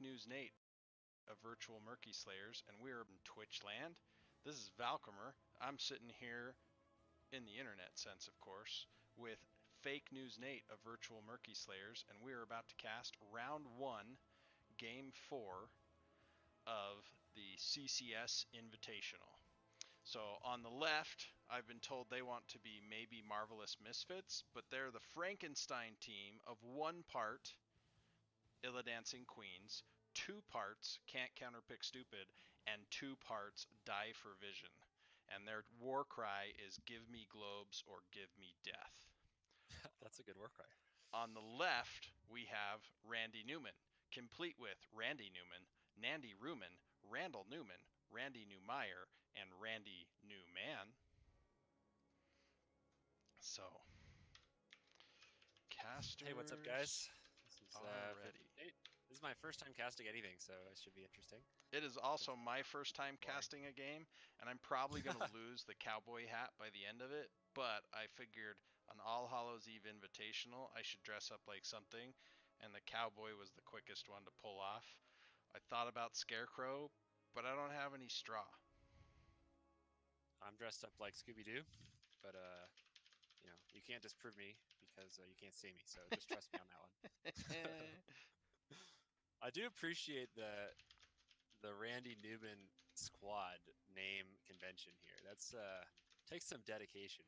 News Nate of Virtual Murky Slayers, and we're in Twitch land. This is Valcomer. I'm sitting here in the internet sense, of course, with Fake News Nate of Virtual Murky Slayers, and we're about to cast round 1, game 4 of the CCS Invitational. So on the left, I've been told they want to be maybe Marvelous Misfits, but they're the Frankenstein team of 1 part Illa Dancing Queens, 2 parts Can't Counterpick Stupid, and 2 parts Die for Vision. And their war cry is Give me globes or give me death. That's a good war cry. On the left, we have Randy Newman, complete with Randy Newman, Nandy Ruman, Randall Newman, Randy Newmeyer, and Randy Newman. So, casters. Hey, what's up, guys? This is Already. Nate. This is my first time casting anything, so it should be interesting. It is also my first time casting a game, and I'm probably going to lose the cowboy hat by the end of it, but I figured on All Hallows Eve Invitational, I should dress up like something, and the cowboy was the quickest one to pull off. I thought about Scarecrow, but I don't have any straw. I'm dressed up like Scooby-Doo, but you know, you can't disprove me because you can't see me, so just trust me on that one. I do appreciate the Randy Newman squad name convention here. That's takes some dedication.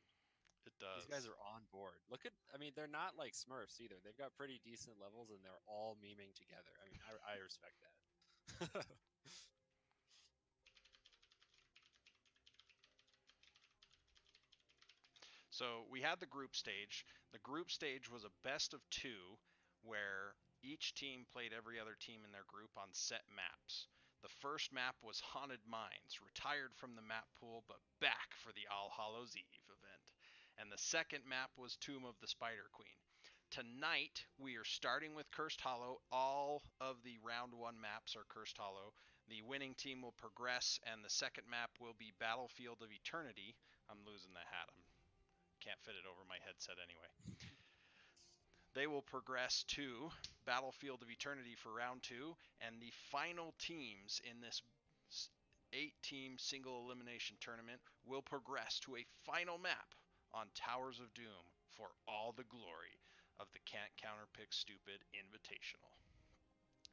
It does. These guys are on board. Look at, I mean, they're not like Smurfs either. They've got pretty decent levels, and they're all memeing together. I mean, I respect that. So we had the group stage. The group stage was a best of 2 where each team played every other team in their group on set maps. The first map was Haunted Mines, retired from the map pool but back for the All Hallows Eve event. And the second map was Tomb of the Spider Queen. Tonight, we are starting with Cursed Hollow. All of the round 1 maps are Cursed Hollow. The winning team will progress, and the second map will be Battlefield of Eternity. I'm losing the hat. I can't fit it over my headset anyway. They will progress to Battlefield of Eternity for round 2, and the final teams in this 8-team single elimination tournament will progress to a final map on Towers of Doom for all the glory of the Can't Counterpick Stupid Invitational.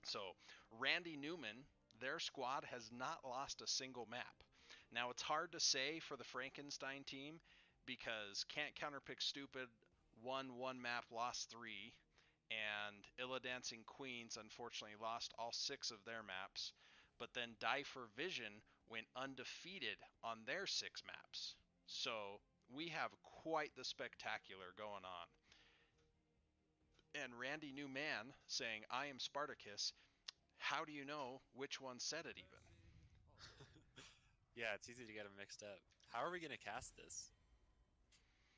So, Randy Newman, their squad has not lost a single map. Now, it's hard to say for the Frankenstein team because Can't Counterpick Stupid won 1 map, lost 3, and Illa Dancing Queens unfortunately lost all 6 of their maps. But then Die for Vision went undefeated on their 6 maps. So we have quite the spectacular going on. And Randy Newman saying, I am Spartacus. How do you know which one said it even? Yeah, it's easy to get them mixed up. How are we going to cast this?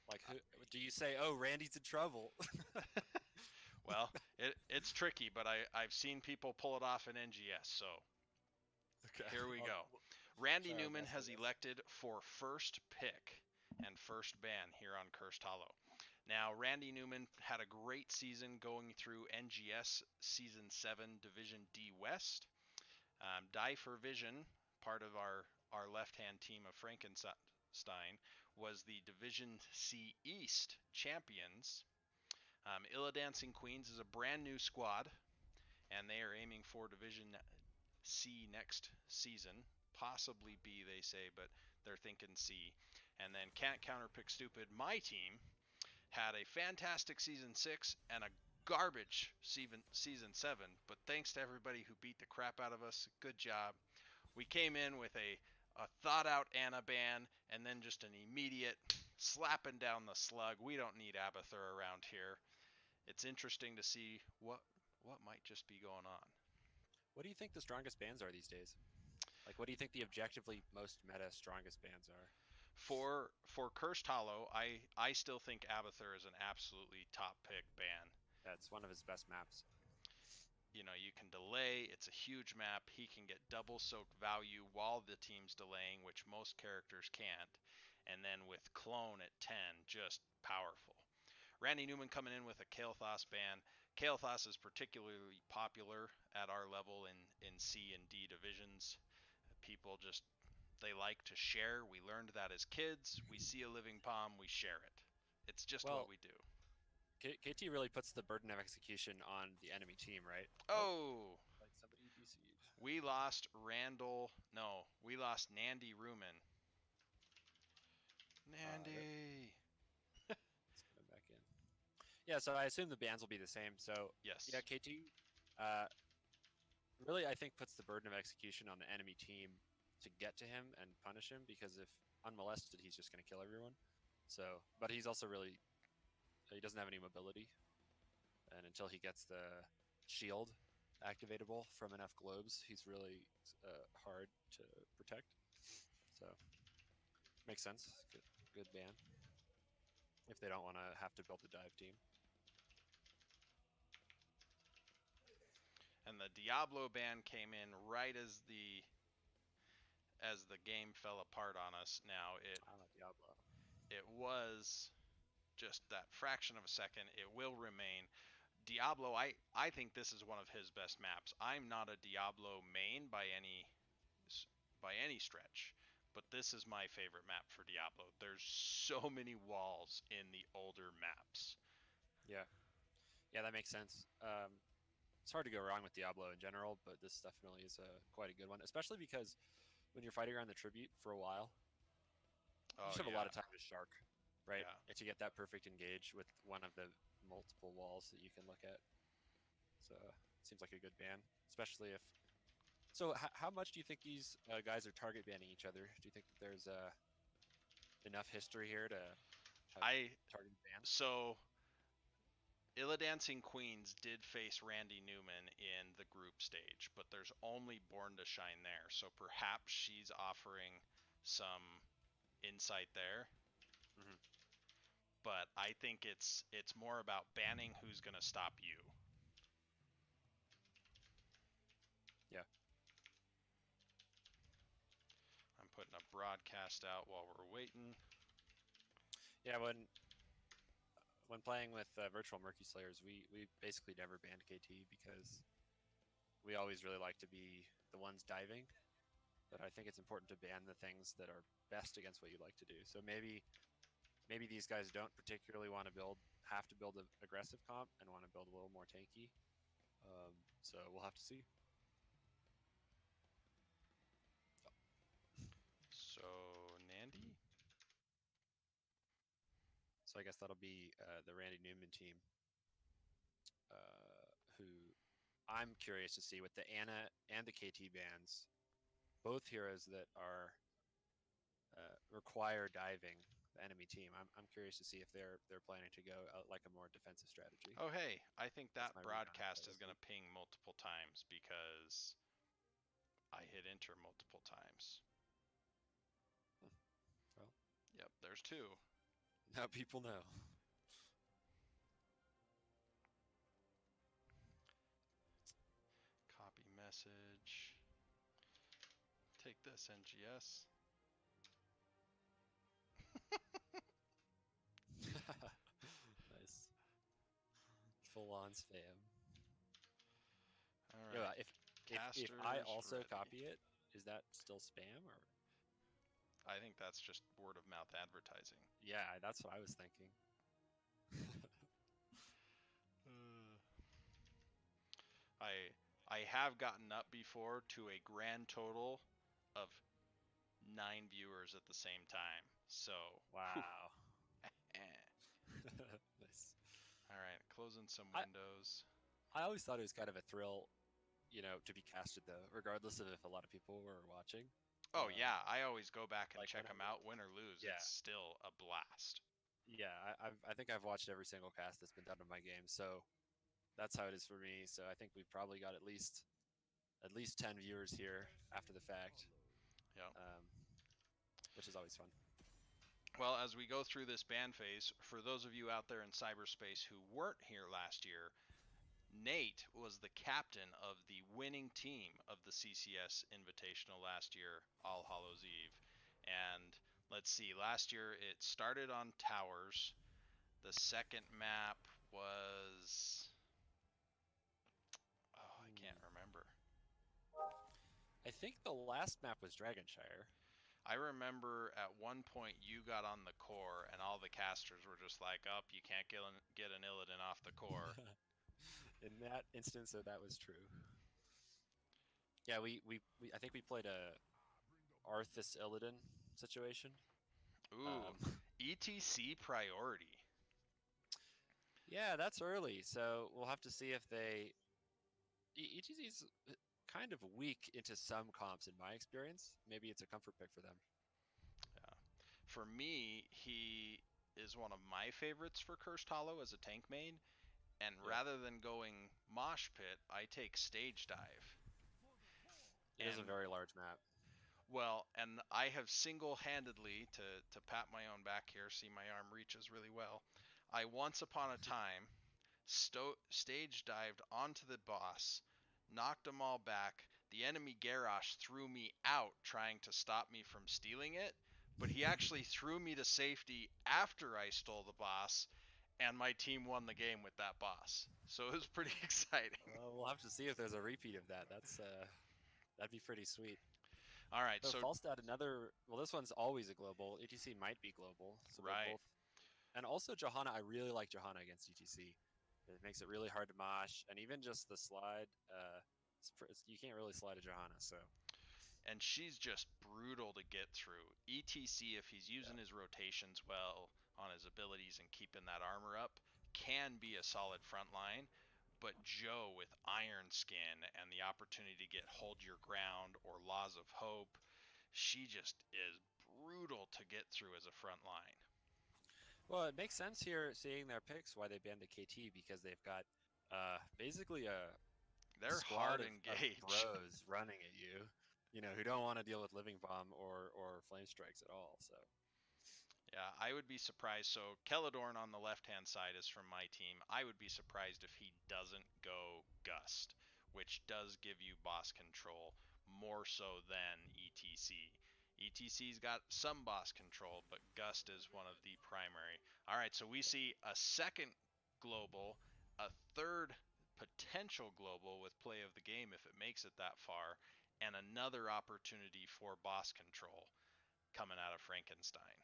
Like, who, do you say, oh, Randy's in trouble? Well, it's tricky, but I've seen people pull it off in NGS, so Okay. here we go. Randy Newman has elected for first pick and first ban here on Cursed Hollow. Now, Randy Newman had a great season going through NGS Season 7 Division D West. Die for Vision, part of our left-hand team of Frankenstein, was the Division C East champions. Illa Dancing Queens is a brand new squad, and they are aiming for Division C next season. Possibly B, they say, but they're thinking C. And then Can't Counterpick Stupid, my team, had a fantastic Season 6 and a garbage Season 7. But thanks to everybody who beat the crap out of us. Good job. We came in with a thought-out Anna ban and then just an immediate slapping down the slug. We don't need Abathur around here. It's interesting to see what might just be going on. What do you think the strongest bands are these days? Like, what do you think the objectively most meta strongest bands are? For Cursed Hollow, I still think Abathur is an absolutely top pick ban. That's one of his best maps. You know, you can delay. It's a huge map. He can get double soaked value while the team's delaying, which most characters can't. And then with Clone at 10, just powerful. Randy Newman coming in with a Kael'thas ban. Kael'thas is particularly popular at our level in C and D divisions. People just they like to share. We learned that as kids. We see a living palm, we share it. It's just what Well, we do. KT really puts the burden of execution on the enemy team, right? Oh, Oh, like somebody DC'd. we lost Randall. No, we lost Nandy Ruman. Rip. Nandy. Let's get him back in. Yeah, so I assume the bans will be the same. So yeah, Yes. KT uh, really I think puts the burden of execution on the enemy team to get to him and punish him because if unmolested, he's just going to kill everyone. So, but he's also really he doesn't have any mobility, and until he gets the shield activatable from enough globes, he's really hard to protect. So makes sense. Good ban if they don't want to have to build a dive team. And the Diablo ban came in right as the game fell apart on us. Now Diablo. it was just that fraction of a second. It will remain. Diablo, I think this is one of his best maps. I'm not a Diablo main by any stretch, but this is my favorite map for Diablo. There's so many walls in the older maps. Yeah, yeah, that makes sense. It's hard to go wrong with Diablo in general, but this definitely is quite a good one, especially because when you're fighting around the tribute for a while, you Oh just have a lot yeah, of time to shark, right? yeah. And to get that perfect engage with one of the multiple walls that you can look at. So it seems like a good ban, especially if. So how much do you think these guys are target banning each other? Do you think that there's enough history here to have I targeted bans? so Illa Dancing Queens did face Randy Newman in the group stage, but there's only Born to Shine there. So perhaps she's offering some insight there. Mm-hmm. But I think it's more about banning who's going to stop you. Yeah. I'm putting a broadcast out while we're waiting. Yeah, when playing with virtual Murky Slayers, we basically never banned KT because we always really like to be the ones diving. But I think it's important to ban the things that are best against what you like to do. So maybe these guys don't particularly want to have to build an aggressive comp and want to build a little more tanky. So we'll have to see. So Nandy, So I guess that'll be the Randy Newman team, who I'm curious to see with the Anna and the KT bans, both heroes that are require diving the enemy team. I'm curious to see if they're planning to go like a more defensive strategy. oh hey, I think That's that my read on it, but broadcast we'll is going see. to ping multiple times because I hit enter multiple times. Hmm. Well, Yep, there's two. now people know. Copy message. Take this, NGS. Nice. Full on spam. All Yeah, right, if I casters also ready. copy it, is that still spam or? I think that's just word of mouth advertising. Yeah, that's what I was thinking. I I have gotten up before to a grand total of 9 viewers at the same time. So, whew, Wow. eh. Nice. All right, closing some I windows. I always thought it was kind of a thrill, to be casted though, regardless of if a lot of people were watching. Oh yeah, I always go back and Like check them out, win or lose. yeah, It's still a blast. yeah. I think I've watched every single cast that's been done of my game, so that's how it is for me. So I think we've probably got at least 10 viewers here after the fact, Yep. um, which is always fun. Well, as we go through this ban phase, for those of you out there in cyberspace who weren't here last year, Nate was the captain of the winning team of the CCS Invitational last year, All Hallows Eve. And let's see, last year it started on towers. The second map was I think the last map was Dragonshire. I remember at one point you got on the core and all the casters were just like, "Up, you can't get an Illidan off the core." In that instance, that was true. Yeah, we I think we played a Arthas Illidan situation. Ooh, Um, ETC priority. yeah, that's early, so we'll have to see if they. ETC's kind of weak into some comps in my experience. Maybe it's a comfort pick for them. Yeah. For me, he is one of my favorites for Cursed Hollow as a tank main, and Yeah, rather than going Mosh Pit, I take Stage Dive. it is a And very large map. well, and I have single-handedly to pat my own back here, see my arm reaches really well. I once upon a time stage dived onto the boss, knocked them all back. The enemy Garrosh threw me out trying to stop me from stealing it, but he actually threw me to safety after I stole the boss, and my team won the game with that boss. So it was pretty exciting. We'll have to see if there's a repeat of that. That'd be pretty sweet. All right, So so Falstad, another. Well, this one's always a global. ETC might be global, so they're right. both. And also Johanna, I really like Johanna against ETC. It makes it really hard to mosh, and even just the slide. You can't really slide a Johanna, so And she's just brutal to get through. ETC, if he's yeah. using his rotations well on his abilities and keeping that armor up, can be a solid front line. But Joe with Iron Skin and the opportunity to get Hold Your Ground or Laws of Hope, she just is brutal to get through as a front line. Well, it makes sense here seeing their picks why they banned the KT because they've got basically a They're squad hard of engaged. bros running at you, who don't want to deal with living bomb or flame strikes at all. So Yeah, I would be surprised. So Keladorn on the left-hand side is from my team. I would be surprised if he doesn't go Gust, which does give you boss control more so than ETC. ETC's got some boss control, but Gust is one of the primary. All right, so we yeah. see a second global, a third potential global with play of the game if it makes it that far, and another opportunity for boss control coming out of Frankenstein.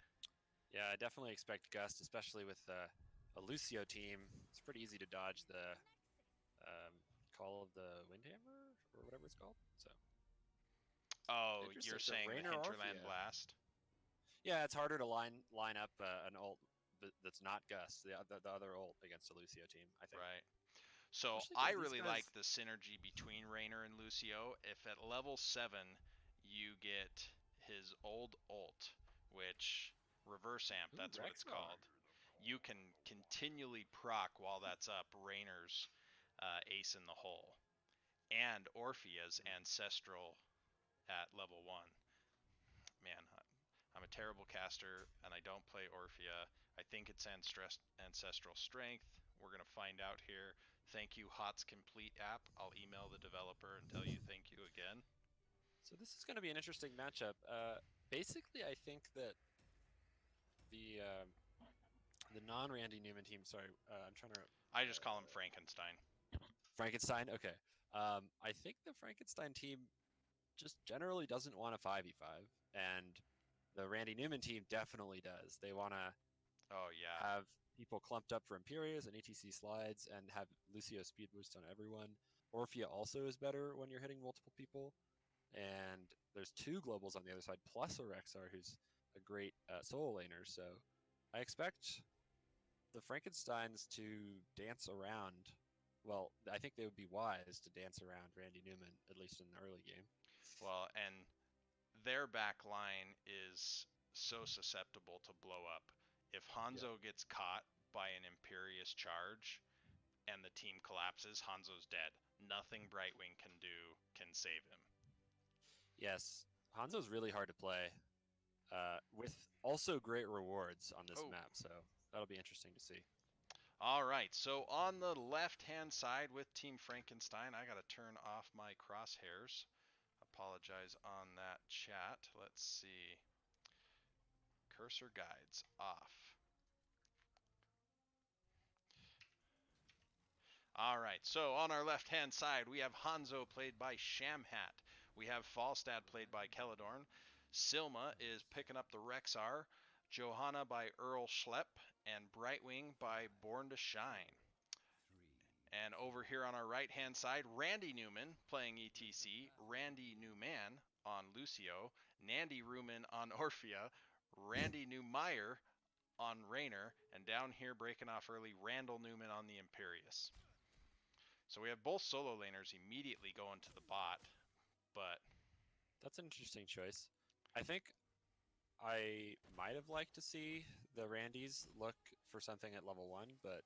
Yeah, I definitely expect Gust, especially with a Lucio team. It's pretty easy to dodge the um, Call of the Windhammer or whatever it's called. So Oh, you're interesting. So saying the Rainer Hinterland Orphea. Blast? Yeah, it's harder to line up an ult that's not Gust, the other ult against a Lucio team. I think, Right. So especially I because these really like guys. the synergy between Raynor and Lucio. If at level 7 you get his old ult, which reverse amp, Ooh, that's what it's Rexxar. called, you can continually proc while that's up Raynor's ace in the hole and Orphea's Hmm. ancestral at level 1. Man, I'm a terrible caster and I don't play Orphea. I think it's ancestral strength. We're going to find out here. Thank you, HOTS Complete app. I'll email the developer and tell you thank you again. So this is going to be an interesting matchup. Basically, I think that the the non Randy Newman team. Sorry, I'm trying to. I just call him Frankenstein. Frankenstein. Okay. I think the Frankenstein team just generally doesn't want a 5v5, and the Randy Newman team definitely does. They want to Oh, yeah. have people clumped up for Imperius and ETC slides and have Lucio speed boost on everyone. Orphea also is better when you're hitting multiple people. And there's two globals on the other side, plus a Rexar who's a great solo laner. So I expect the Frankensteins to dance around. Well, I think they would be wise to dance around Randy Newman, at least in the early game. Well, and their back line is so susceptible to blow up. If Yeah. Hanzo gets caught by an Imperious charge and the team collapses, Hanzo's dead. Nothing Brightwing can do can save him. Yes, Hanzo's really hard to play, with also great rewards on this Oh, map. So that'll be interesting to see. all right. So on the left-hand side with Team Frankenstein, I got to turn off my crosshairs. Apologize on that chat. Let's see. Cursor guides off. All right. So on our left-hand side, we have Hanzo played by Shamhat We have Falstad played by Celadorn. Silma is picking up the Rexar. Johanna by Earl Schlepp. And Brightwing by Born to Shine. And over here on our right-hand side, Randy Newman playing ETC, Randy Newman on Lucio, Nandy Ruman on Orphea, Randy Newmeyer on Raynor, and down here breaking off early, Randall Newman on the Imperious. So we have both solo laners immediately going to the bot, but That's an interesting choice. I think I might have liked to see the Randys look for something at level 1, but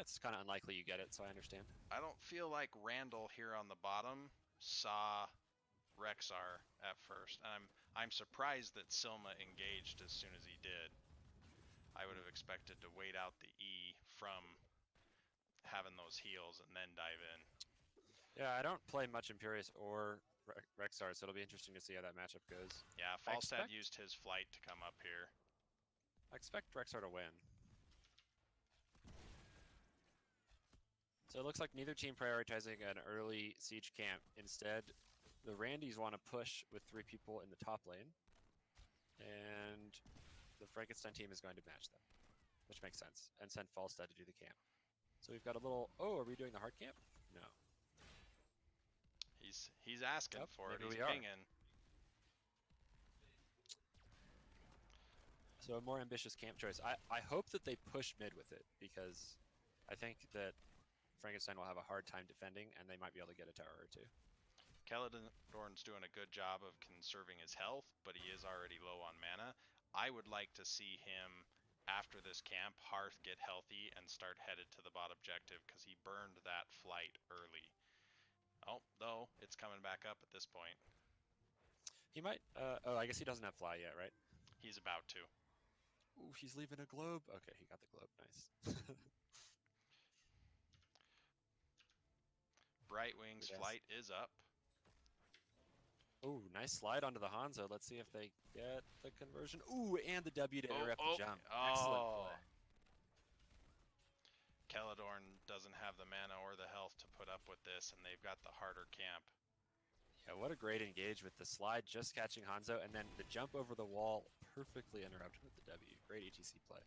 it's kind of unlikely you get it, so I understand. I don't feel like Randall here on the bottom saw Rexar at first. I'm surprised that Silma engaged as soon as he did. I would have expected to wait out the E from having those heals and then dive in. Yeah, I don't play much Imperious or Rexar, so it'll be interesting to see how that matchup goes. Yeah, Falstad used his flight to come up here. I expect Rexar to win. So it looks like neither team prioritizing an early siege camp. Instead, the Randys want to push with 3 people in the top lane, and the Frankenstein team is going to match them, which makes sense, and send Falstad to do the camp. So we've got a little. Oh, are we doing the hard camp? No. He's asking Yep, for it. maybe He's we are. pinging. So a more ambitious camp choice. I hope that they push mid with it, because I think that Frankenstein will have a hard time defending, and they might be able to get a tower or 2. Celadorn's doing a good job of conserving his health, but he is already low on mana. I would like to see him, after this camp, Hearth get healthy and start headed to the bot objective, because he burned that flight early. Oh, though, it's coming back up at this point. He might. Oh, I guess he doesn't have fly yet, right? He's about to. Ooh, he's leaving a globe. Okay, he got the globe. Nice. Brightwing's flight is up. Ooh, nice slide onto the Hanzo. Let's see if they get the conversion. Ooh, and the W to interrupt the jump. Excellent play. Celadorn doesn't have the mana or the health to put up with this, and they've got the harder camp. Yeah, what a great engage with the slide just catching Hanzo, and then the jump over the wall perfectly interrupted with the W. Great ETC play.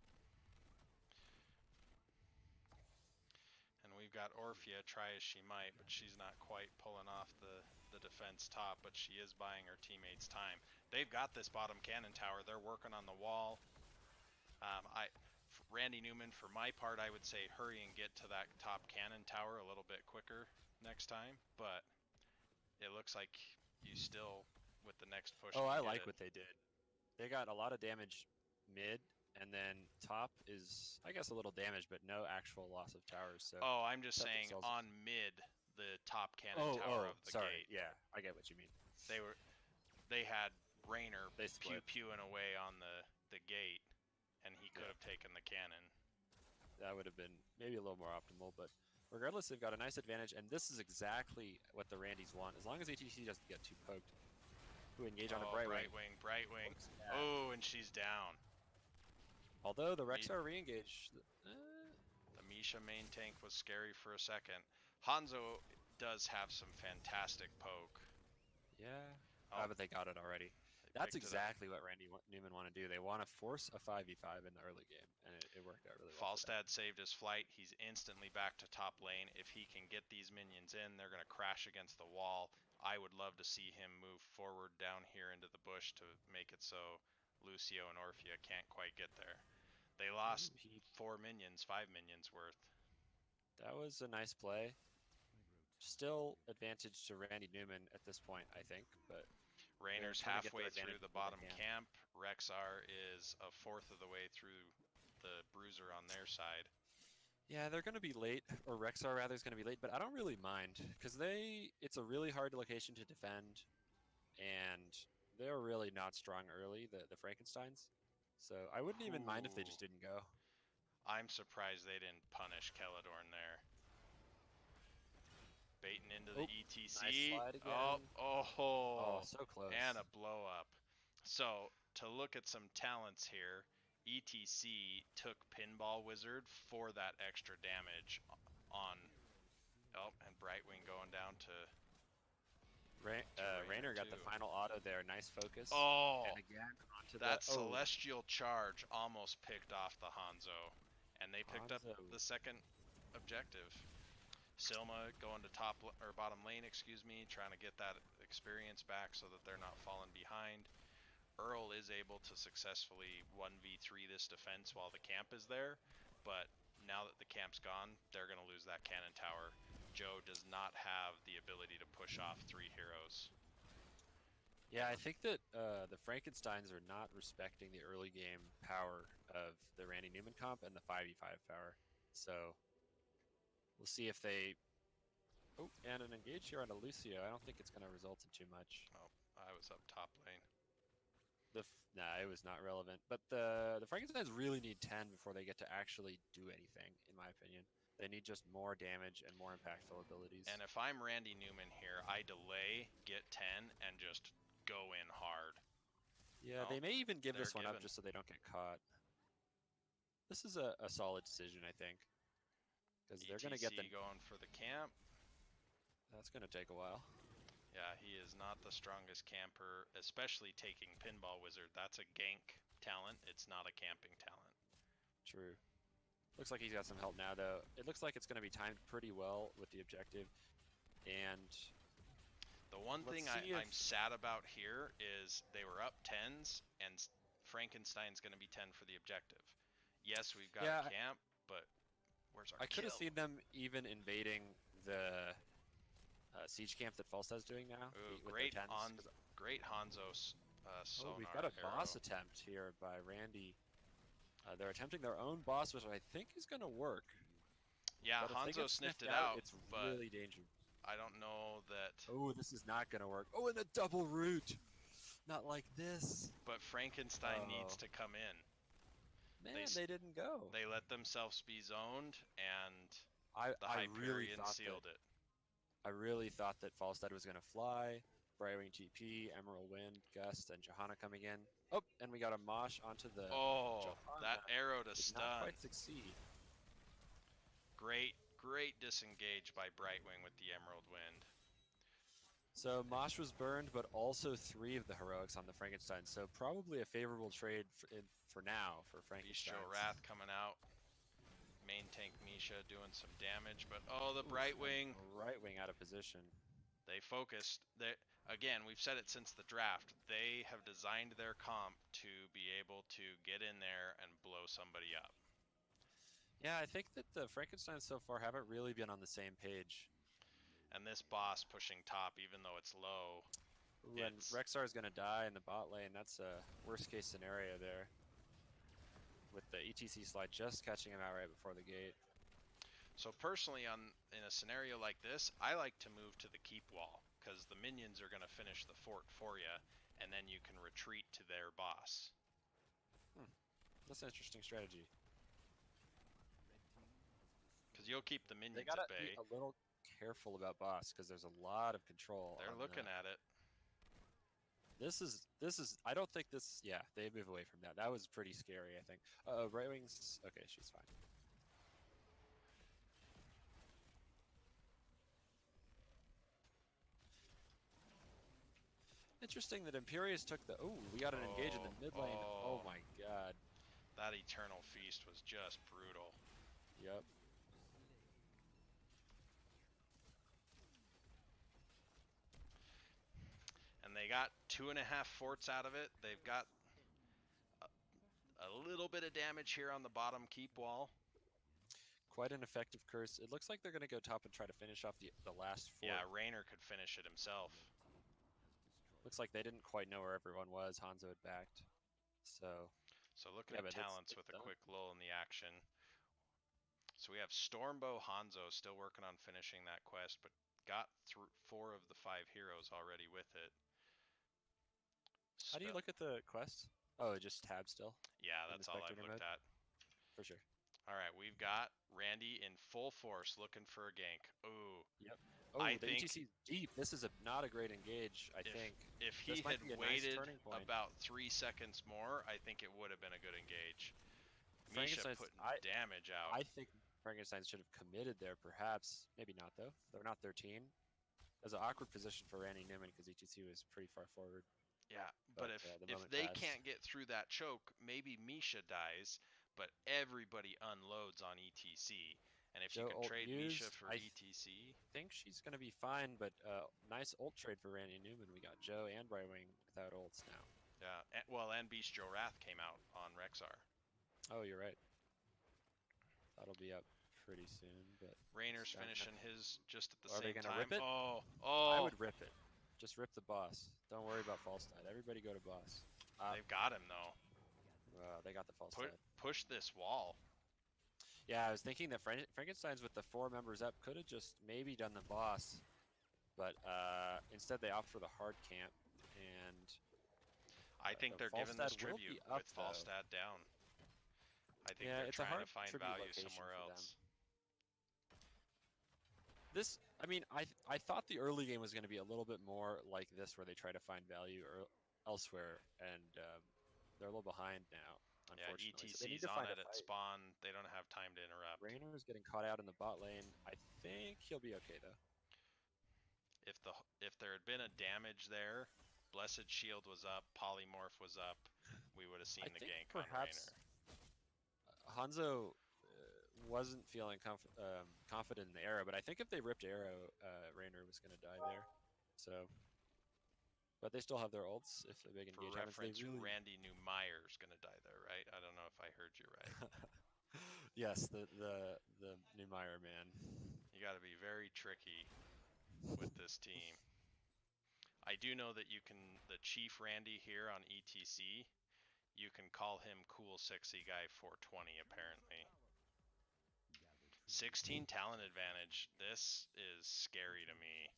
And we've got Orphea try as she might, but she's not quite pulling off the defense top, but she is buying her teammates time. They've got this bottom cannon tower. They're working on the wall. Randy Newman, for my part, I would say hurry and get to that top cannon tower a little bit quicker next time, but it looks like you still, with the next push. Oh, I like what they did. They got a lot of damage mid, and then top is, I guess, a little damage, but no actual loss of towers. So. Oh, I'm just saying on mid, the top cannon tower of the gate. Yeah, I get what you mean. They had Raynor pew pewing away on the gate, and he could have taken the cannon. That would have been maybe a little more optimal, but regardless, they've got a nice advantage, and this is exactly what the Randys want. As long as ATC doesn't get too poked. Who engage on a Brightwing. Brightwing. Oh, and she's down. Although the Rexar re-engage. The Misha main tank was scary for a second. Hanzo does have some fantastic poke. Yeah. Oh, but they got it already. That's exactly what Randy Newman want to do. They want to force a 5v5 in the early game, and it worked out really well. Falstad saved his flight. He's instantly back to top lane. If he can get these minions in, they're going to crash against the wall. I would love to see him move forward down here into the bush to make it so Lucio and Orphea can't quite get there. They lost 5 minions worth. That was a nice play. Still advantage to Randy Newman at this point, I think, but Raynor's halfway through the bottom camp. Rexar is a fourth of the way through the bruiser on their side. Yeah, they're going to be late, or Rexar rather is going to be late, but I don't really mind, because it's a really hard location to defend, and they're really not strong early, the Frankensteins. So I wouldn't even mind if they just didn't go. I'm surprised they didn't punish Celadorn there. Baiting into the ETC. Nice slide again. Oh, so close. And a blow up. So to look at some talents here, ETC took Pinball Wizard for that extra damage on. Oh, and Brightwing going down to to Raynor Raynor got the too. final auto there. Nice focus. Oh, And again onto the that celestial charge almost picked off the Hanzo, and they picked up Hanzo. the second objective. Silma going to top or bottom lane, excuse me, trying to get that experience back so that they're not falling behind. Earl is able to successfully 1v3 this defense while the camp is there, but now that the camp's gone, they're going to lose that cannon tower. Joe does not have the ability to push off 3 heroes. Yeah, I think that the Frankensteins are not respecting the early game power of the Randy Newman comp and the 5v5 power. So we'll see if they. Oh, and an engage here on a Lucio. I don't think it's going to result in too much. Oh, I was up top lane. Nah, it was not relevant. But the Frankensteins really need 10 before they get to actually do anything, in my opinion. They need just more damage and more impactful abilities. And if I'm Randy Newman here, I delay, get 10, and just go in hard. Yeah, Oh, they may even give this one given. up just so they don't get caught. This is a solid decision, I think. Because they're going to get the... going for the camp. That's going to take a while. Yeah, he is not the strongest camper, especially taking Pinball Wizard. That's a gank talent. It's not a camping talent. True. Looks like he's got some help now, though. It looks like it's going to be timed pretty well with the objective. And the one thing I'm sad about here is they were up 10s, and Frankenstein's going to be 10 for the objective. Yes, we've got a camp, but where's our I could have seen them even invading the siege camp that Falsta's doing now. Ooh, great Hanzo sonar. We've got a arrow. boss attempt here by Randy. They're attempting their own boss, which I think is going to work. Yeah, Hanzo sniffed it out. It's really dangerous. I don't know that... Oh, this is not going to work. Oh, and a double root! Not like this. But Frankenstein needs to come in. Man, they didn't go. They let themselves be zoned, and the I Hyperion really sealed it. I really thought that Falstad was going to fly. Brightwing TP, Emerald Wind, Gust, and Johanna coming in. Oh, and we got a Mosh onto the Johanna. That arrow to did stun. Not quite succeed. Great disengage by Brightwing with the Emerald Wind. So Mosh was burned, but also 3 of the heroics on the Frankenstein. So probably a favorable trade for now for Frankenstein. Bestial Wrath coming out. Main tank Misha doing some damage, but the Brightwing. Brightwing out of position. They focused. Again, we've said it since the draft. They have designed their comp to be able to get in there and blow somebody up. Yeah, I think that the Frankensteins so far haven't really been on the same page. And this boss pushing top, even though it's low. And Rexar is going to die in the bot lane. That's a worst case scenario there. With the ETC slide just catching him out right before the gate. So personally, in a scenario like this, I like to move to the keep wall, because the minions are going to finish the fort for you, and then you can retreat to their boss. That's an interesting strategy. Because you'll keep the minions at bay. They gotta be a little careful about boss, because there's a lot of control. They're looking at it. This is. I don't think this. Yeah, they move away from that. That was pretty scary, I think. Brightwing's okay. She's fine. Interesting that Imperius took the... Oh, we got an engage in the mid lane. Oh my god. That Eternal Feast was just brutal. Yep. And they got 2.5 forts out of it. They've got a little bit of damage here on the bottom keep wall. Quite an effective curse. It looks like they're going to go top and try to finish off the last fort. Yeah, Raynor could finish it himself. Looks like they didn't quite know where everyone was. Hanzo had backed. So looking at talents with a quick lull in the action. So we have Stormbow Hanzo still working on finishing that quest, but got through 4 of the 5 heroes already with it. How do you look at the quest? Oh, just tab still? Yeah, that's all I've looked at. For sure. All right, we've got Randy in full force looking for a gank. Ooh. Yep. Oh, the ETC's deep. This is not a great engage, I think. If he had waited about 3 seconds more, I think it would have been a good engage. Misha putting damage out. I think Frankenstein should have committed there, perhaps. Maybe not, though. They're not 13. was an awkward position for Randy Newman because ETC was pretty far forward. Yeah, but But the if moment they passed. can't get through that choke, maybe Misha dies, but everybody unloads on ETC. And if you Joe can ult trade Misha used. for ETC, Think she's going to be fine, but nice ult trade for Randy Newman. We got Joe and Brightwing without ults now. yeah, well, and Beast Joe Wrath came out on Rexar. Oh, you're right. That'll be up pretty soon, but Rainer's finishing his just at the are they same going to rip time. it? Oh, I oh, would rip it. Just rip the boss. Don't worry about false dad. Everybody go to boss. they've got him though. They got the false dad. Push this wall. Yeah, I was thinking that Frankenstein's with the 4 members up could have just maybe done the boss, but instead they opt for the hard camp, and I think the they're giving this Falstad will tribute be up, with though. Falstad down. I think Yeah, they're it's a trying to hard find tribute value location somewhere for them. else. This, I mean, I thought the early game was going to be a little bit more like this, where they try to find value elsewhere, and they're a little behind now, Yeah, unfortunately. So they need ETC's to on find a it at fight. spawn. They don't have time to interrupt. Raynor is getting caught out in the bot lane. I think he'll be okay though. If there had been a damage there, Blessed Shield was up, Polymorph was up, we would have I seen the think gank on perhaps Raynor. Hanzo wasn't feeling confident in the arrow, but I think if they ripped arrow, Raynor was going to die there. So, but they still have their ults if the big For engage happens. reference, They really... Randy Neumeyer's gonna die there, right? I don't know if I heard you right. Yes, the Neumeier man. You got to be very tricky with this team. I do know that you can, the Chief Randy here on ETC, you can call him Cool Sexy Guy 420 apparently. 16 talent advantage. This is scary to me.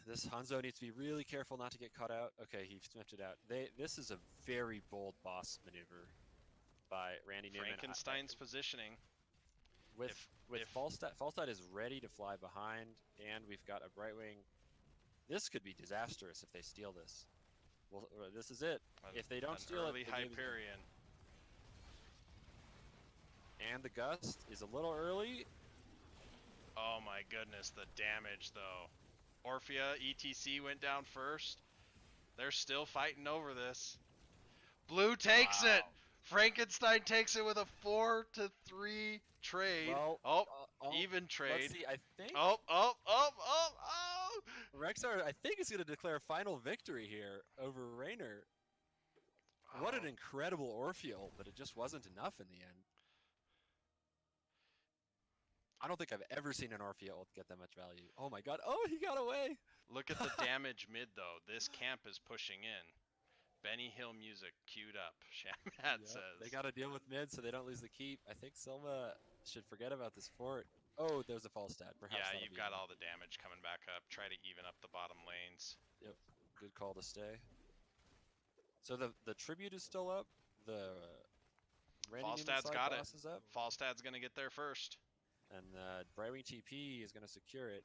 This Hanzo needs to be really careful not to get caught out. Okay, he sniffed it out. This is a very bold boss maneuver by Randy Newman. Frankenstein's positioning. With Falstad is ready to fly behind, and we've got a Brightwing. This could be disastrous if they steal this. Well, this is it. If they don't steal early it, Hyperion. And the gust is a little early. Oh my goodness, the damage though. Orphea, ETC went down first. They're still fighting over this. Blue takes it. Frankenstein takes it with a 4-3 trade. Well, even trade. Let's see, I think. Oh. Rexar, I think, is going to declare final victory here over Raynor. What an incredible Orpheal, but it just wasn't enough in the end. I don't think I've ever seen an Orpheal get that much value. Oh my god. Oh, he got away. Look at the damage mid, though. This camp is pushing in. Benny Hill music queued up, Shamhat says. They got to deal with mid so they don't lose the keep. I think Silva should forget about this fort. Oh, there's a false stat. Perhaps yeah, you've got all the damage coming back up. Try to even up the bottom lanes. Yep, good call to stay. So the tribute is still up. The Falstad's got it. Is up. Falstad's going to get there first. And Brightwing TP is going to secure it.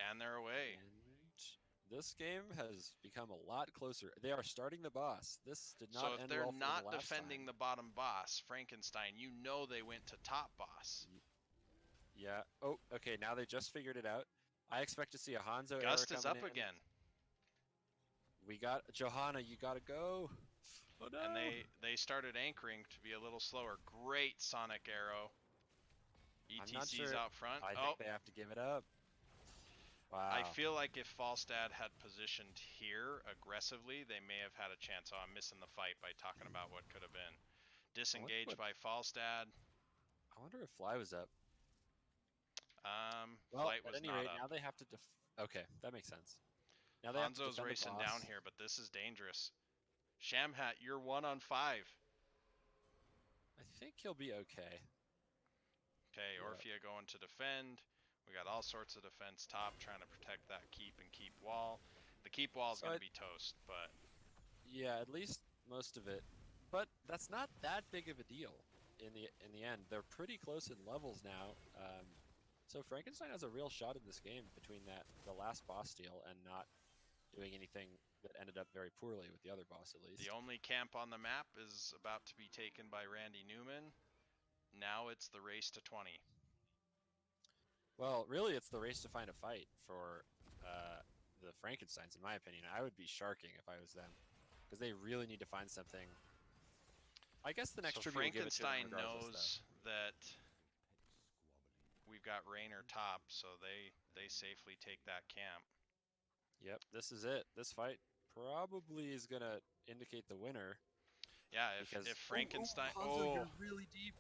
And they're away. And this game has become a lot closer. They are starting the boss. This did not end well. So if they're not defending the bottom boss, Frankenstein, you know they went to top boss. Yeah. Oh, okay. Now they just figured it out. I expect to see a Hanzo. Gust is up again. We got Johanna. You gotta go. Oh no. And they started anchoring to be a little slower. Great Sonic Arrow. ETC's out front. I think they have to give it up. Wow. I feel like if Falstad had positioned here aggressively, they may have had a chance. Oh, I'm missing the fight by talking about what could have been. Disengaged by Falstad. I wonder if Fly was up. Flight was not up. Now they have to okay, that makes sense. Now they Hanzo's racing down here, but this is dangerous. Shamhat, you're 1 on 5. I think he'll be okay. Okay, yeah. Orphea going to defend. We got all sorts of defense top, trying to protect that keep and keep wall. The keep wall is going to be toast, but... Yeah, at least most of it. But that's not that big of a deal in the end. They're pretty close in levels now. So Frankenstein has a real shot in this game between the last boss steal and not doing anything that ended up very poorly with the other boss, at least. The only camp on the map is about to be taken by Randy Newman. Now it's the race to 20. Well, really, it's the race to find a fight for uh, the Frankensteins, in my opinion. I would be sharking if I was them, because they really need to find something. I guess the next So tribute will give it to them Frankenstein regardless, though. knows that we've got Rainer top, so they safely take that camp. Yep, this is it. This fight probably is gonna indicate the winner Yeah, if because Frankenstein, Hanzo, oh, you're really deep.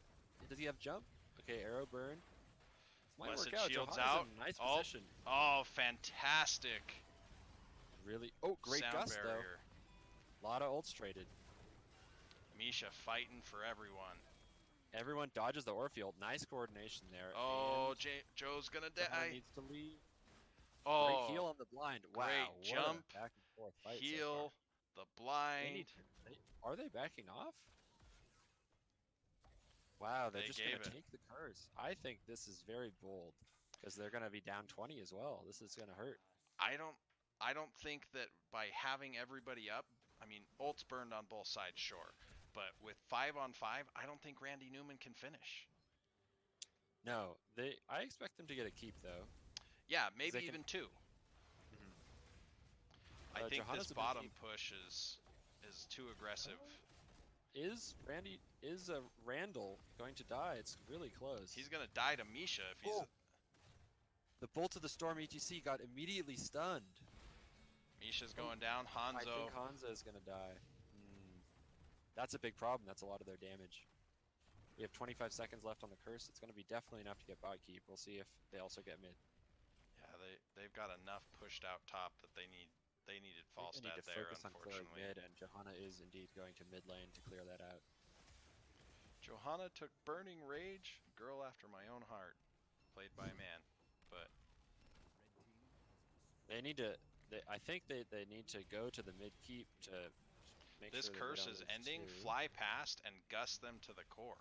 Does he have jump? Okay, arrow burn. This might work Blessed out. Shield's Johanna's in out. a nice Oh, position. oh, fantastic Really. Oh, great sound gust though. barrier. A lot of ults traded. Misha fighting for everyone. Everyone dodges the Orpheal. Nice coordination there. Oh, And Joe's gonna Johanna die. needs to leave. Great Oh, heal on the blind. great Wow, what a jump, back and forth fight so far. heal, the They need blind. are they backing off? Wow, they're They just gave gonna it. take the curse. I think this is very bold because they're gonna be down 20 as well. This is gonna hurt. I don't I don't think that by having everybody up, I mean, ults burned on both sides, sure. But with 5-on-5, I don't think Randy Newman can finish. No, I expect them to get a keep though, Yeah, because maybe they can. even two. Mhm. I think this Johanna's a mid bottom keep. push is too aggressive. Is Randall going to die? It's really close. He's gonna die to Misha if he's. Oh, the Bolt of the Storm ETC got immediately stunned. Misha's Oh, going down. I think Hanzo. Hanzo is gonna die. That's a big problem. That's a lot of their damage. We have 25 seconds left on the curse. It's going to be definitely enough to get bot keep. We'll see if they also get mid. Yeah, they've got enough pushed out top that they needed I think they need Falstad to there, focus on clearing unfortunately. mid, and Johanna is indeed going to mid lane to clear that out. Johanna took Burning Rage, girl after my own heart, played by a man. But They need to. I think they need to go to the mid keep to make this sure that they curse don't is lose ending. two. Fly past and gust them to the core.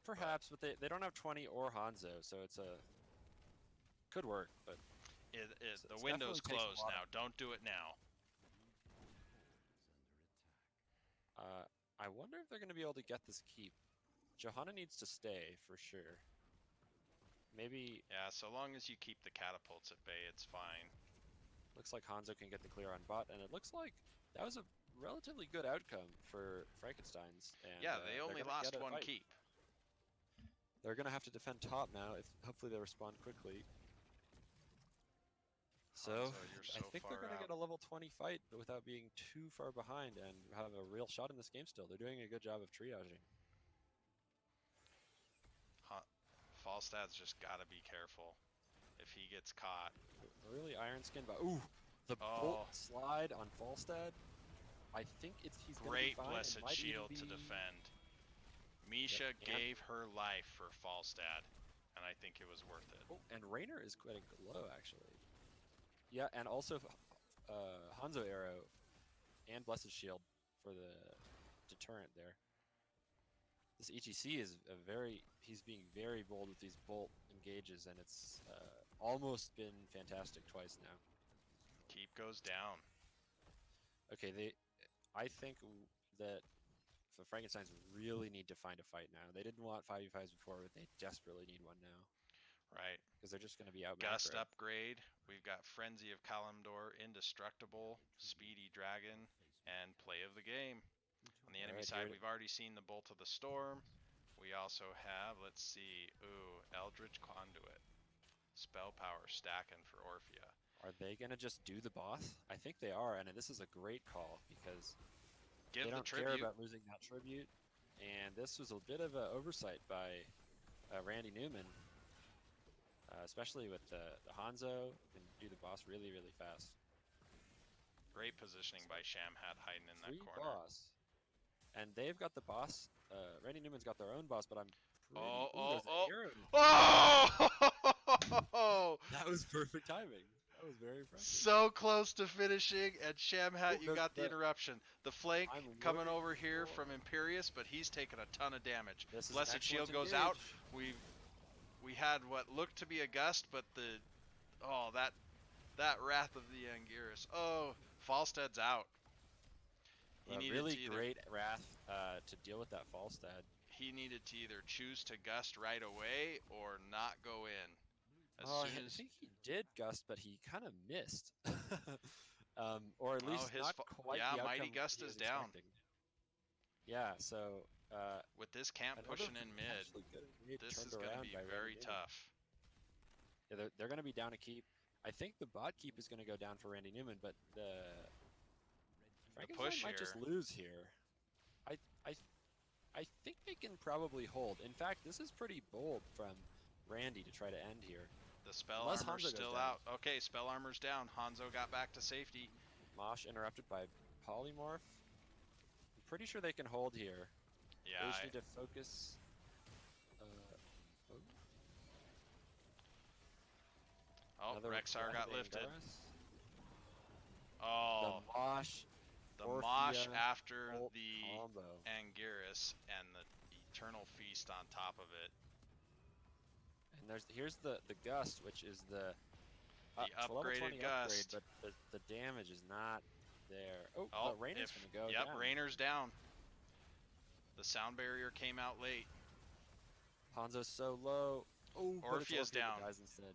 Perhaps, but they don't have 20 or Hanzo, so it's a could work, but The it's window's definitely takes a closed lot. now. Don't do it now. I wonder if they're going to be able to get this keep. Johanna needs to stay for sure. Maybe Yeah, so long as you keep the catapults at bay, it's fine. looks like Hanzo can get the clear on bot, and it looks like that was a relatively good outcome for Frankenstein's. And Yeah, they they're only gonna get lost a one fight. keep. They're gonna have to defend top now. If hopefully they respond quickly. So Hanzo, you're I so think they're far gonna out. get a level 20 fight, but without being too far behind and have a real shot in this game. Still, they're doing a good job of triaging. Falstad's just got to be careful if he gets caught. Really iron skin, but ooh, the bolt Oh, slide on Falstad. I think he's gonna be great fine. It Blessed might even Shield be. to defend. Yep, Misha and gave her life for Falstad, and I think it was worth it. oh, and Raynor is quite low actually. Yeah, and also Hanzo arrow and Blessed Shield for the deterrent there. This ETC is he's being very bold with these bolt engages, and it's almost been fantastic twice now. Keep goes down. Okay, I think that the Frankensteins really need to find a fight now. They didn't want 5v5s before, but they desperately need one now. Right. Because they're just going to be out Gust macroed. upgrade. We've got Frenzy of Kalimdor, Indestructible, Speedy Dragon, and Play of the Game. On the enemy Alright, side, here we've already seen the Bolt of the Storm. We also have, let's see, Eldritch Conduit. Spell power stacking for Orphea. are they going to just do the boss? I think they are, and this is a great call because Give they the don't care tribute. about losing that tribute. And this was a bit of an oversight by Randy Newman, especially with the Hanzo, who can do the boss really, really fast. Great positioning by Shamhat hiding in that Free corner. boss. And they've got the boss. Randy Newman's got their own boss, but I'm pretty. Oh, Ooh, oh, there's an oh. arrow. Oh! That was perfect timing. That was very impressive. So close to finishing, and Shamhat, Oh, you got the interruption. The flank I'm coming worried over here for- from Imperious, but he's taking a ton of damage. This is an Blessed excellent Shield goes out. engage. We had what looked to be a gust, but that Wrath of the Anguirus. Oh, Falstad's out. He needed Really to either great Wrath to deal with that Falstad. he needed to either choose to gust right away or not go in. As Well, soon I as think he did gust, but he kind of missed, or at oh least his not quite yeah, the Mighty outcome Gust he is was down expecting. Yeah, so with this camp another pushing in mid. potentially good grenade This turned is going to around be by Randy very Newman. tough. Yeah, they're going to be down a keep. I think the bot keep is going to go down for Randy Newman, but the The Frankenstein push might just here, lose here. I I I think they can probably hold. In fact, this is pretty bold from Randy to try to end here. the spell Unless armor's Hanzo goes still down. out. Okay, spell armor's down. Hanzo got back to safety. Mosh interrupted by Polymorph. I'm pretty sure they can hold here. They just Yeah. need to focus. Oh, Oh, another Rexar rapid got lifted. Anguirus. The Oh, Mosh the Mosh Orphea after ult the combo. Anguirus and the Eternal Feast on top of it. And here's the Gust, which is the The it's a level upgraded 20 upgrade, Gust. but the damage is not there. Oh, Oh, but Rainer's if gonna go yep, down. Rainer's down. The sound barrier came out late. Hanzo's so low. Oh, but it's Orphea's Orphea that down. dies instead.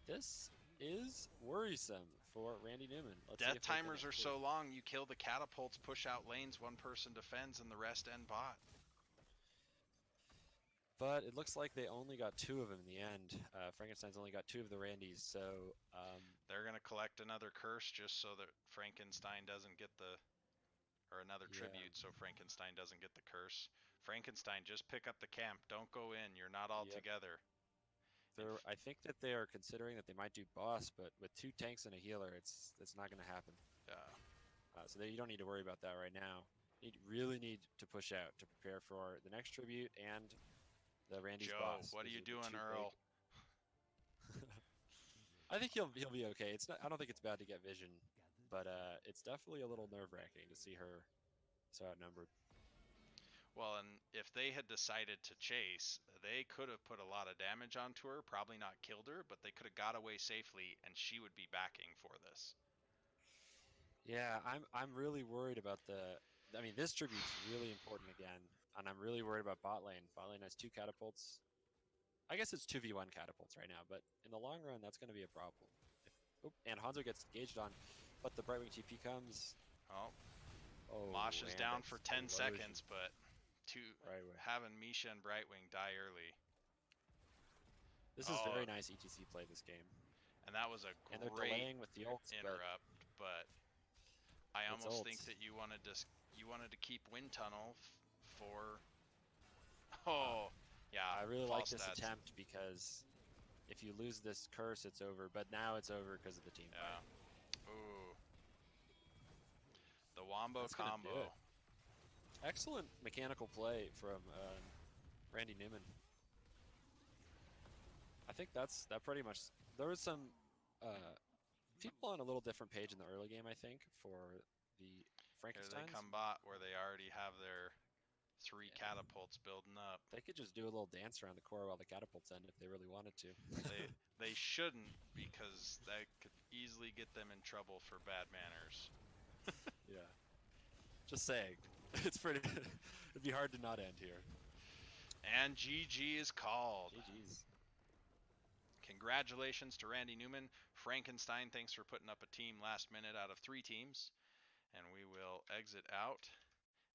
This is worrisome for Randy Newman. Let's see Death if they can timers are improve. so long, you kill the catapults, push out lanes, one person defends, and the rest end bot. But it looks like they only got 2 of them in the end. Frankenstein's only got 2 of the Randys, so They're going to collect another curse just so that Frankenstein doesn't get the, or another yeah, tribute so Frankenstein doesn't get the curse. Frankenstein, just pick up the camp. Don't go in. You're not all yep. together. I think that they are considering that they might do boss, but with 2 tanks and a healer, it's not going to happen. So you don't need to worry about that right now. You really need to push out to prepare for the next tribute and the Randy's Joe, boss. what are Those you are the doing, 2 Earl? big. I think he'll be okay. It's not. I don't think it's bad to get vision, but it's definitely a little nerve wracking to see her so outnumbered. Well, and if they had decided to chase, they could have put a lot of damage onto her, probably not killed her, but they could have got away safely and she would be backing for this. Yeah, I'm really worried about the. I mean, this tribute's really important again, and I'm really worried about bot lane. Bot lane has 2 catapults. I guess it's 2v1 catapults right now, but in the long run, that's going to be a problem. And Hanzo gets engaged on, but the Brightwing TP comes. Oh, Oh, Mosh is and down for 10 explosion. seconds, but Brightwing. having Misha and Brightwing die early. This is Oh, very nice ETC play this game. and that was a And they're great delaying with the ults, but interrupt, but I it's almost think ults. that you wanted to keep Wind Tunnel for. Uh, Oh, yeah, I really like false this stats. attempt because if you lose this curse, it's over. But now it's over because of the team fight. Yeah. Ooh, the Wombo That's gonna do it. combo. Excellent mechanical play from Randy Newman. I think that pretty much. There was some people on a little different page in the early game. I think for the Here they Frankenstein's, come bot where they already have their 3 yeah, catapults building up. they could just do a little dance around the core while the catapults end if they really wanted to. They they shouldn't because that could easily get them in trouble for bad manners. Yeah, just saying. It's pretty. It'd be hard to not end here. And GG is called. GG's. Congratulations to Randy Newman. Frankenstein, thanks for putting up a team last minute out of 3 teams. And we will exit out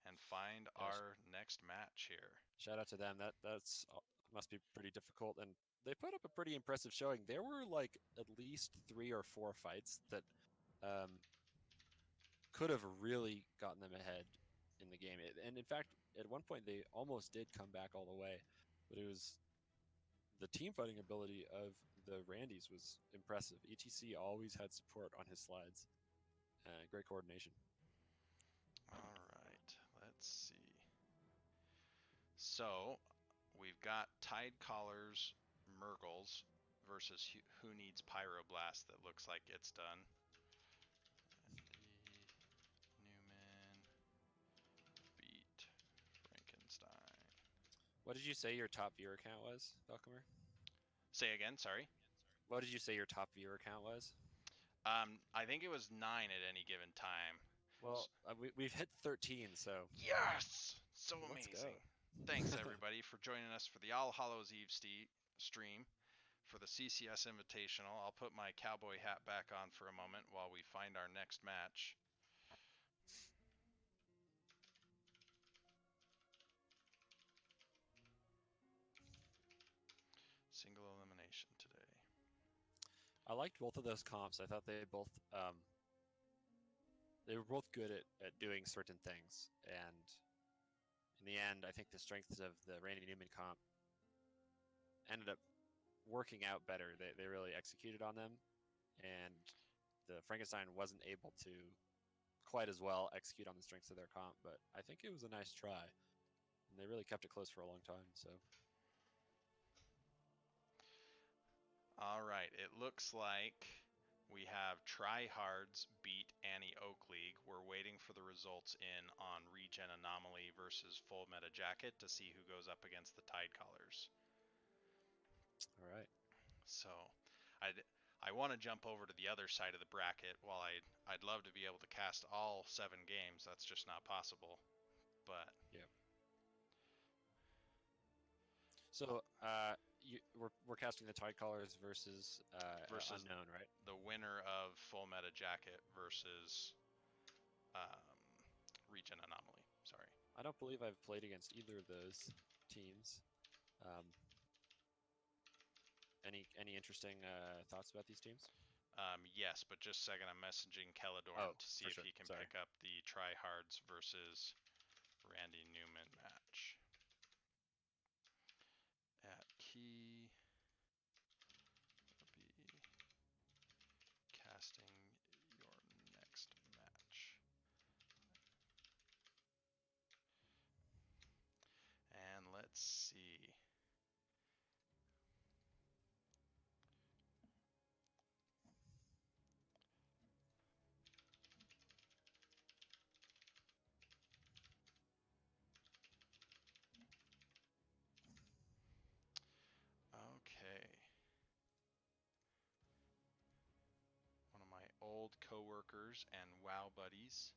and find Yeah, our next match here. shout out to them. That's must be pretty difficult, and they put up a pretty impressive showing. There were like at least 3 or 4 fights that um, could have really gotten them ahead in the game. And in fact, at one point they almost did come back all the way, but it was the team fighting ability of the Randys was impressive. ETC always had support on his slides. Great coordination. All right, let's see. So we've got Tide Collars Murgles versus Who Needs Pyroblast that looks like it's done. Andy Newman beat Frankenstein. What did you say your top viewer count was, Belcomer? Say again, sorry. What did you say your top viewer count was? I think it was 9 at any given time. Well, we've hit 13, so Yes! So let's amazing. go. Thanks everybody for joining us for the All Hallows Eve stream. for the CCS Invitational. I'll put my cowboy hat back on for a moment while we find our next match. Single elimination today. I liked both of those comps. I thought they were both good at doing certain things, and in the end, I think the strengths of the Randy Newman comp ended up working out better. They really executed on them, and the Frankenstein wasn't able to quite as well execute on the strengths of their comp, but I think it was a nice try, and they really kept it close for a long time. So, all right, it looks like we have Tryhards beat Annie Oak League. We're waiting for the results in on Regen Anomaly versus Full Meta Jacket to see who goes up against the Tide Callers. all right. So, I want to jump over to the other side of the bracket. While I'd love to be able to cast all 7 games, that's just not possible. But yeah. So, we're casting the Tide Callers versus versus unknown, right? the winner of Full Meta Jacket versus Regen Anomaly. Sorry. I don't believe I've played against either of those teams. Um, any interesting thoughts about these teams? Yes, but just a second, I'm messaging Kelladorn Oh, to see for if sure. he can Sorry. pick up the Tryhards versus Randy Newman match. At key, be casting your next match. And let's see. Okay. One of my old coworkers and WoW buddies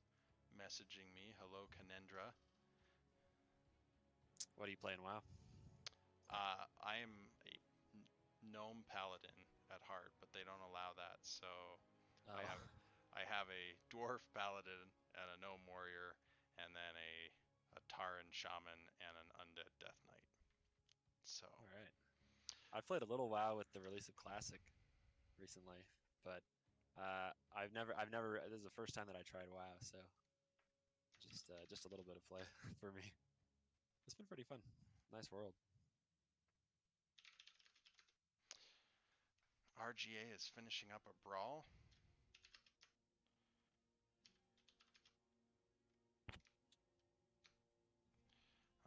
messaging me. Hello, Kanendra. What are you playing? WoW. I am a gnome paladin at heart, but they don't allow that. So I Oh, have I have a dwarf paladin and a gnome warrior, and then a Taran shaman and an undead death knight. So all right. I've played a little WoW with the release of Classic recently, but I've never. This is the first time that I tried WoW, so just a little bit of play for me. It's been pretty fun. Nice world. RGA is finishing up a brawl.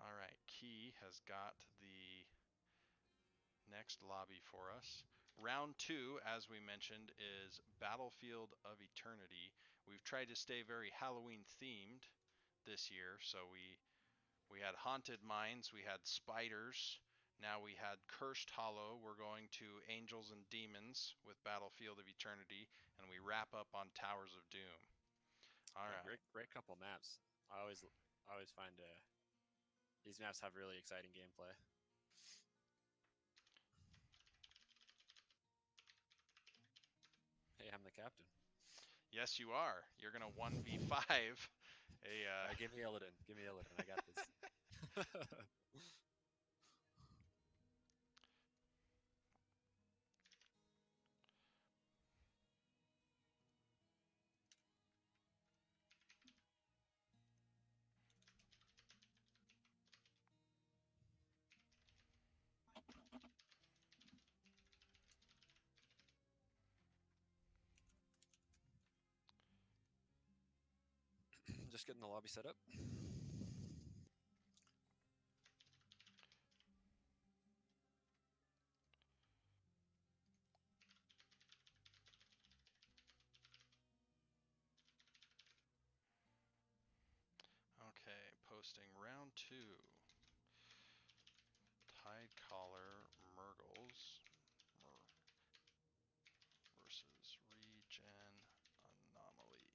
All right, Key has got the next lobby for us. Round 2, as we mentioned, is Battlefield of Eternity. We've tried to stay very Halloween themed this year, so we had Haunted Mines, we had Spiders, now we had Cursed Hollow. We're going to Angels and Demons with Battlefield of Eternity, and we wrap up on Towers of Doom. All Yeah, right. great couple maps. I always find these maps have really exciting gameplay. Hey, I'm the captain. Yes, you are. You're gonna 1v5 a. Give me Illidan. Give me Illidan. I got this. Just getting the lobby set up. Okay, posting round 2. Tide Collar Murgles versus Regen Anomaly.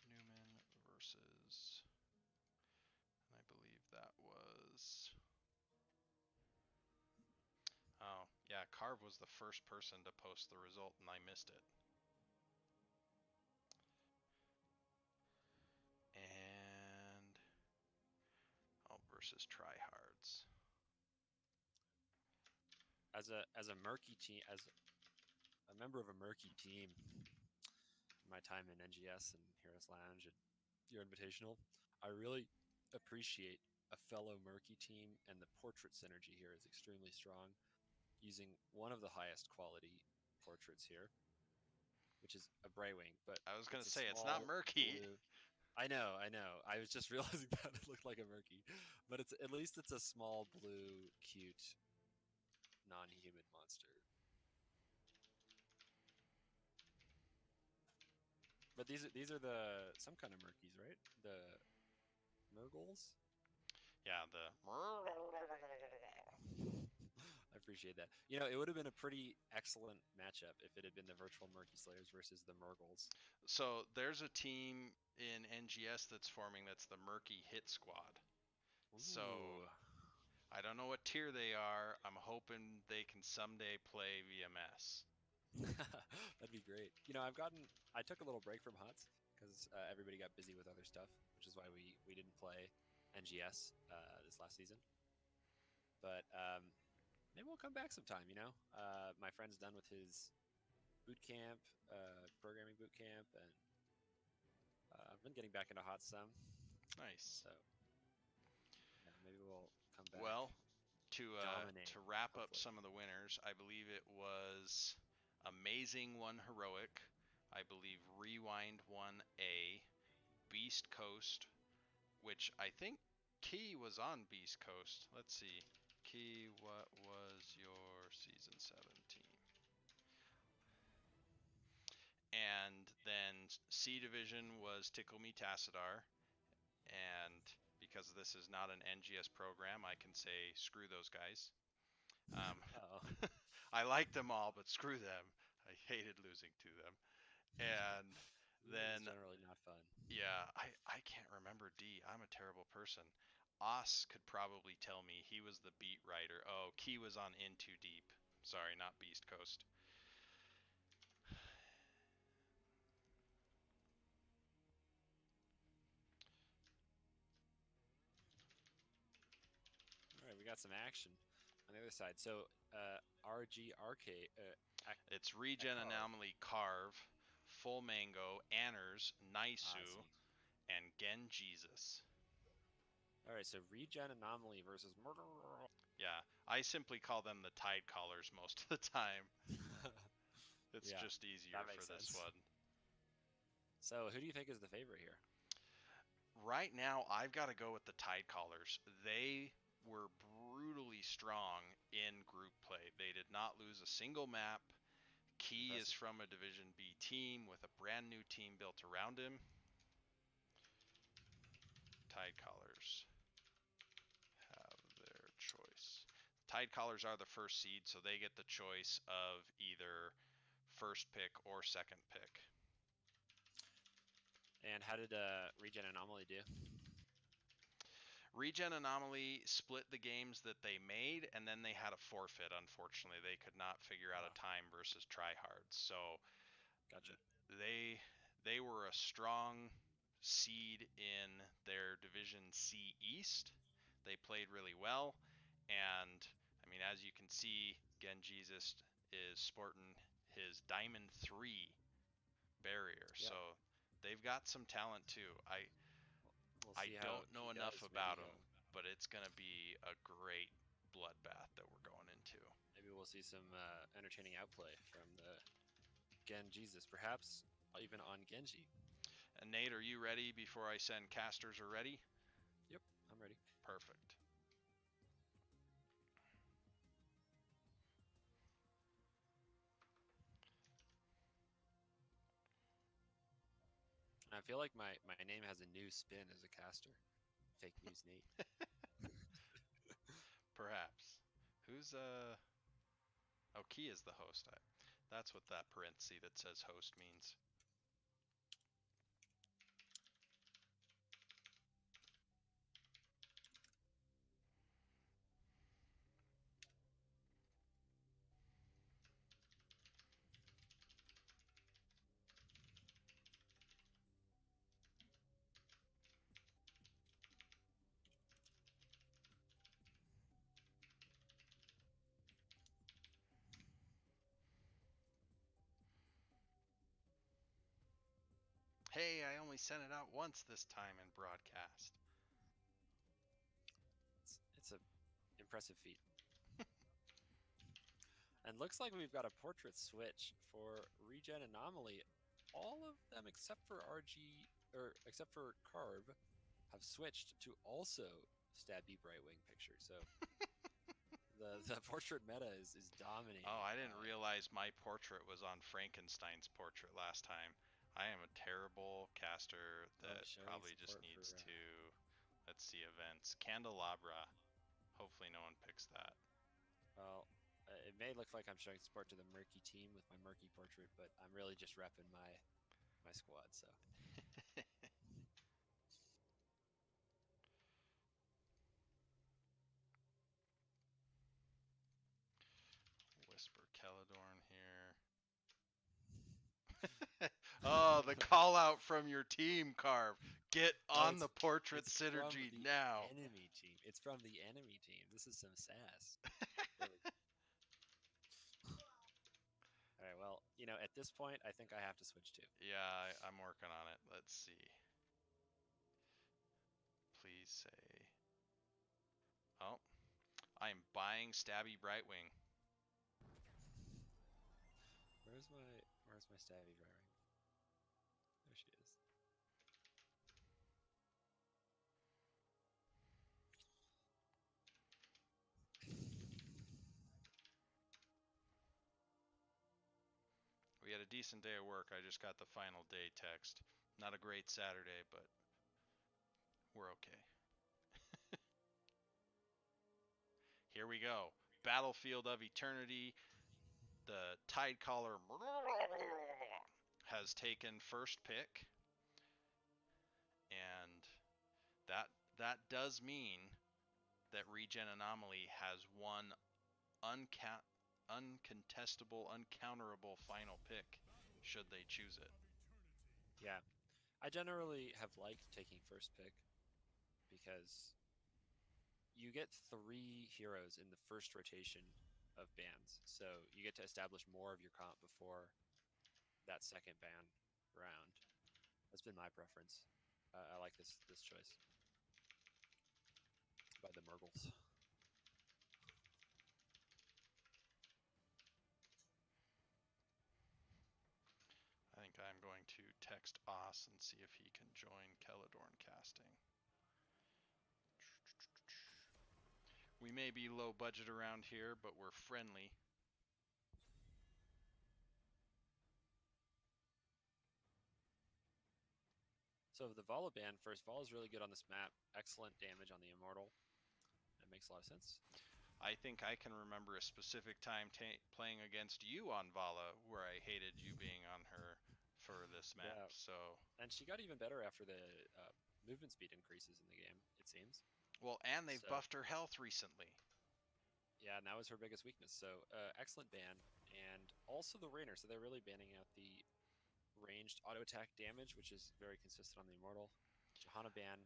Randy Newman versus, and I Marv was the first person to post the result, and I missed it. And versus tryhards. As a murky team, as a member of a murky team, my time in NGS and Heroes Lounge and your Invitational, I really appreciate a fellow murky team, and the portrait synergy here is extremely strong. Using one of the highest quality portraits here, which is a Braywing, but I was gonna it's a say it's not small murky. blue. I know, I know. I was just realizing that it looked like a murky, but it's at least it's a small blue, cute, non-human monster. But these are the some kind of murkies, right? The Murgles. Yeah, the. I appreciate that. You know, it would have been a pretty excellent matchup if it had been the virtual Murky Slayers versus the Murgles. So there's a team in NGS that's forming that's the Murky Hit Squad. So Ooh, I don't know what tier they are. I'm hoping they can someday play VMS. that'd be great. You know, I took a little break from Huts because everybody got busy with other stuff, which is why we didn't play NGS this last season. But maybe we'll come back sometime. You know, my friend's done with his boot camp, programming boot camp, and I've been getting back into hot some. Nice. So yeah, maybe we'll come back, Well, to dominate, wrap up hopefully. some of the winners, I believe it was Amazing won Heroic. I believe Rewind won A. Beast Coast, which I think Key was on Beast Coast. Let's see. Key, what was your season 7 team? And then C Division was Tickle Me Tassadar. And because this is not an NGS program, I can say screw those guys. Um, Oh, I like them all, but screw them. I hated losing to them. And losing is then, generally not fun. yeah, I can't remember D. I'm a terrible person. Os could probably tell me. He was the beat writer. Oh, Key was on In Too Deep. Sorry, not Beast Coast. All right, we got some action on the other side. So RGRK, It's Regen Akar. Anomaly Carve, Full Mango, Anners, Ah, I Naisu, see. and Gen Jesus. All right, so Regen Anomaly versus Murder. Yeah, I simply call them the Tide Callers most of the time. It's Yeah, just easier that for makes this sense. one. So who do you think is the favorite here? Right now, I've got to go with the Tide Callers. They were brutally strong in group play. They did not lose a single map. Key is Impressive. from a Division B team with a brand new team built around him. Tide Callers have their choice. Tide Callers are the first seed, so they get the choice of either first pick or second pick. And how did Regen Anomaly do? Regen Anomaly split the games that they made, and then they had a forfeit. Unfortunately, they could not figure out a Oh, time versus tryhards. So gotcha. they they were a strong seed in their Division C East. They played really well, and I mean, as you can see, Gen Jesus is sporting his Diamond 3 barrier, Yep. so they've got some talent too. We'll I see how don't know he enough does. about them, but it's going to be a great bloodbath that we're going into. Maybe we'll see some entertaining outplay from the Gen Jesus, perhaps even on Genji. And Nate, are you ready before I send casters are ready? Yep, I'm ready. Perfect. I feel like my name has a new spin as a caster. Fake news Nate. Perhaps. Who's Oh, Key is the host. That's what that parenthesis that says host means. Hey, I only sent it out once this time in broadcast. It's a impressive feat. And looks like we've got a portrait switch for Regen Anomaly. All of them except for RG or except for Carve have switched to also Stabby Brightwing picture. So the portrait meta is Oh, dominating. I didn't realize my portrait was on Frankenstein's portrait last time. I am a terrible caster Oh, that showing probably just support needs for. to, let's see, events. Candelabra. Hopefully no one picks that. Well, it may look like I'm showing support to the Murky team with my Murky portrait, but I'm really just repping my squad. So Whisper Caledorn here. Oh, the call out from your team, Carve. Get oh, on the portrait it's from synergy the now. enemy team. It's from the enemy team. This is some sass. Really. All right. Well, at this point, I think I have to switch too. Yeah, I'm working on it. Let's see. Please say. Oh, I'm buying Stabby Brightwing. Where's my stabby right? There she is. We had a decent day of work. I just got the final day text. Not a great Saturday, but we're okay. Here we go. Battlefield of Eternity. The Tidecaller has taken first pick, and that does mean that Regen Anomaly has one uncontestable, uncounterable final pick, should they choose it. Yeah, I generally have liked taking first pick because you get 3 heroes in the first rotation of bans, so you get to establish more of your comp before that second ban round. That's been my preference. I like this choice by the Murgles. I think I'm going to text Oss and see if he can join Celadorn casting. We may be low budget around here, but we're friendly. So the Vala ban first. Vala is really good on this map. Excellent damage on the Immortal. That makes a lot of sense. I think I can remember a specific time playing against you on Vala where I hated you being on her for this map. Yeah, So, and she got even better after the movement speed increases in the game, it seems. well, and they've So buffed her health recently. yeah, and that was her biggest weakness. So excellent ban, and also the Rainer. So they're really banning out the ranged auto attack damage, which is very consistent on the Immortal. Johanna ban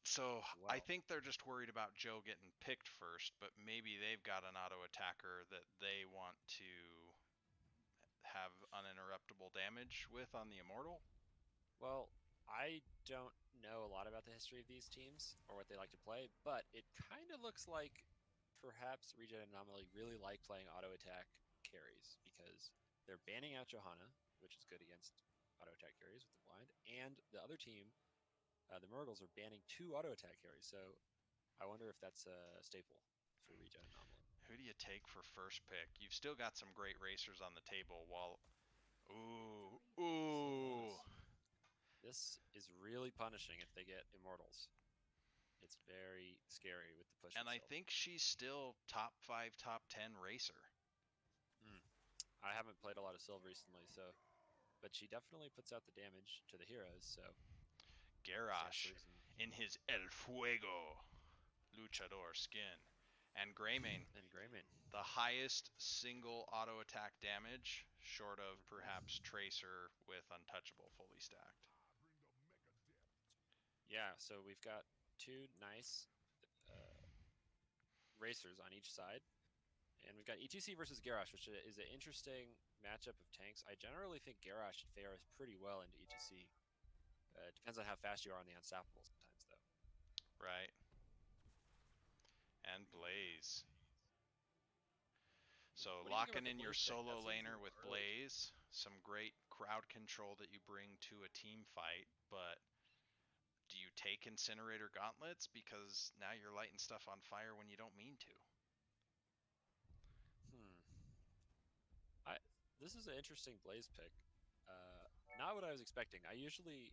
So as I well. think they're just worried about Joe getting picked first, but maybe they've got an auto attacker that they want to have uninterruptible damage with on the Immortal. Well, I don't know a lot about the history of these teams or what they like to play, but it kind of looks like perhaps Regen Anomaly really like playing auto attack carries because they're banning out Johanna, which is good against auto attack carries with the blind, and the other team, the Murgles, are banning 2 auto attack carries. So I wonder if that's a staple for Regen Anomaly. Who do you take for first pick? You've still got some great racers on the table. While ooh, Sylvanas. This is really punishing if they get Immortals. It's very scary with the push and with I Sylvan. think she's still top 5, top 10 racer. Mm. I haven't played a lot of Sylve recently, so but she definitely puts out the damage to the heroes, so stands to Garrosh reason. in his El Fuego luchador skin, and Greymane, And Greymane. the highest single auto attack damage, short of perhaps Tracer with Untouchable fully stacked. Yeah, so we've got 2 nice uh, racers on each side. And we've got ETC versus Garrosh, which is an interesting matchup of tanks. I generally think Garrosh fares pretty well into ETC. It depends on how fast you are on the unstoppable sometimes, though. Right. And Blaze. So What do you think about locking the in your Blaze pick? That solo seems a laner little with early to me. Blaze, some great crowd control that you bring to a team fight, but do you take Incinerator Gauntlets? Because now you're lighting stuff on fire when you don't mean to. Hmm. I This is an interesting Blaze pick. Not what I was expecting. I usually,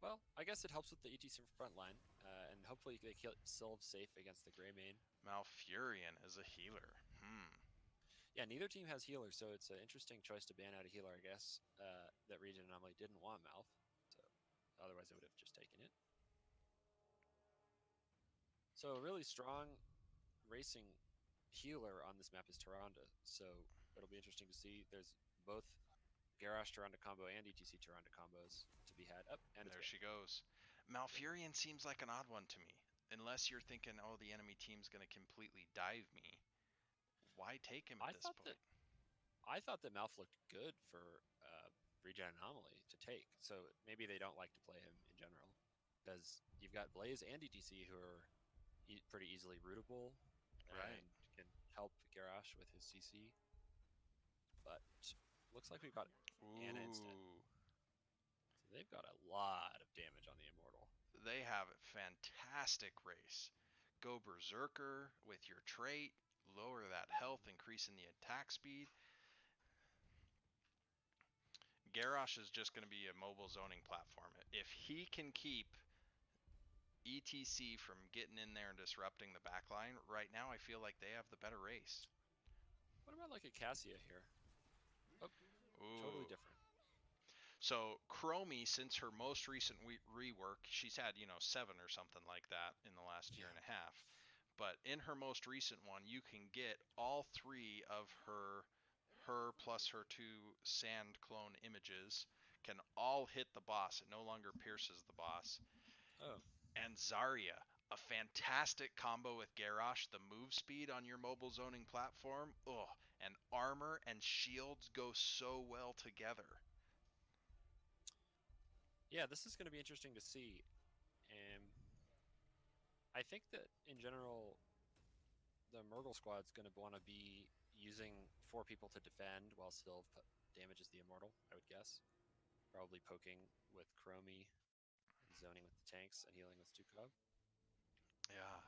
well, I guess it helps with the ETC front line, and hopefully they kill still safe against the Grey Main. Malfurion as a healer. Yeah, neither team has healers, so it's an interesting choice to ban out a healer, I guess. That region anomaly didn't want Malf, so otherwise they would have just taken it. So a really strong racing healer on this map is Tyrande, so it'll be interesting to see. There's both Garrosh Tyrande combo and ETC Tyrande combos to be had. Up, and it's There banned. she goes. Yep. Malfurion seems like an odd one to me. Unless you're thinking, oh, the enemy team's going to completely dive me. Why take him at I this thought that point? I thought that Malf looked good for Regen Anomaly to take, so maybe they don't like to play him in general because you've got Blaze and ETC who are pretty easily rootable Right. and can help Garrosh with his CC. But looks like we've got Anna instead. Ooh. So they've got a lot of damage on the Immortal. They have a fantastic race. Go Berserker with your trait, lower that health, increasing the attack speed. Garrosh is just going to be a mobile zoning platform. If he can keep ETC from getting in there and disrupting the backline, right now I feel like they have the better race. What about like a Cassia here? Oh, totally Ooh. different. So Chromie, since her most recent rework, she's had, 7 or something like that in the last year Yeah. and a half. But in her most recent one, you can get all 3 of her plus her 2 sand clone images can all hit the boss. It no longer pierces the boss. Oh, And Zarya, a fantastic combo with Garrosh. The move speed on your mobile zoning platform, and armor and shields go so well together. yeah. This is going to be interesting to see. Um, I think that in general, the Murgle squad's going to want to be using 4 people to defend while still damages the Immortal, I would guess. Probably poking with Chromie and zoning with the tanks and healing with Stukov. Yeah.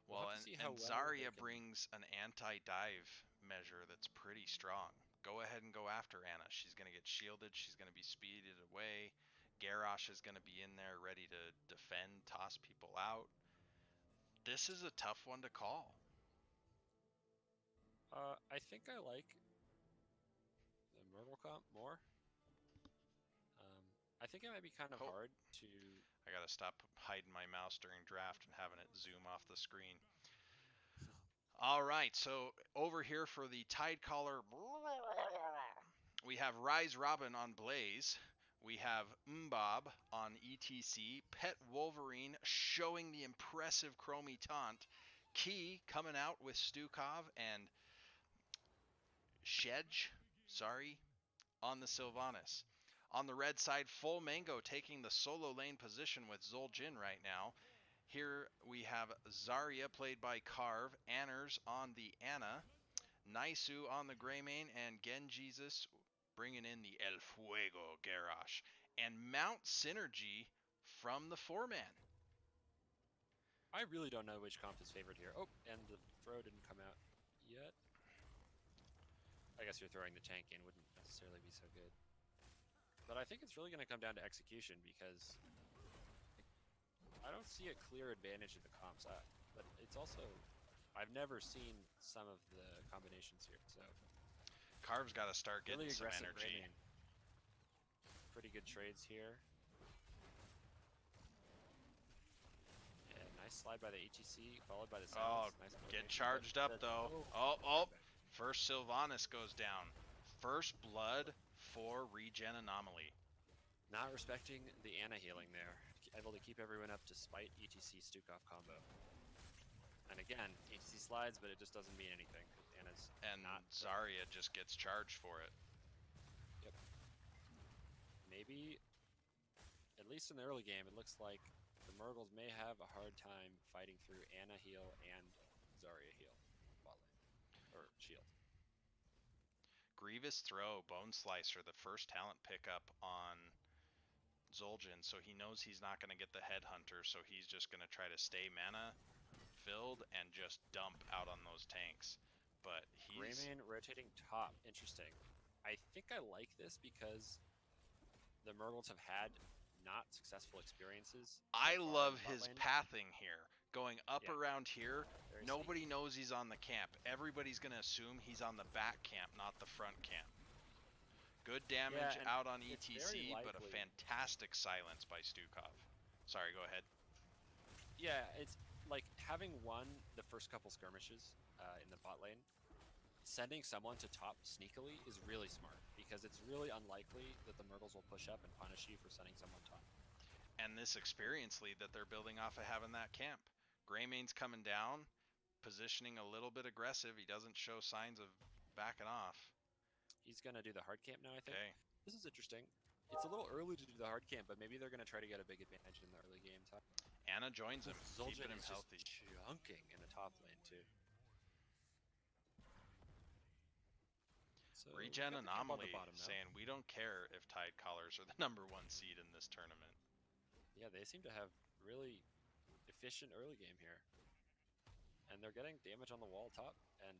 We'll Well, have to and, see how and well they Zarya can. brings an anti-dive measure that's pretty strong. Go ahead and go after Anna. She's going to get shielded. She's going to be speeded away. Garrosh is going to be in there ready to defend, toss people out. This is a tough one to call. I think I like the Myrtle comp more. Um, I think it might be kind of Oh, hard to. I got to stop hiding my mouse during draft and having it zoom off the screen. All right, so over here for the Tide Caller, we have Rise Robin on Blaze. We have Mbob on ETC. Pet Wolverine showing the impressive Chromie taunt. Key coming out with Stukov and Shedge, on the Sylvanas. On the red side, Full Mango taking the solo lane position with Zul'jin right now. Here we have Zarya played by Carve, Anners on the Anna, Naisu on the Greymane, and Genjesus bringing in the El Fuego Garrosh. And Mount Synergy from the 4-man. I really don't know which comp is favored here. Oh, and the throw didn't come out yet. I guess you're throwing the tank in wouldn't necessarily be so good. But I think it's really going to come down to execution because I don't see a clear advantage in the comps. But it's also I've never seen some of the combinations here, so Carve's got to start getting really some aggressive energy. Greymane. Pretty good trades here. Yeah, nice slide by the HEC, followed by the Oh, silence. Nice get coordination. charged up though. Oh, Okay. first Sylvanas goes down. First blood for Regen Anomaly. Not respecting the Anna healing there. Able to keep everyone up despite ETC Stukov combo. And again, ETC slides, but it just doesn't mean anything. Anna's And not. Zarya just gets charged for it. Yep. maybe, at least in the early game, it looks like the Murgles may have a hard time fighting through Ana heal and Zarya heal bot lane, or shield. Grievous throw, Bone Slicer, the first talent pickup on Zul'jin, so he knows he's not going to get the Headhunter, so he's just going to try to stay mana filled and just dump out on those tanks. But he's... Greymane rotating top, interesting. I think I like this because the Murgles have had not successful experiences. I So love his pathing here. Going up around here, nobody sneaky. knows he's on the camp. Everybody's going to assume he's on the back camp, not the front camp. Good damage out on ETC, but a fantastic silence by Stukov. Sorry, go ahead. Yeah, it's like having won the first couple skirmishes in the bot lane, sending someone to top sneakily is really smart because it's really unlikely that the Murgles will push up and punish you for sending someone top. And this experience lead that they're building off of having that camp. Greymane's coming down, positioning a little bit aggressive. He doesn't show signs of backing off. He's going to do the hard camp now, I think. Okay. This is interesting. It's a little early to do the hard camp, but maybe they're going to try to get a big advantage in the early game time. Ana joins him, keeping him is healthy. Just chunking in the top lane, too. So Regen Anomaly saying, we don't care if Tide Callers are the #1 seed in this tournament. Yeah, they seem to have really efficient early game here. And they're getting damage on the wall top, and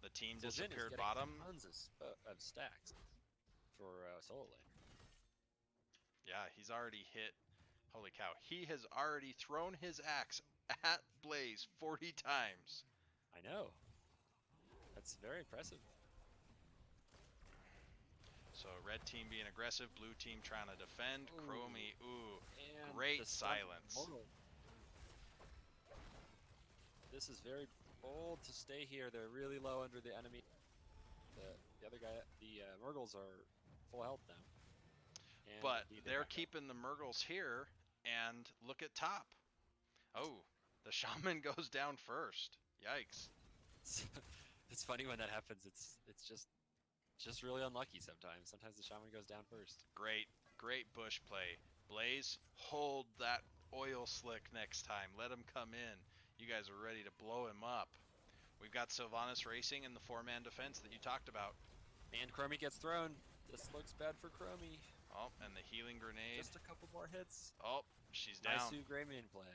the team disappeared bottom. Tons of stacks for solo lane. Yeah, he's already hit. Holy cow. He has already thrown his axe at Blaze 40 times. I know. That's very impressive. So red team being aggressive, blue team trying to defend. Chromie, great silence. This is very bold to stay here. They're really low under the enemy. The other guy, the Murgles are full health now. But they're keeping the Murgles here, and look at top. Oh, the Shaman goes down first. Yikes. It's funny when that happens. It's just really unlucky sometimes. Sometimes the Shaman goes down first. Great bush play. Blaze, hold that oil slick next time. Let him come in. You guys are ready to blow him up. We've got Sylvanas racing in the 4-man defense that you talked about. And Chromie gets thrown. This looks bad for Chromie. Oh, and the healing grenade. Just a couple more hits. Oh, she's down. Nice Greymane play.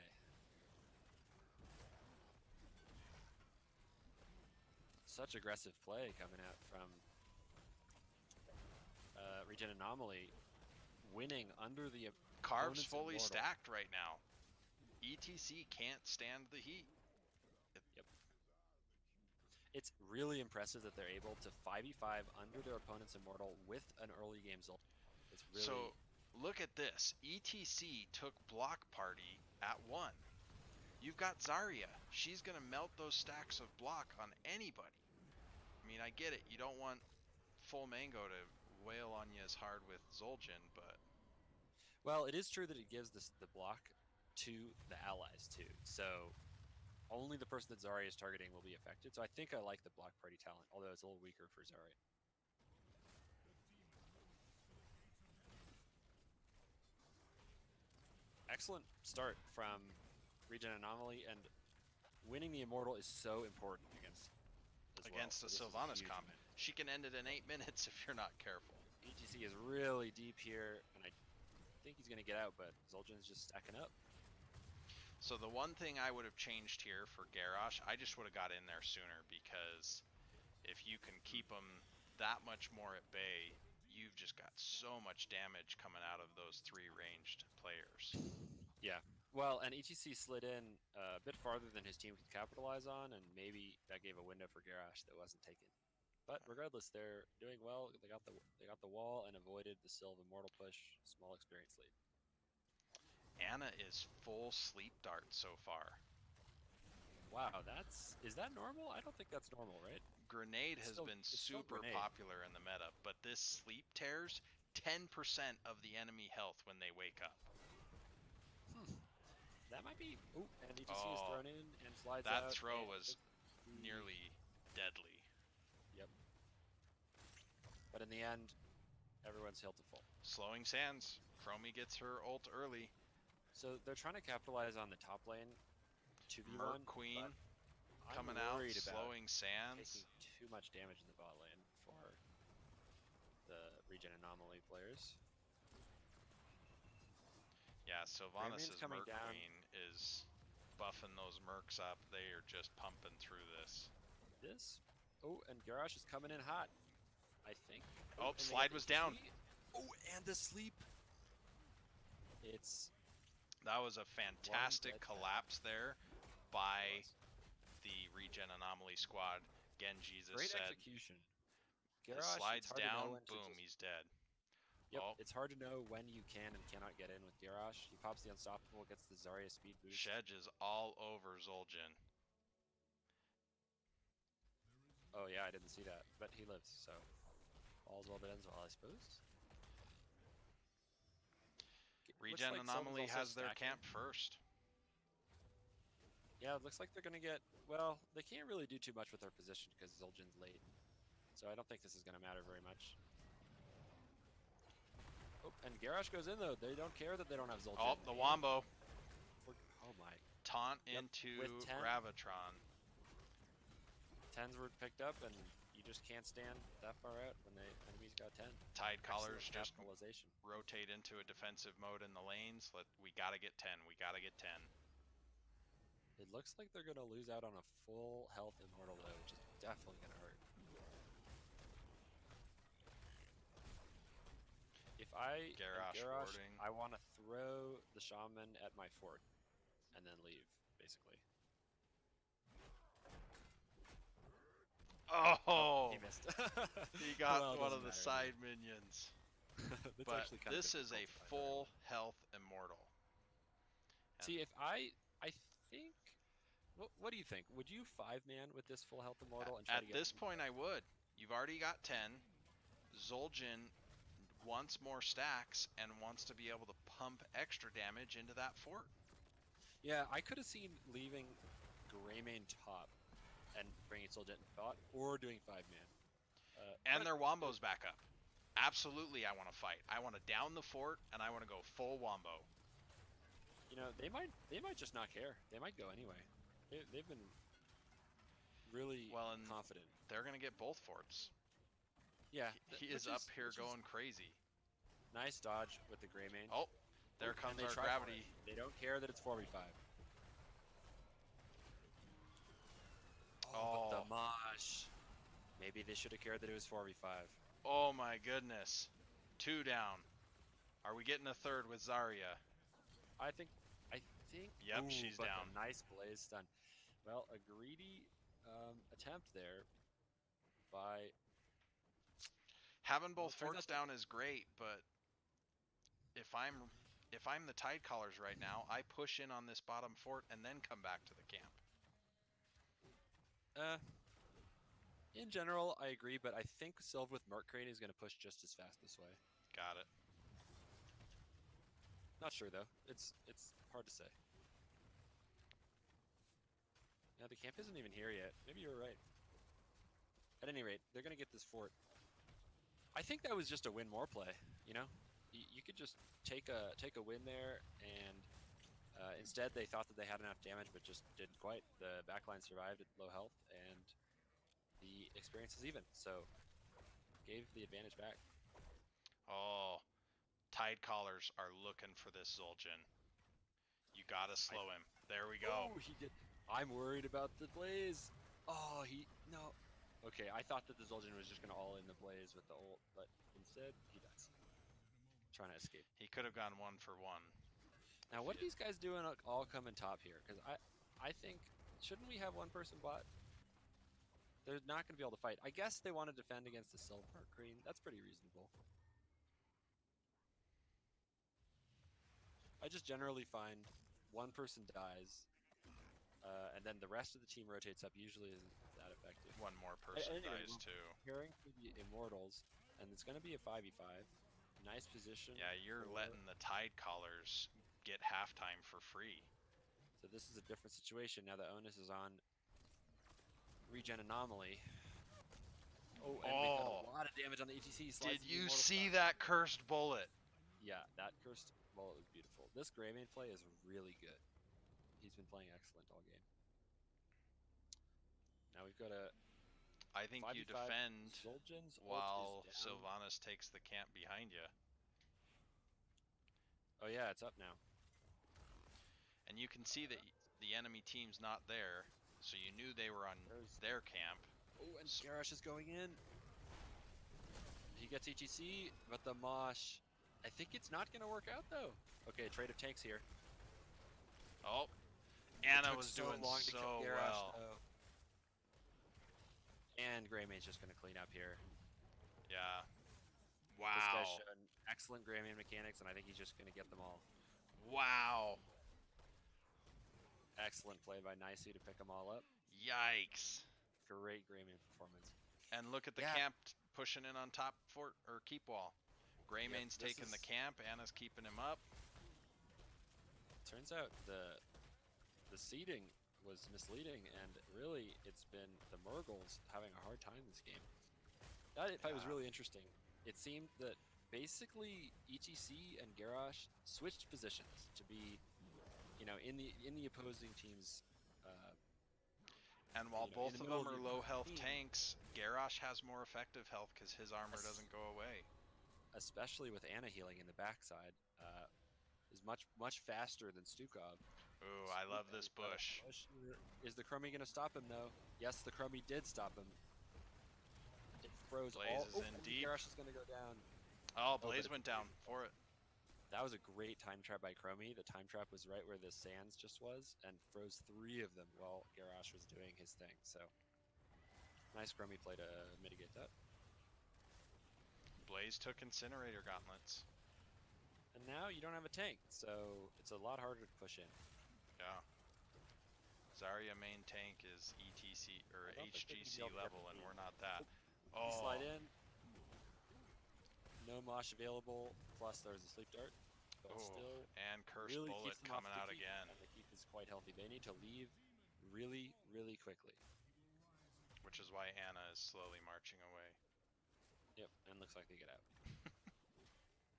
Such aggressive play coming out from Regen Anomaly, winning under the Carv's fully stacked right now. ETC can't stand the heat. Yep. It's really impressive that they're able to 5v5 under their opponent's Immortal with an early game Zult. It's really... So, look at this. ETC took Block Party at 1. You've got Zarya. She's going to melt those stacks of block on anybody. I mean, I get it. You don't want full Mango to wail on you as hard with Zul'jin, but... Well, it is true that it gives the block to the allies, too. So, only the person that Zarya is targeting will be affected. So I think I like the Block Party talent, although it's a little weaker for Zarya. Excellent start from Regen Anomaly, and winning the Immortal is so important against the Sylvanas comp. She can end it in 8 minutes if you're not careful. ETC is really deep here, and I think he's going to get out, but Zul'jin's just stacking up. So the one thing I would have changed here for Garrosh, I just would have got in there sooner, because if you can keep them that much more at bay, you've just got so much damage coming out of those 3 ranged players. Yeah. Well, and ETC slid in a bit farther than his team could capitalize on, and maybe that gave a window for Garrosh that wasn't taken. But regardless, they're doing well. They got the wall and avoided the Sylv Immortal push. Small experience lead. Ana is full sleep dart so far. Wow, is that normal? I don't think that's normal, right? Grenade has been super popular in the meta, but this sleep tears 10% of the enemy health when they wake up. That might be... Ooh, and ETC is thrown in and slides out. That throw was nearly deadly. Yep. But in the end, everyone's healed to full. Slowing Sands. Chromie gets her ult early. So they're trying to capitalize on the top lane 2v1, Merc but Queen I'm coming out, worried about slowing Sands. taking too much damage in the bot lane for the regen anomaly players. Yeah, Grayman's Sylvanas' coming Merc down. Queen is buffing those Mercs up. They are just pumping through this. This. Oh, and Garrosh is coming in hot, I think. Oh, and they got Slide the was down. ETC. Oh, and the sleep. It's That was a one fantastic dead collapse there It by was. the Regen Anomaly squad. Again, Jesus Great said, execution. his Garrosh, it's slide's hard to know down, when to boom, just. he's dead. Yep, Oh, it's hard to know when you can and cannot get in with Garrosh. He pops the unstoppable, gets the Zarya speed boost. Shedge is all over Zul'jin. Oh yeah, I didn't see that, but he lives, so all's well that ends well, I suppose. Regen Like Anomaly has their camp first. Yeah, it looks like they're gonna get. Well, they can't really do too much with their position because Zul'jin's late, so I don't think this is gonna matter very much. Oh, and Garrosh goes in though. They don't care that they don't have Zul'jin. Oh, the Wombo. Oh my. Taunt Yep, into with 10. Gravitron. 10s were picked up, and you just can't stand that far out when the enemy's got 10. Tide Collars Excellent just capitalization. rotate into a defensive mode in the lanes. We gotta get 10. We gotta get 10. It looks like they're gonna lose out on a full health immortal though, which is definitely gonna hurt. If I am Garrosh Garrosh, warding. I want to throw the shaman at my fort and then leave, basically. Oh! He missed. He got Well, it one doesn't of the matter side minions. That's But actually kind this of is a difficult to find full early. health immortal. And See, if I think. What do you think? Would you 5-man with this full health immortal and try at to get? this point, I would. You've already got 10. Zul'jin wants more stacks and wants to be able to pump extra damage into that fort. Yeah, I could have seen leaving Greymane top and bringing Zul'jin bot, or doing 5-man. And their Wombo's back up. Absolutely, I want to fight. I want to down the fort, and I want to go full Wombo. You know, they might just not care. They might go anyway. They've been really confident. They're going to get both forts. Yeah, he is up here going crazy. Nice dodge with the Greymane. Oh, there comes our gravity. They don't care that it's 4v5. Oh, but the mosh. Maybe they should have cared that it was 4v5. Oh my goodness. 2 down. Are we getting a third with Zarya? I think. Yep, Ooh, she's but down. A nice blaze stun. Well, a greedy attempt there by. Having both forts down is great, but if I'm the Tide Callers right now, I push in on this bottom fort and then come back to the camp. In general, I agree, but I think Sylve with Merc Crane is going to push just as fast this way. Got it. Not sure though. It's hard to say. Yeah, the camp isn't even here yet. Maybe you're right. At any rate, they're going to get this fort. I think that was just a win more play, you know? You could just take a win there, and instead they thought that they had enough damage, but just didn't quite. The backline survived at low health, and the experience is even, so gave the advantage back. Oh, Tide Callers are looking for this Zul'jin. You gotta slow him. There we go. Oh, he did. I'm worried about the Blaze. Oh, no. Okay, I thought that the Zul'jin was just going to all in the Blaze with the ult, but instead, he dies. Trying to escape. He could have gone 1 for 1. Now, what are these guys doing all coming top here? Because I think, shouldn't we have one person bot? They're not going to be able to fight. I guess they want to defend against the Silver Green. That's pretty reasonable. I just generally find one person dies, and then the rest of the team rotates up. Usually isn't that effective. One more person dies too. Preparing for the Immortals, and it's going to be a 5v5. Nice position. Yeah, you're letting the Tide Callers get halftime for free. So this is a different situation. Now the onus is on Regen Anomaly. Oh, and we've done a lot of damage on the ETC. Did you see that cursed bullet? Yeah, that cursed bullet was beautiful. This Greymane play is really good. He's been playing excellent all game. Now we've got a I think you 5v5. defend Zul'jin's ult is while down. Sylvanas takes the camp behind you. Oh yeah, it's up now. And you can see that the enemy team's not there, so you knew they were on their camp. Oh, and Garrosh is going in. He gets ETC, but the Mosh, I think it's not going to work out though. Okay, trade of tanks here. Oh, It Anna took was so doing long to kill so Garrosh, well. though. And Greymane's just going to clean up here. Yeah. This guy's Wow. shown excellent Greymane mechanics, and I think he's just going to get them all. Wow. Excellent play by Nicey to pick them all up. Yikes. Great Greymane performance. And look at the Yeah. camp pushing in on top fort or keep wall. Greymane's Yep, taking the camp, Anna's keeping him up. Turns out the seeding was misleading, and really it's been the Murgles having a hard time this game. That fight was Yeah. really interesting. It seemed that basically ETC and Garrosh switched positions to be, in the opposing team's. And while in both the of middle them are the low health team, tanks, Garrosh has more effective health because his armor doesn't go away. especially with Anna healing in the backside, is much faster than Stukov. Ooh, I love this bush. Is the Crummy going to stop him, though? Yes, the Crummy did stop him. It froze Blaze all. is in deep. Garrosh is going to go down. Oh, Blaze went down for it. That was a great time trap by Crummy. The time trap was right where the sands just was and froze 3 of them while Garrosh was doing his thing. So, nice Crummy play to mitigate that. Blaze took Incinerator Gauntlets. And now you don't have a tank, so it's a lot harder to push in. Yeah. Zarya main tank is ETC or HGC level, and we're not that. You slide in. No Mosh available. Plus, there's a sleep dart, but still, and cursed really bullet keeps them off coming the out keep, again. and the keep is quite healthy. They need to leave really, really quickly. Which is why Anna is slowly marching away. Yep, and looks like they get out.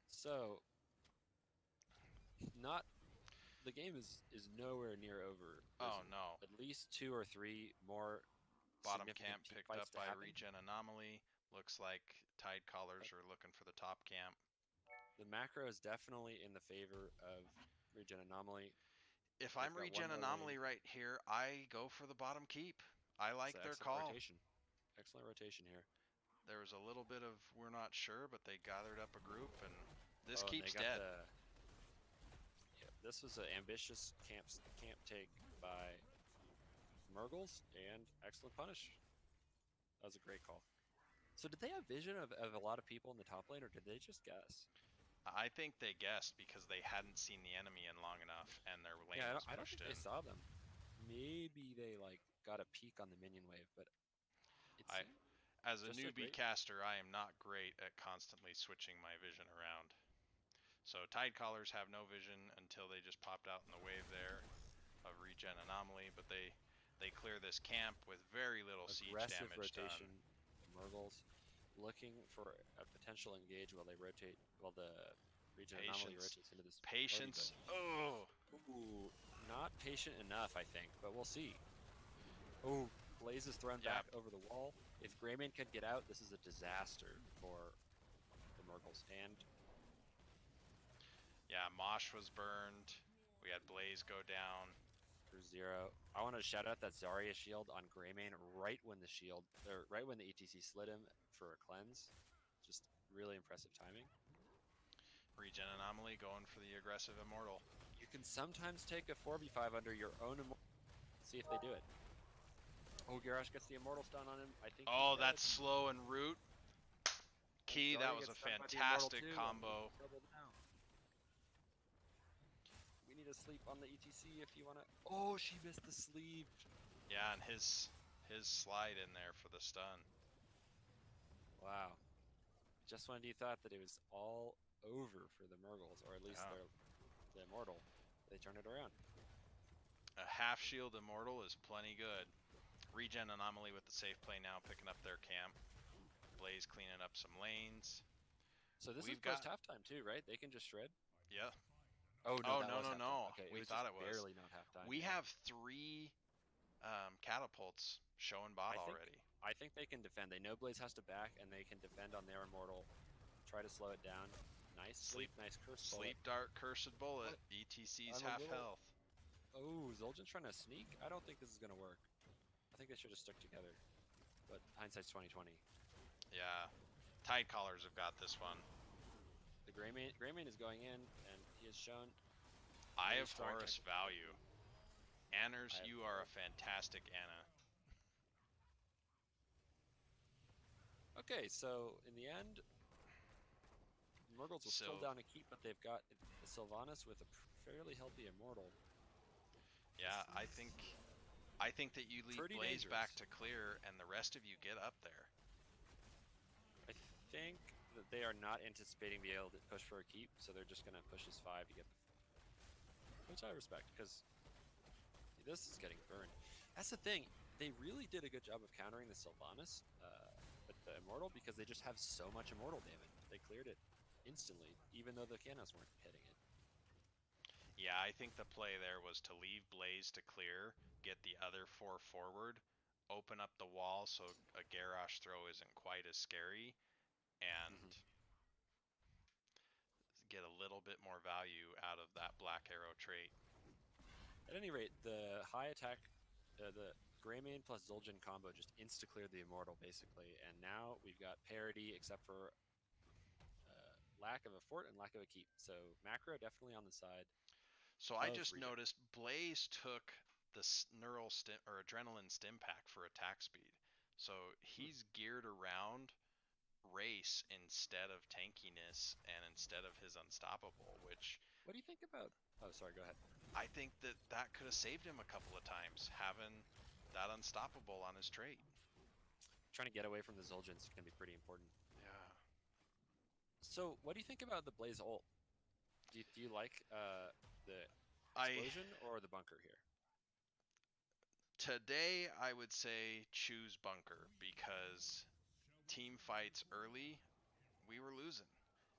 So, the game is nowhere near over. Oh no! At least 2 or 3 more bottom significant camp team picked fights up to by happen. Regen Anomaly. Looks like Tide Callers are looking for the top camp. The macro is definitely in the favor of Regen Anomaly. If I'm Regen Anomaly right here, I go for the bottom keep. I like their call. Excellent rotation here. There was a little bit of we're not sure, but they gathered up a group, and this keep's dead. This was an ambitious camp take by Murgles, and excellent punish. That was a great call. So did they have vision of a lot of people in the top lane, or did they just guess? I think they guessed because they hadn't seen the enemy in long enough, and their lane was pushed in. I don't think they saw them. Maybe they got a peek on the minion wave, but as a newbie caster, I am not great at constantly switching my vision around. So Tide Callers have no vision until they just popped out in the wave there of Regen Anomaly, but they clear this camp with very little siege damage rotation. done. Murgles looking for a potential engage while they rotate, while the Regen Anomaly rotates into this. Patience. Oh! Ooh, not patient enough, I think, but we'll see. Oh, Blaze is thrown back over the wall. If Greymane can get out, this is a disaster for the Murgles. And yeah, Mosh was burned. We had Blaze go down. For 0. I want to shout out that Zarya shield on Greymane right when the ETC slid him for a cleanse. Just really impressive timing. Regen Anomaly going for the aggressive Immortal. You can sometimes take a 4v5 under your own Immortal. See if they do it. Oh, Garrosh gets the Immortal stun on him. I think. Oh, that's slow and root. Key, that was a fantastic combo. We need to sleep on the ETC if you want to. Oh, she missed the sleeve. Yeah, and his slide in there for the stun. Wow. Just when you thought that it was all over for the Murgles, or at least the Immortal, they turn it around. A half shield Immortal is plenty good. Regen Anomaly with the safe play now, picking up their camp. Blaze cleaning up some lanes. So this is We've post got halftime too, right? They can just shred. yeah. Oh no, Oh that no was no halftime. no. Okay, it We was just thought it was. barely not halftime. We Yeah. have 3 catapults showing bot I think already. I think they can defend. They know Blaze has to back, and they can defend on their immortal. Try to slow it down. Nice Sleep sleep, nice curse bullet. sleep dart cursed bullet. What? ETC's I'm a half little. health. Oh, Zul'jin's trying to sneak. I don't think this is gonna work. I think they should have stuck together. But hindsight's 2020. Yeah. Tide Collars have got this one. The Greymane is going in, and he has shown Eye really of strong Horus technical ability. value. Anners, I have you are a fantastic Anna. Okay, so in the end, Murgles will still So down a keep, but they've got a Sylvanas with a fairly healthy immortal. yeah, This I think that you leave pretty Blaze back dangerous. to clear and the rest of you get up there. I think that they are not anticipating being able to push for a keep, so they're just going to push his 5 to get the... Which I respect, because this is getting burned. That's the thing. They really did a good job of countering the Sylvanas with the Immortal, because they just have so much Immortal damage. They cleared it instantly, even though the Cannos weren't hitting it. Yeah, I think the play there was to leave Blaze to clear, get the other 4 forward, open up the wall so a Garrosh throw isn't quite as scary, Mm-hmm. and get a little bit more value out of that Black Arrow trait. At any rate, the high attack, the Greymane plus Zul'jin combo just insta-cleared the Immortal, basically, and now we've got parity except for lack of a fort and lack of a keep. So macro definitely on the side So I of just Regen. noticed Blaze took the neural stim or adrenaline stim pack for attack speed. So Hmm. he's geared around race instead of tankiness and instead of his unstoppable, which What do you think about... Oh, sorry, go ahead. I think that that could have saved him a couple of times, having that unstoppable on his trait. Trying to get away from the Zul'jins can be pretty important. Yeah. So what do you think about the Blaze ult? Do you like the I explosion or the bunker here? Today I would say choose bunker because team fights early we were losing.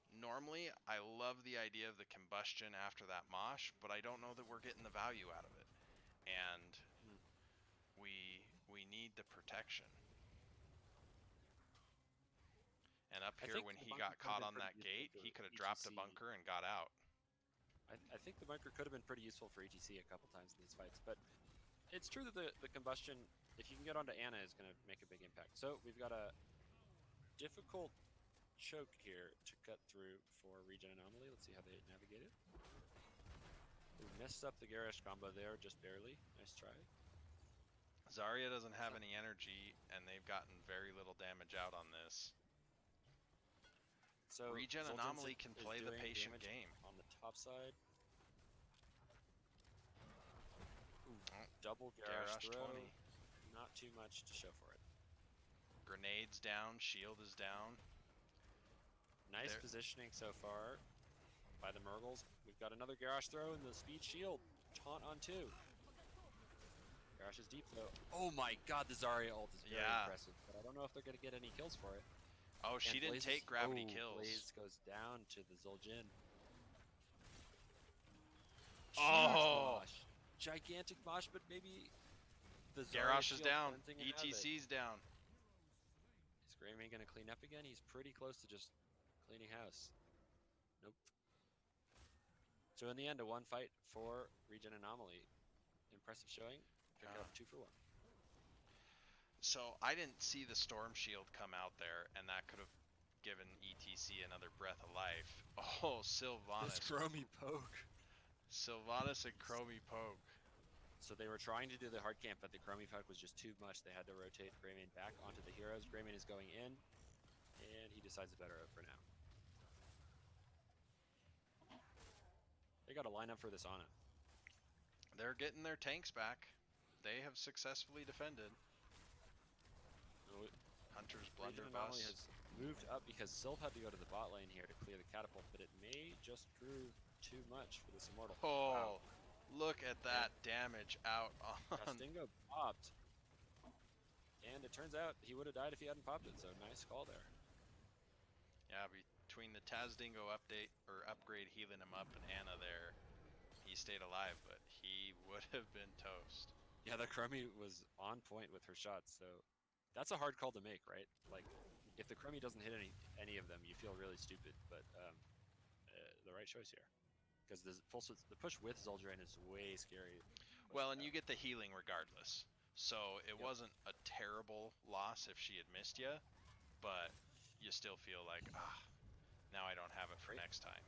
Normally, I love the idea of the combustion after that mosh, but I don't know that we're getting the value out of it. And Hmm. we need the protection. And up I here, think when the he bunker got could have caught been on pretty that useful gate, for he could have dropped a ETC. bunker and got out. I think the bunker could have been pretty useful for ETC a couple times in these fights, but it's true that the combustion, if you can get onto Anna, is going to make a big impact. So we've got a difficult choke here to cut through for Regen Anomaly. Let's see how they navigate it. We messed up the Garish combo there just barely. Nice try. Zarya doesn't have any energy, and they've gotten very little damage out on this. So Regen Zul'jin Anomaly can is play the doing patient damage game. on the top side. Ooh, Oh, double Garrosh Garrosh throw. 20. Not too much to show for it. Grenades down, shield is down. Nice There, positioning so far by the Murgles. We've got another Garrosh throw and the speed shield. Taunt on 2. Garrosh is deep though. Oh my god, the Zarya ult is very yeah. impressive, but I don't know if they're going to get any kills for it. Oh, she And didn't take gravity kills. Blaze goes down to the Zul'jin. Huge Oh, mosh. Gigantic mosh, but maybe the Zarya Garrosh is shield down. cleansing it out of it. ETC's down. Is Greymane going to clean up again? He's pretty close to just cleaning house. Nope. So in the end, a 1 fight for Regen Anomaly. Impressive showing. Pick Yeah. up 2 for 1. So I didn't see the storm shield come out there, and that could have given ETC another breath of life. Oh, This Sylvanas. Chromie poke. Sylvanas and Chromie poke. So they were trying to do the hard camp, but the Chromie poke was just too much. They had to rotate Greymane back onto the heroes. Greymane is going in, and he decides the better out for now. They got to line up for this Ana. They're getting their tanks back. They have successfully defended. Hunter's Regen Anomaly blunderbuss. has moved up because Sylph had to go to the bot lane here to clear the catapult, but it may just prove too much for this Immortal. Oh, Wow. look at that damage out on. Castingo popped. And it turns out he would have died if he hadn't popped it, so nice call there. Yeah, between the Tazdingo update or upgrade healing him up and Anna there, he stayed alive, but he would have been toast. Yeah, the Crummy was on point with her shots, so that's a hard call to make, right? Like, if the Crummy doesn't hit any of them, you feel really stupid. But the right choice here, because the push with Zul'Jaren is way scary. Well, and you get the healing regardless. So it Yep. wasn't a terrible loss if she had missed you, but you still feel like, now I don't have it for next time.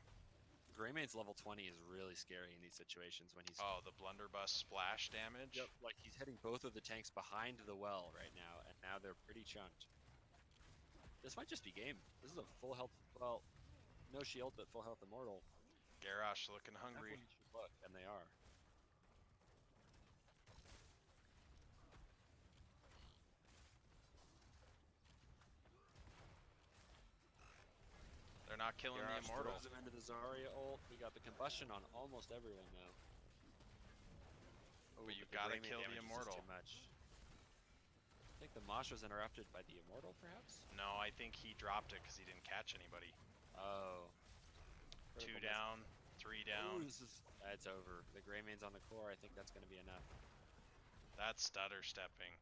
Greymaine's level 20 is really scary in these situations when he's... Oh, the blunderbuss splash damage? Yep, like he's hitting both of the tanks behind the well right now, and now they're pretty chunked. This might just be game. This is a full health, well, no shield, but full health immortal. Garrosh looking hungry. Definitely should look, and they are. They're not killing Garrosh the immortal. throws him into the Zarya ult. We got the combustion on almost everyone now. But you gotta kill the immortal. Too much. I think the Mosh was interrupted by the immortal, perhaps? No, I think he dropped it because he didn't catch anybody. Oh. 2 down, 3 down. Ooh, that's over. The Greymaine's on the core. I think that's going to be enough. That's stutter stepping.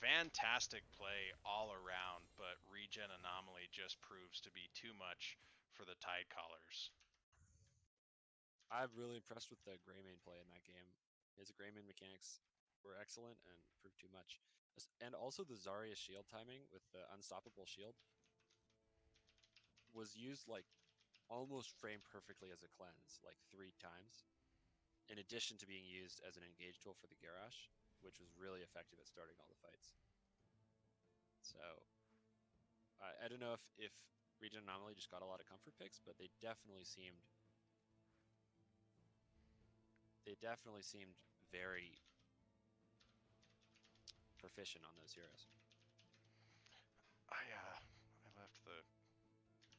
Fantastic play all around, but regen anomaly just proves to be too much for the Tide Callers. I'm really impressed with the Greymane play in that game. His Greymane mechanics were excellent and proved too much. And also the Zarya shield timing with the unstoppable shield was used like almost frame perfectly as a cleanse, like 3 times, in addition to being used as an engage tool for the Garrosh, which was really effective at starting all the fights. So I don't know if Regen Anomaly just got a lot of comfort picks, but they definitely seemed very proficient on those heroes. I left the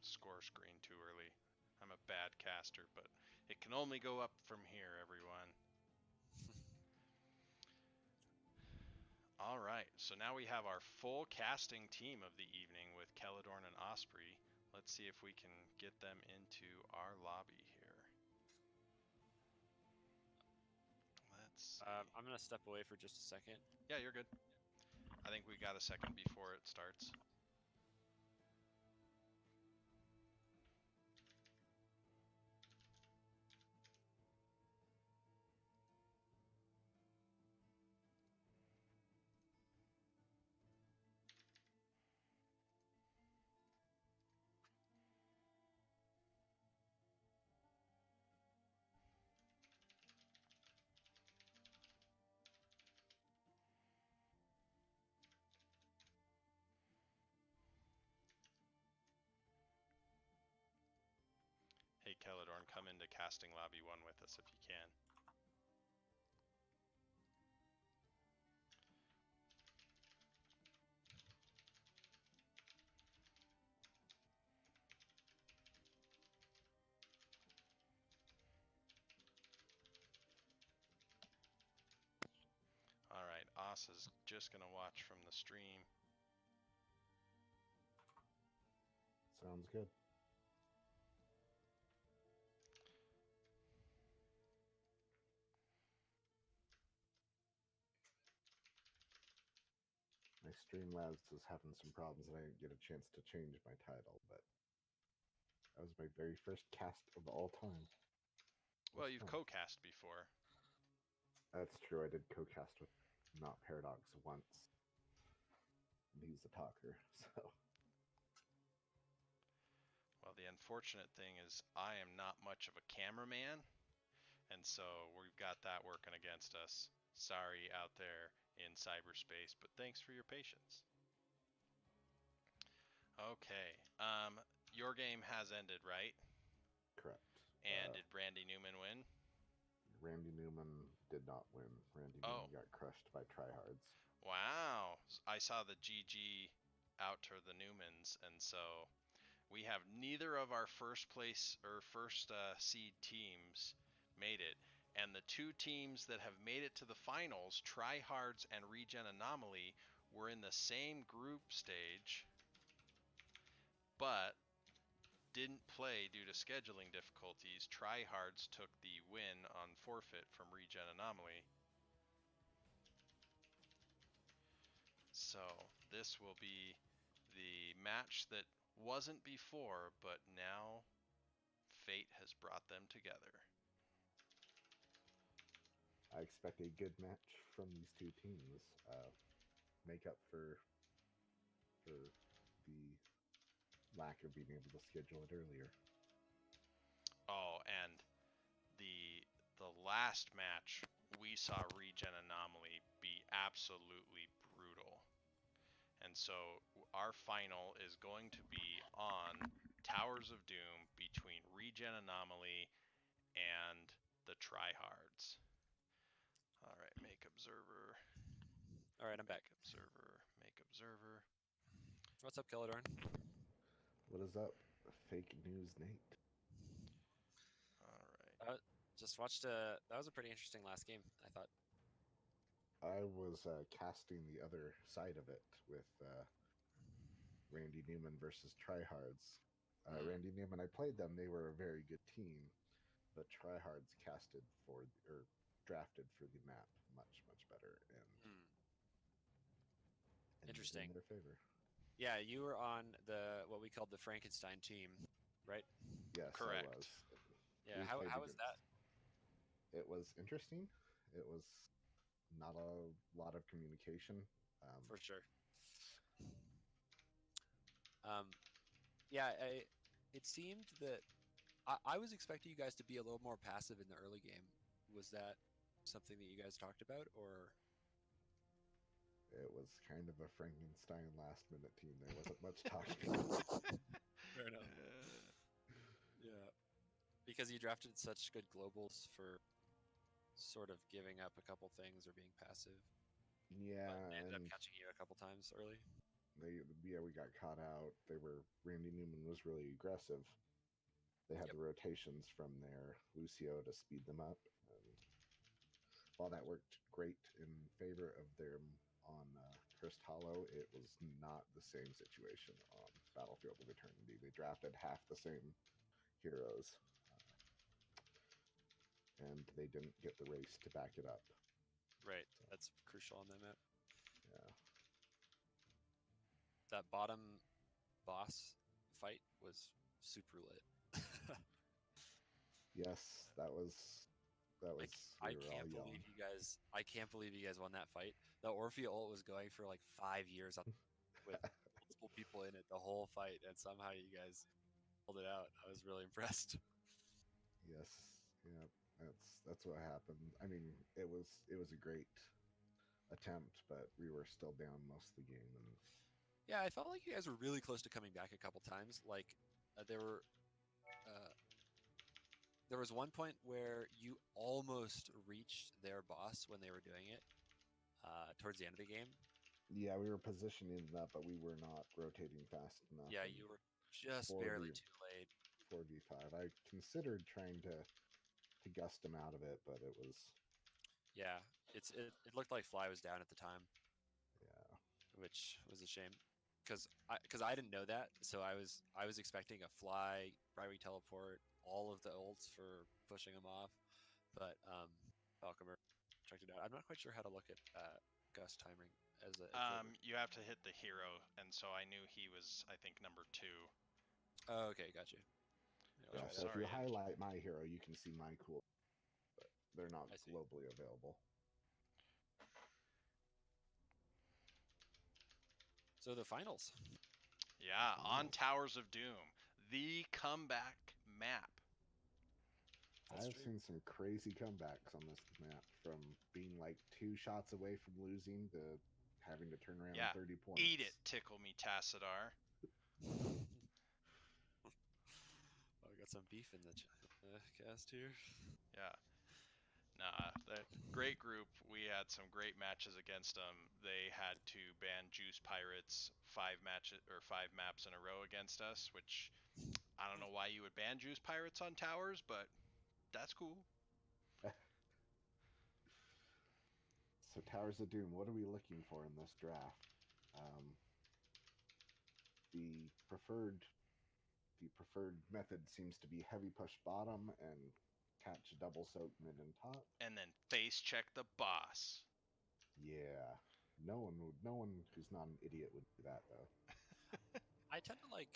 score screen too early. I'm a bad caster, but it can only go up from here, everyone. All right, so now we have our full casting team of the evening with Celadorn and Osprey. Let's see if we can get them into our lobby here. Let's see. I'm going to step away for just a second. Yeah, you're good. I think we got a second before it starts. Hey, Celadorn, come into casting lobby 1 with us if you can. Alright, Os is just going to watch from the stream. Sounds good. My Streamlabs is having some problems and I didn't get a chance to change my title, but that was my very first cast of all time. Well, you've co-cast before. That's true. I did co-cast with Not Paradox once. And he's a talker, so. Well, the unfortunate thing is I am not much of a cameraman, and so we've got that working against us. Sorry out there in cyberspace, but thanks for your patience. Okay, your game has ended, right? Correct. And did Randy Newman win? Randy Newman did not win. Randy Newman got crushed by tryhards. Wow. I saw the GG out to the Newmans, and so we have neither of our first place or first seed teams made it. And the 2 teams that have made it to the finals, Tryhards and Regen Anomaly, were in the same group stage, but didn't play due to scheduling difficulties. Tryhards took the win on forfeit from Regen Anomaly. So this will be the match that wasn't before, but now fate has brought them together. I expect a good match from these two teams. Make up for the lack of being able to schedule it earlier. Oh, and the last match we saw Regen Anomaly be absolutely brutal. And so our final is going to be on Towers of Doom between Regen Anomaly and the Tryhards. All right, make observer, All right, I'm back. make observer, make observer. What's up, Kelladorn? What is up, fake news Nate? All right. Just watched that was a pretty interesting last game, I thought. I was casting the other side of it with Randy Newman versus Tryhards. Randy Newman, I played them. They were a very good team, but Tryhards casted for or drafted for the map much better and Interesting. in their favor. Yeah, you were on what we called the Frankenstein team, right? Yes, Correct. I was. Yeah. We How played was that? It was interesting. It was not a lot of communication. For sure. Yeah, it seemed that I was expecting you guys to be a little more passive in the early game. Was that something that you guys talked about, or? It was kind of a Frankenstein last minute team. There wasn't much talking. Fair enough. Yeah, because you drafted such good globals for sort of giving up a couple things or being passive. Yeah, But they ended up and catching you a couple times early. we got caught out. Randy Newman was really aggressive. They had Yep. the rotations from their Lucio to speed them up, and while that worked great in favor of them on Cursed Hollow, it was not the same situation on Battlefield of Eternity. They drafted half the same heroes, and they didn't get the race to back it up. Right, So, that's crucial on that map. yeah. That bottom boss fight was super lit. Yes, that was I we were all can't young. believe you guys. I can't believe you guys won that fight. The Orphea ult was going for like 5 years with multiple people in it the whole fight, and somehow you guys pulled it out. I was really impressed. Yes, yeah, that's what happened. I mean, it was a great attempt, but we were still down most of the game, and Yeah, I felt like you guys were really close to coming back a couple times. Like there were, there was one point where you almost reached their boss when they were doing it towards the end of the game. yeah, we were positioning it up, but we were not rotating fast enough. Yeah, And you were just 4v barely too late. 4v5. I considered trying to gust him out of it, but it was Yeah, it looked like Fly was down at the time, yeah. which was a shame because I didn't know that, so I was expecting a Fly, Brightwing teleport, all of the ults for pushing him off, but Falcomer checked it out. I'm not quite sure how to look at Gus timing as a observer. You have to hit the hero, and so I knew he was, I think, number 2. Oh, okay, got you. Yeah, I'll Yeah, try so that. if you Sorry. highlight my hero, you can see my cool, but they're not I see. globally available. So the finals. Yeah, on Finals. Towers of Doom, the comeback map. That's I've true. seen some crazy comebacks on this map, from being like 2 shots away from losing to having to turn around Yeah, 30 eat it, points. Tickle Me Tassadar. Oh, I got some beef in the cast here. Yeah. Nah, that great group. We had some great matches against them. They had to ban Juice Pirates 5 maps in a row against us, which I don't know why you would ban Juice Pirates on towers, but that's cool. So Towers of Doom, what are we looking for in this draft? The preferred The preferred method seems to be heavy push bottom and catch double soak mid and top. And then face check the boss. Yeah, no one who's not an idiot would do that though. I tend to like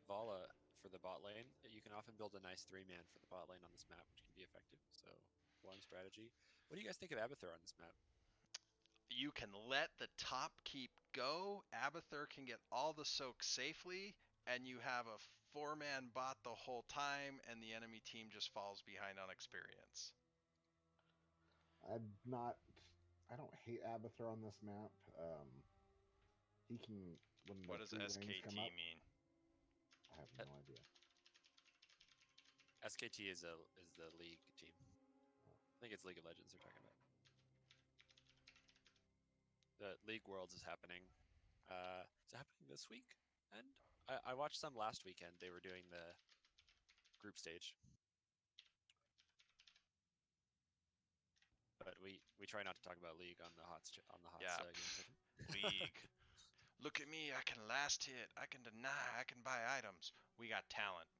Vala for the bot lane. You can often build a nice 3-man for the bot lane on this map, which can be effective. So one strategy. What do you guys think of Abathur on this map? You can let the top keep go. Abathur can get all the soak safely, and you have a 4-man bot the whole time, and the enemy team just falls behind on experience. I'm not. I don't hate Abathur on this map. He can when the What does 3 lanes come SKT up. mean? I have no idea. SKT is the league team. I think it's League of Legends they're talking about. The League Worlds is happening. It's happening this week, and I watched some last weekend. They were doing the group stage, but we try not to talk about League on the Yeah, game session. League. Look at me, I can last hit, I can deny, I can buy items. We got talent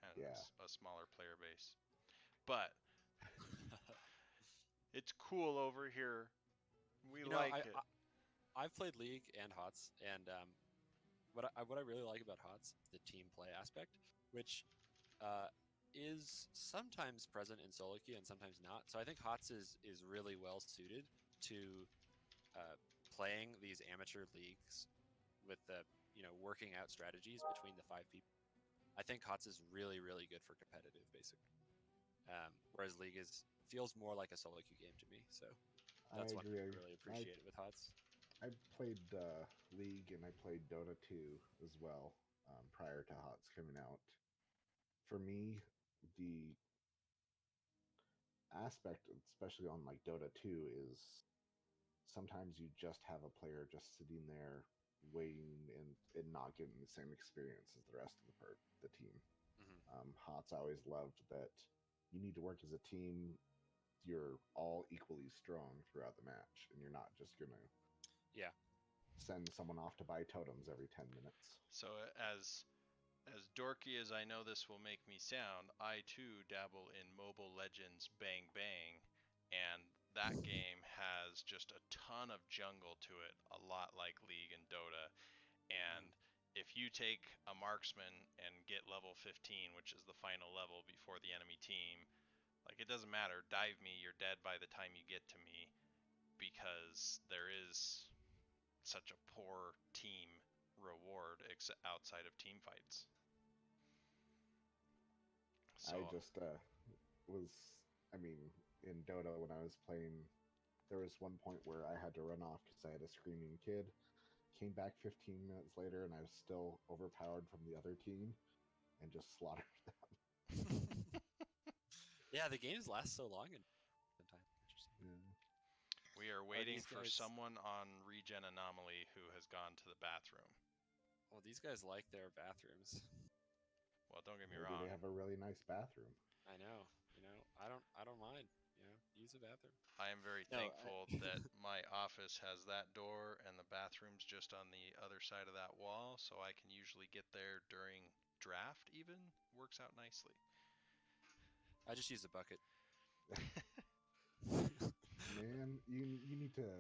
and Yeah, a smaller player base. But it's cool over here. We You know, like it. I've played League and HOTS, and what I really like about HOTS is the team play aspect, which is sometimes present in solo queue and sometimes not. So I think HOTS is really well suited to playing these amateur leagues with the working out strategies between the 5 people. I think HOTS is really good for competitive, basically. Whereas League feels more like a solo queue game to me. So I that's what agree. I really appreciate it with HOTS. I played League and I played Dota 2 as well prior to HOTS coming out. For me, the aspect, especially on like Dota 2, is sometimes you just have a player just sitting there waiting and not getting the same experience as the rest of the team. Mm-hmm. HOTS always loved that you need to work as a team. You're all equally strong throughout the match, and you're not just gonna send someone off to buy totems every 10 minutes. So as dorky as I know this will make me sound, I too dabble in Mobile Legends Bang Bang, and that game has just a ton of jungle to it, a lot like League and Dota. And if you take a marksman and get level 15, which is the final level before the enemy team, like it doesn't matter, dive me, you're dead by the time you get to me, because there is such a poor team reward outside of team fights. I So just was, I mean, in Dota when I was playing, there was one point where I had to run off because I had a screaming kid. Came back 15 minutes later and I was still overpowered from the other team and just slaughtered them. Yeah, the games last so long in time. Interesting. Yeah. we are waiting for guys... someone on Regen Anomaly who has gone to the bathroom. Well, these guys like their bathrooms. Well, don't get me Maybe wrong. they have a really nice bathroom. I know. I don't mind. Use a bathroom. I am very thankful that my office has that door and the bathroom's just on the other side of that wall, so I can usually get there during draft even. Works out nicely. I just use a bucket. Man, you need to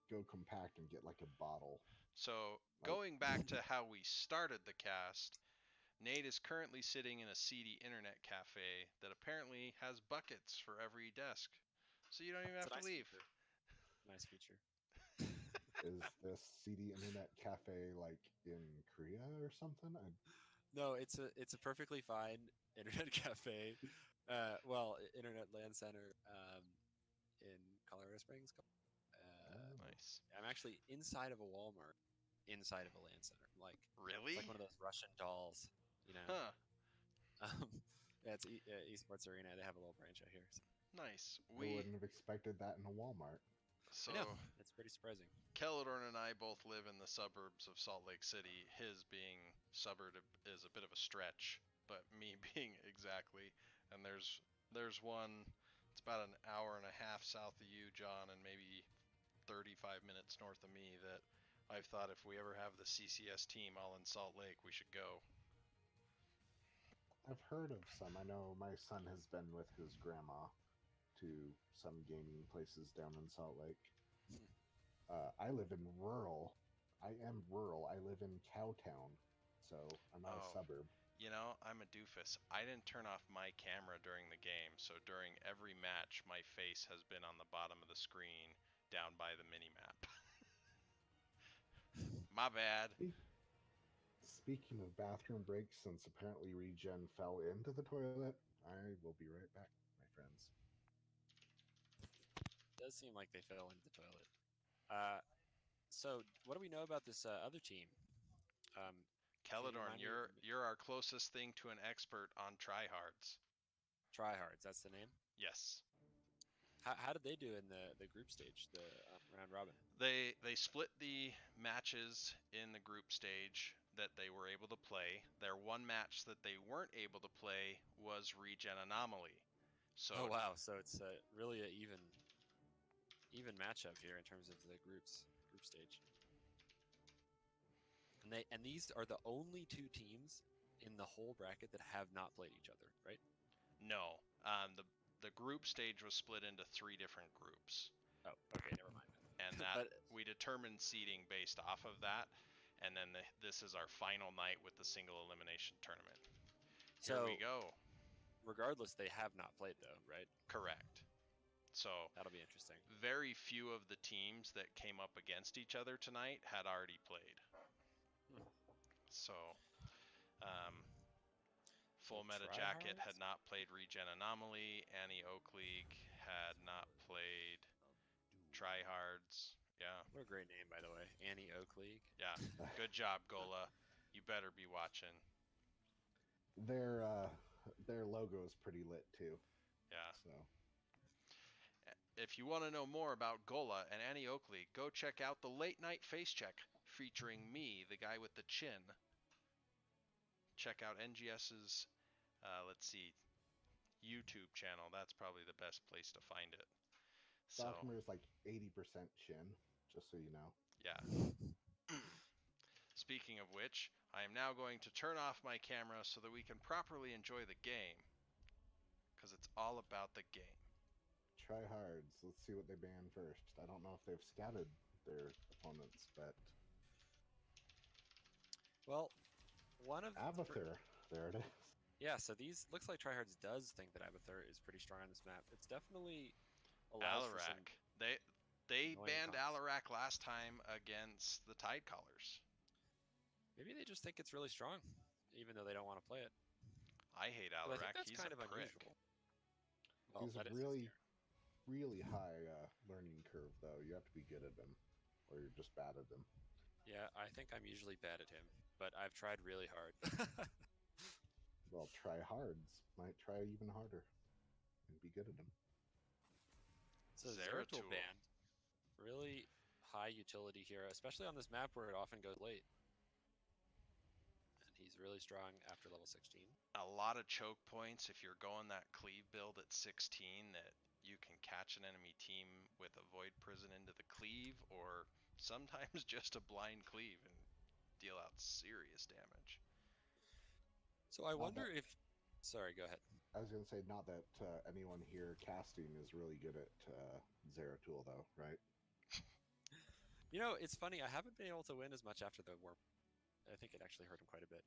go compact and get like a bottle. So, going back to how we started the cast, Nate is currently sitting in a seedy internet cafe that apparently has buckets for every desk. So you don't even have to leave. Feature. Nice feature. Is this CD internet cafe like in Korea or something? No, it's a perfectly fine internet cafe. Internet LAN center in Colorado Springs. Nice. I'm actually inside of a Walmart, inside of a LAN center. Like Really? it's like one of those Russian dolls, Huh. Yeah, it's esports arena. They have a little branch out here. So. Nice. I wouldn't have expected that in a Walmart. So I know. It's pretty surprising. Keladorn and I both live in the suburbs of Salt Lake City. His being suburb is a bit of a stretch, but me being exactly. And there's one. It's about an hour and a half south of you, John, and maybe 35 minutes north of me. That I've thought if we ever have the CCS team all in Salt Lake, we should go. I've heard of some. I know my son has been with his grandma to some gaming places down in Salt Lake. I live in rural. I am rural. I live in Cowtown, so I'm not a Oh, suburb. you know, I'm a doofus. I didn't turn off my camera during the game, so during every match, my face has been on the bottom of the screen down by the mini map. My bad. Speaking of bathroom breaks, since apparently Regen fell into the toilet, I will be right back, my friends. It does seem like they fell into the toilet. Uh, so what do we know about this other team? Can you Celadorn, remind me? you're our closest thing to an expert on tryhards. Tryhards, that's the name. Yes. How did they do in the group stage, the round robin? They split the matches in the group stage that they were able to play. Their one match that they weren't able to play was Regen Anomaly. Oh So wow, so it's really a even matchup here in terms of the group stage. And these are the only two teams in the whole bracket that have not played each other, right? no, the group stage was split into 3 different groups, Oh, okay, never mind and then. that But we determined seeding based off of that. And then this is our final night with the single elimination tournament. Here we so go. regardless, they have not played though, right? Correct. So That'll be interesting. very few of the teams that came up against each other tonight had already played. Hmm. So, um, So Full Meta Jacket had tryhards. not played Regen Anomaly. Annie Oak League had not played Tryhards. Yeah, What a great name, by the way, Annie Oak League. yeah. Good job, Gola. You better be watching. Their logo is pretty lit too. Yeah. So If you want to know more about Gola and Annie Oakley, go check out the Late Night Face Check featuring me, the guy with the chin. Check out NGS's, let's see, YouTube channel. That's probably the best place to find it. So, Documer is like 80% chin, just so you know. yeah. Speaking of which, I am now going to turn off my camera so that we can properly enjoy the game. Because it's all about the game. Tryhards. Let's see what they ban first. I don't know if they've scouted their opponents, but Well, one of Abathur. There it is. yeah. So these looks like tryhards does think that Abathur is pretty strong on this map. It's definitely allows for some Alarak. They annoying banned comps. Alarak last time against the Tide Callers. Maybe they just think it's really strong, even though they don't want to play it. I hate But I think Alarak. that's He's a kind of prick. unusual. Well, He's a that is really, really high learning curve, though. You have to be good at him, or you're just bad at him. yeah. I think I'm usually bad at him, but I've tried really hard. Well, Tryhards might try even harder and be good at him. So Zeratul Zeratul. banned, really high utility here, especially on this map where it often goes late. And he's really strong after level 16. A lot of choke points if you're going that cleave build at 16 that you can catch an enemy team with a void prison into the cleave, or sometimes just a blind cleave and deal out serious damage. So I Not wonder that if. Sorry, go ahead. I was going to say, not that anyone here casting is really good at Zeratul, though, right? You know, it's funny. I haven't been able to win as much after the warp. I think it actually hurt him quite a bit.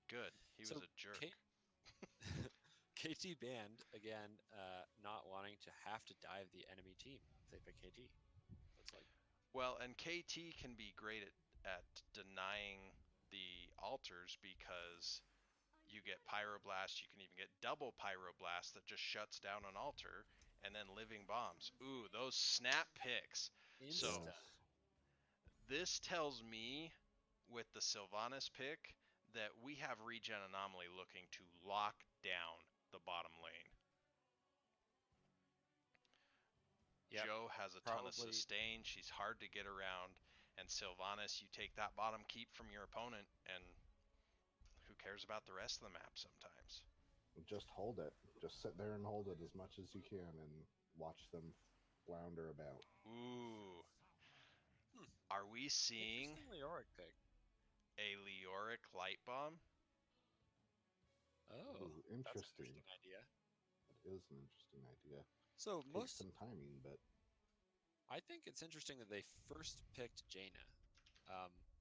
Good. He was a jerk. KT banned again, not wanting to have to dive the enemy team if they pick KT. Looks like. Well, and KT can be great at denying the altars because you get Pyroblast, you can even get double Pyroblast that just shuts down an altar, and then living bombs. Ooh, those snap picks. So Insta. Yes. this tells me with the Sylvanas pick that we have Regen Anomaly looking to lock down the bottom lane. Yep, Joe has a ton of probably. sustain. She's hard to get around. And Sylvanas, you take that bottom keep from your opponent, and who cares about the rest of the map sometimes? Just hold it. Just sit there and hold it as much as you can and watch them flounder about. Ooh. Hmm, Are we seeing interesting Leoric pick. a Leoric light bomb? Oh, Ooh, that's an interesting. interesting idea. That is an interesting idea. So Takes most, some timing, but I think it's interesting that they first picked Jaina.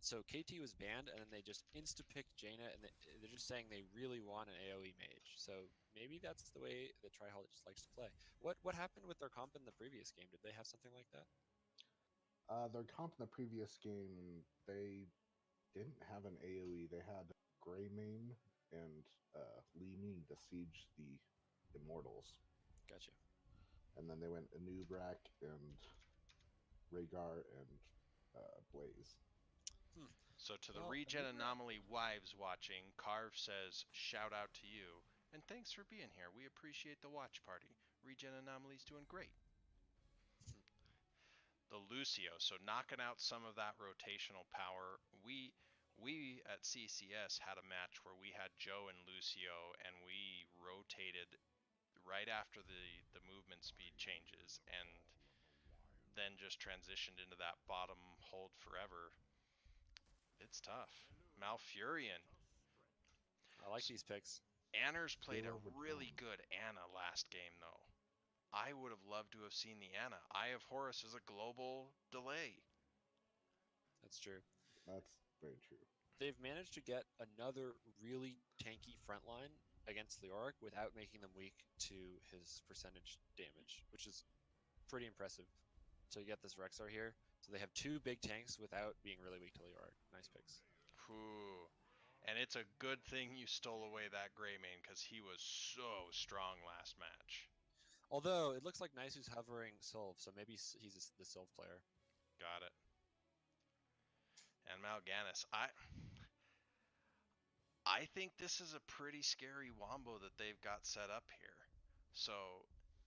So KT was banned, and then they just insta-picked Jaina, and they're just saying they really want an AoE mage. So maybe that's the way that Tryhard just likes to play. What happened with their comp in the previous game? Did they have something like that? their comp in the previous game, they didn't have an AoE. They had Greymane and Li Ming to siege the Immortals. Gotcha. And then they went Anubrak and Rhaegar and Blaze. Hmm. So to the Well, Regen Anomaly wives watching, Carve says, shout out to you. And thanks for being here. We appreciate the watch party. Regen Anomaly's doing great. The Lucio, so knocking out some of that rotational power. We at CCS had a match where we had Joe and Lucio, and we rotated right after the movement speed changes, and then just transitioned into that bottom hold forever. It's tough. Malfurion. I like these picks. Anna's played a Hero really returns. good Anna last game, though. I would have loved to have seen the Anna. Eye of Horus is a global delay. That's true. That's very true. They've managed to get another really tanky front line against Leoric without making them weak to his percentage damage, which is pretty impressive. So you get this Rexar here. So they have two big tanks without being really weak to Leoric. Nice picks. Whew. And it's a good thing you stole away that Greymane, because he was so strong last match. Although it looks like Nisu's hovering Sylve, so maybe he's the Sylve player. Got it. And Mal'Ganis, I think this is a pretty scary wombo that they've got set up here. So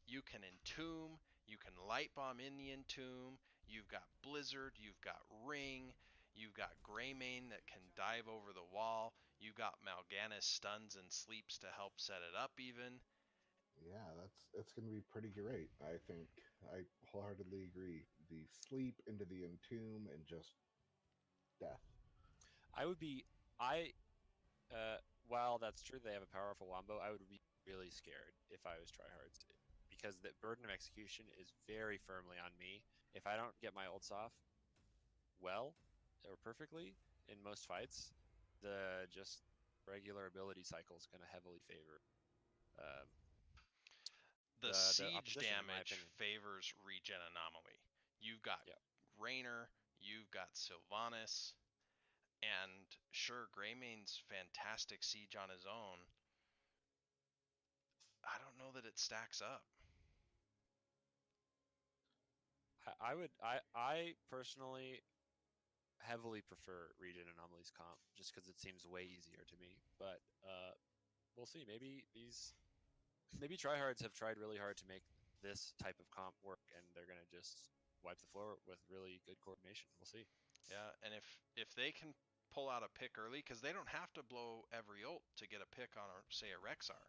you can entomb, you can light bomb in the entomb, you've got Blizzard, you've got Ring, you've got Greymane that can dive over the wall, you've got Mal'Ganis stuns and sleeps to help set it up even. Yeah, it's going to be pretty great. I think I wholeheartedly agree. The sleep into the entomb and just death. I would be I while that's true they have a powerful wombo, I would be really scared if I was tryhards because the burden of execution is very firmly on me. If I don't get my ults off well or perfectly in most fights, the just regular ability cycle is going to heavily favor um, The the siege opposition, in my damage opinion. favors Regen Anomaly. You've got Yeah, Raynor, you've got Sylvanas, and sure, Greymane's fantastic siege on his own. I don't know that it stacks up. I personally heavily prefer Regen Anomaly's comp just because it seems way easier to me. But we'll see. Maybe tryhards have tried really hard to make this type of comp work, and they're gonna just wipe the floor with really good coordination. We'll see. Yeah, and if they can pull out a pick early, because they don't have to blow every ult to get a pick on, say, a Rexar.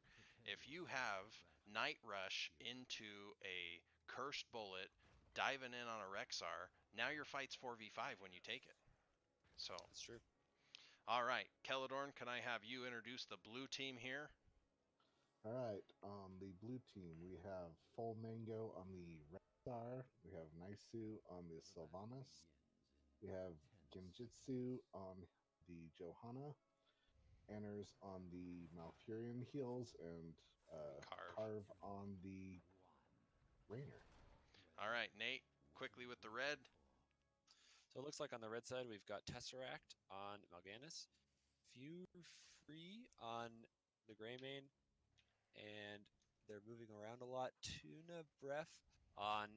If you have Night Rush into a Cursed Bullet, diving in on a Rexar, now your fight's 4v5 when you take it. So, That's true. all right, Keladorn, can I have you introduce the blue team here? All right, on the blue team, we have Full Mango on the Rexar. We have Naisu on the Sylvanas. We have Genjitsu on the Johanna. Anners on the Malfurion heals, and Carve. Carve on the Rainer. All right, Nate, quickly with the red. So it looks like on the red side we've got Tesseract on Mal'Ganis, Few Free on the Greymane, and they're moving around a lot. Tuna Breath on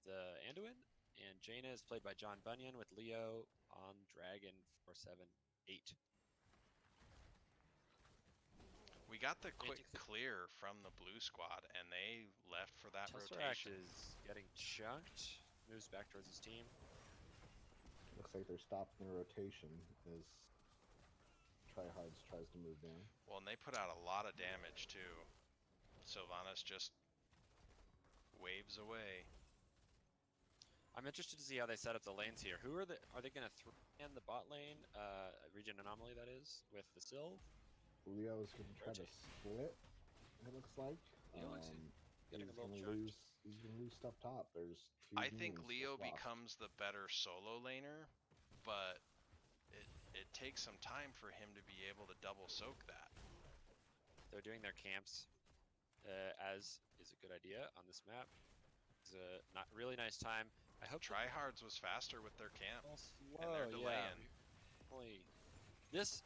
the Anduin, and Jaina is played by John Bunyan with Leo on Dragon 478. We got the quick Antics- clear from the blue squad, and they left for that Tesseract rotation. is getting chunked, moves back towards his team. Looks like they're stopping the rotation as Tryhards tries to move down. Well, and they put out a lot of damage too. Sylvanas just waves away. I'm interested to see how they set up the lanes here. Are they going to throw in the bot lane, Regen Anomaly that is, with the Sylve? Leo is going to try to split. It looks like Leo looks getting a he's little going to jacked. lose. He's going to lose stuff top. There's 2 I think minions Leo just lost. becomes the better solo laner, but it takes some time for him to be able to double soak that. They're doing their camps, as is a good idea on this map. It's a not really nice time. I hope Tryhards was faster with their camp, all and they're slow. Yeah, delaying. only this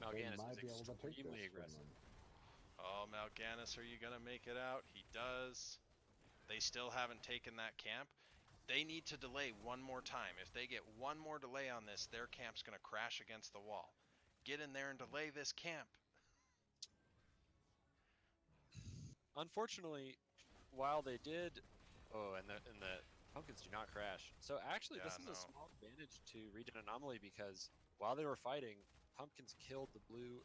They Mal'Ganis might is be able to take extremely this from aggressive. them. Oh, Mal'Ganis, are you going to make it out? He does. They still haven't taken that camp. They need to delay one more time. If they get one more delay on this, their camp's going to crash against the wall. Get in there and delay this camp. Unfortunately, while they did, and the pumpkins do not crash. So actually, Yeah, this is no. a small advantage to Region Anomaly because while they were fighting, pumpkins killed the blue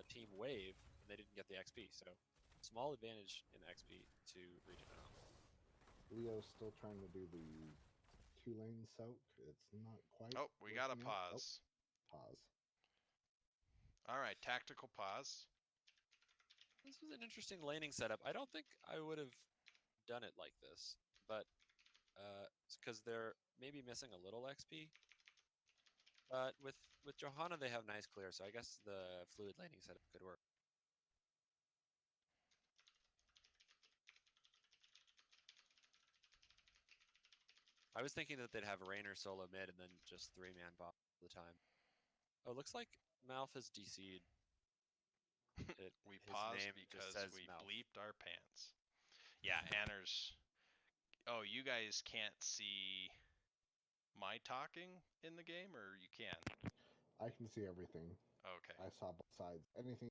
team wave, and they didn't get the XP. So small advantage in XP to Region Anomaly. Leo's still trying to do the 2-lane soak. It's not quite. Oh, we got a working out. pause. Oh, pause. All right, tactical pause. This was an interesting laning setup. I don't think I would have done it like this, but because they're maybe missing a little XP. But with Johanna, they have nice clear, so I guess the fluid laning setup could work. I was thinking that they'd have Raynor solo mid and then just 3-man bot all the time. Oh, looks like Malf has DC'd. We His paused name just because says we Malf. bleeped our pants. Yeah, Anners. Oh, you guys can't see my talking in the game, or you can? I can see everything. Okay. I saw both sides. Anything.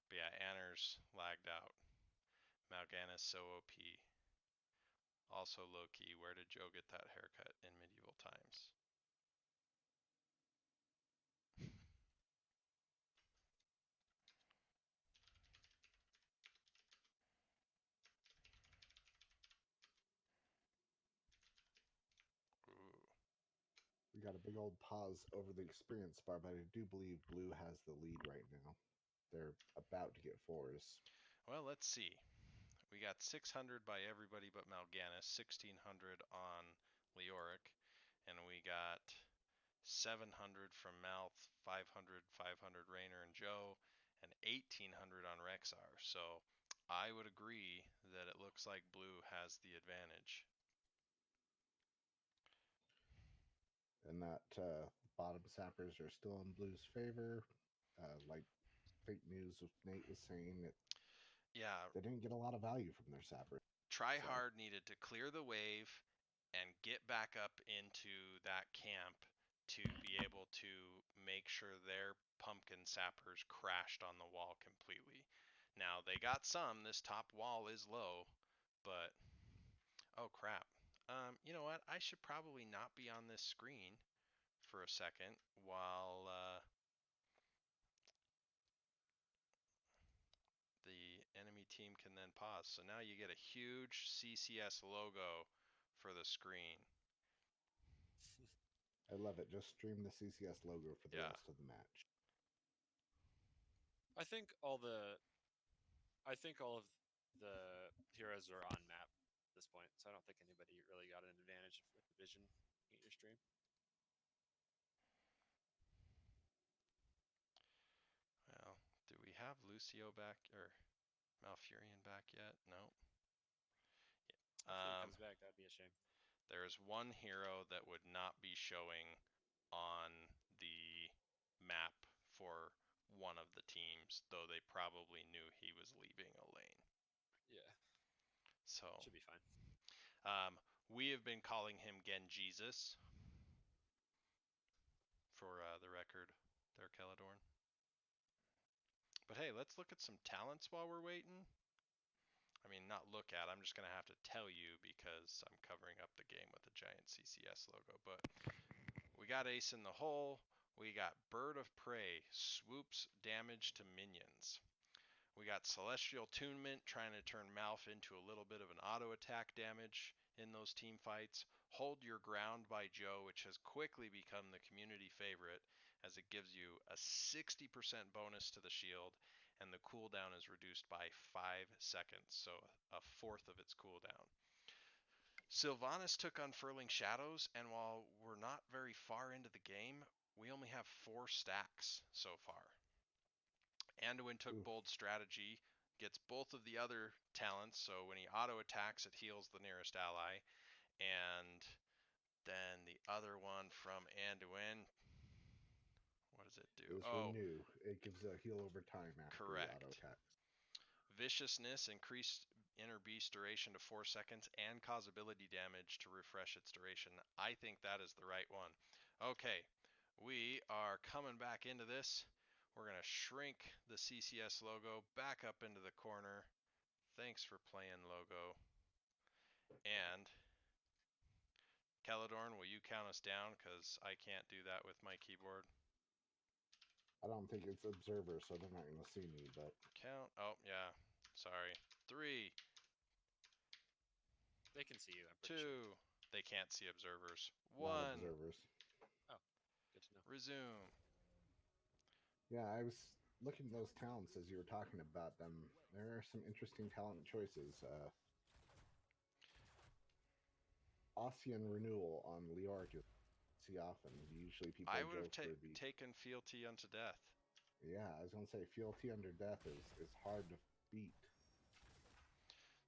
But yeah, Anners lagged out. Mal'Ganis so OP. Also low key, where did Joe get that haircut in medieval times? Ooh. We got a big old pause over the experience bar, but I do believe blue has the lead right now. They're about to get 4s. Well, let's see. We got 600 by everybody but Mal'Ganis, 1600 on Leoric, and we got 700 from Malth, 500, 500 Raynor and Joe, and 1800 on Rexar. So I would agree that it looks like blue has the advantage. And that bottom sappers are still in blue's favor. Like fake news with Nate was saying, Yeah, they didn't get a lot of value from their sappers. Tryhard needed to clear the wave and get back up into that camp to be able to make sure their pumpkin sappers crashed on the wall completely. Now they got some. This top wall is low, but oh crap. You know what? I should probably not be on this screen for a second while the enemy team can then pause. So now you get a huge CCS logo for the screen. I love it. Just stream the CCS logo for the Yeah. rest of the match. I think all of the heroes are on map at this point, so I don't think anybody really got an advantage with the vision in your stream. Well, do we have Lucio back or Malfurion back yet? No. Hopefully he comes back. That'd be a shame. There's one hero that would not be showing on the map for one of the teams, though they probably knew he was leaving a lane. Yeah. So should be fine. We have been calling him Genjesus for the record there, Caledorn. But hey, let's look at some talents while we're waiting. I mean, not look at, I'm just going to have to tell you because I'm covering up the game with a giant CCS logo. But we got Ace in the Hole. We got Bird of Prey, swoops damage to minions. We got Celestial Tunement trying to turn Malf into a little bit of an auto attack damage in those team fights. Hold Your Ground by Joe, which has quickly become the community favorite. as it gives you a 60% bonus to the shield, and the cooldown is reduced by 5 seconds, so a fourth of its cooldown. Sylvanas took Unfurling Shadows, and while we're not very far into the game, we only have 4 stacks so far. Anduin took Oof. Bold Strategy, gets both of the other talents, so when he auto attacks, it heals the nearest ally, and then the other one from Anduin, what does it do? Is Oh, renew. It gives a heal over time after the auto correct. attacks. Viciousness, increased inner beast duration to 4 seconds and cause ability damage to refresh its duration. I think that is the right one. Okay, we are coming back into this. We're going to shrink the CCS logo back up into the corner. Thanks for playing, logo. And Caledorn, will you count us down? Because I can't do that with my keyboard. I don't think it's observer, so they're not going to see me, but Count. Oh, yeah. Sorry. 3, They can see you, I'm pretty 2. sure. They can't see observers. not 1. observers. Oh, good to know. Resume. Yeah, I was looking at those talents as you were talking about them. There are some interesting talent choices. Ossian Renewal on Leoric is see often. Usually people I would go have for the taken Fealty unto Death. yeah. I was gonna say Fealty Under Death is hard to beat.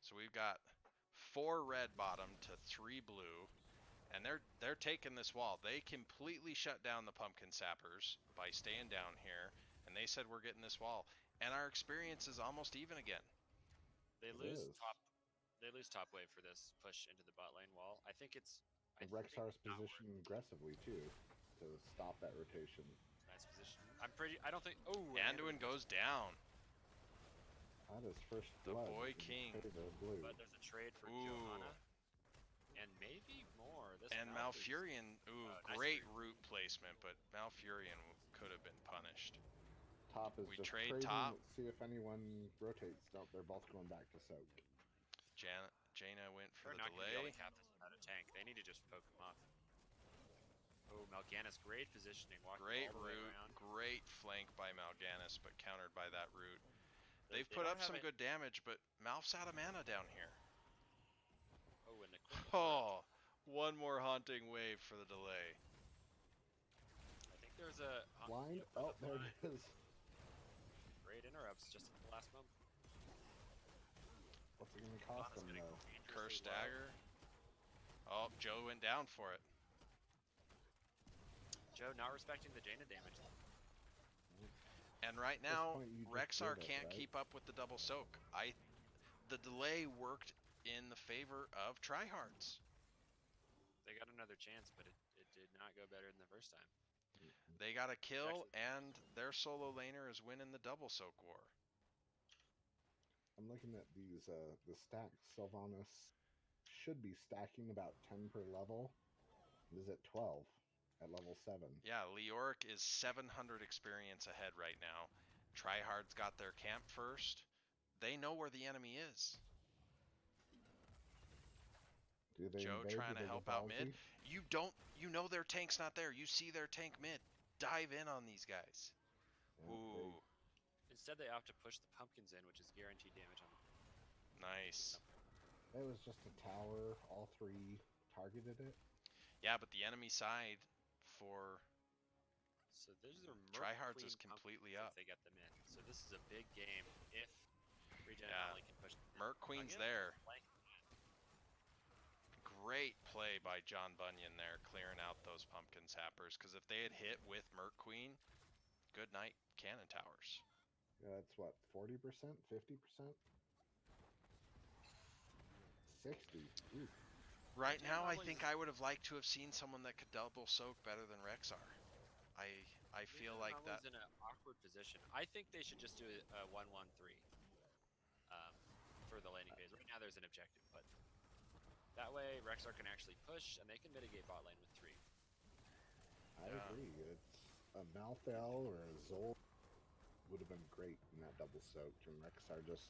So we've got 4 red bottom to 3 blue, and they're taking this wall. They completely shut down the pumpkin sappers by staying down here, and they said we're getting this wall. And our experience is almost even again. They It lose is. top. They lose top wave for this push into the bot lane wall. I think it's. I And think Rexar's not worth positioned aggressively too to stop that rotation. nice position. I'm pretty. I don't think. Oh, Anduin goes down. That is first The blood boy in king. favor of blue. But there's a trade for Ooh. Johanna, and maybe more. This And Malf is- Malfurion, ooh, nice great route. route placement, but Malfurion could have been punished. Top is We just trade trading. top. Let's see if anyone rotates. Nope, they're both going back to soak. Jaina went for They're the not going to be able delay. to cap this without a tank. They need to just poke them off. Oh, Mal'Ganis, great positioning. Walking Great all the way route, around. great flank by Mal'Ganis, but countered by that route. They've They put don't up have some it- good damage, but Malph's out of mana down here. Oh, and the quick interrupt. Oh, one more haunting wave for the delay. I think there's a Blind. yep, there's Oh, a there blind. it is. Great interrupts just at the last moment. What's it going to cost Johanna's them gonna though? dangerously Curse low. dagger. Oh, Joe went down for it. Joe not respecting the Jaina damage. And right this now, point, you just Rexar give it, can't right? keep up with the double soak. The delay worked in the favor of tryhards. They got another chance, but it did not go better than the first time. They got a kill, Actually- and their solo laner is winning the double soak war. I'm looking at these. The stacks. Sylvanas should be stacking about 10 per level. It is at 12 at level 7. Yeah, Leoric is 700 experience ahead right now. Tryhards got their camp first. They know where the enemy is. Do they Joe invade? trying Do to they help go out ballsy? mid. You know their tank's not there. You see their tank mid. Dive in on these guys. Yeah, Ooh, Instead, they opt to push the pumpkins in, which is guaranteed damage on the. nice. it was just a tower. All 3 targeted it. Yeah, but the enemy side for So these are Merc Tryhards Queen is completely pumpkins up. if they get them in. So this is a big game if Regen Yeah. only can push them in. Merc Queen's Again, there. flank. Great play by John Bunyan there, clearing out those pumpkin sappers. Because if they had hit with Merc Queen, good night cannon towers. Yeah, that's what 40%, 50%, 60. Ooh. Right Jam now, I Always- think I would have liked to have seen someone that could double soak better than Rexar. I feel like Regen that. in an awkward position. I think they should just do a 1-1-3 for the landing phase. Right now, there's an objective, but that way Rexar can actually push and they can mitigate bot lane with 3. I Yeah. agree. It's a Malthel or a Zol would have been great in that double soak, and Rexar just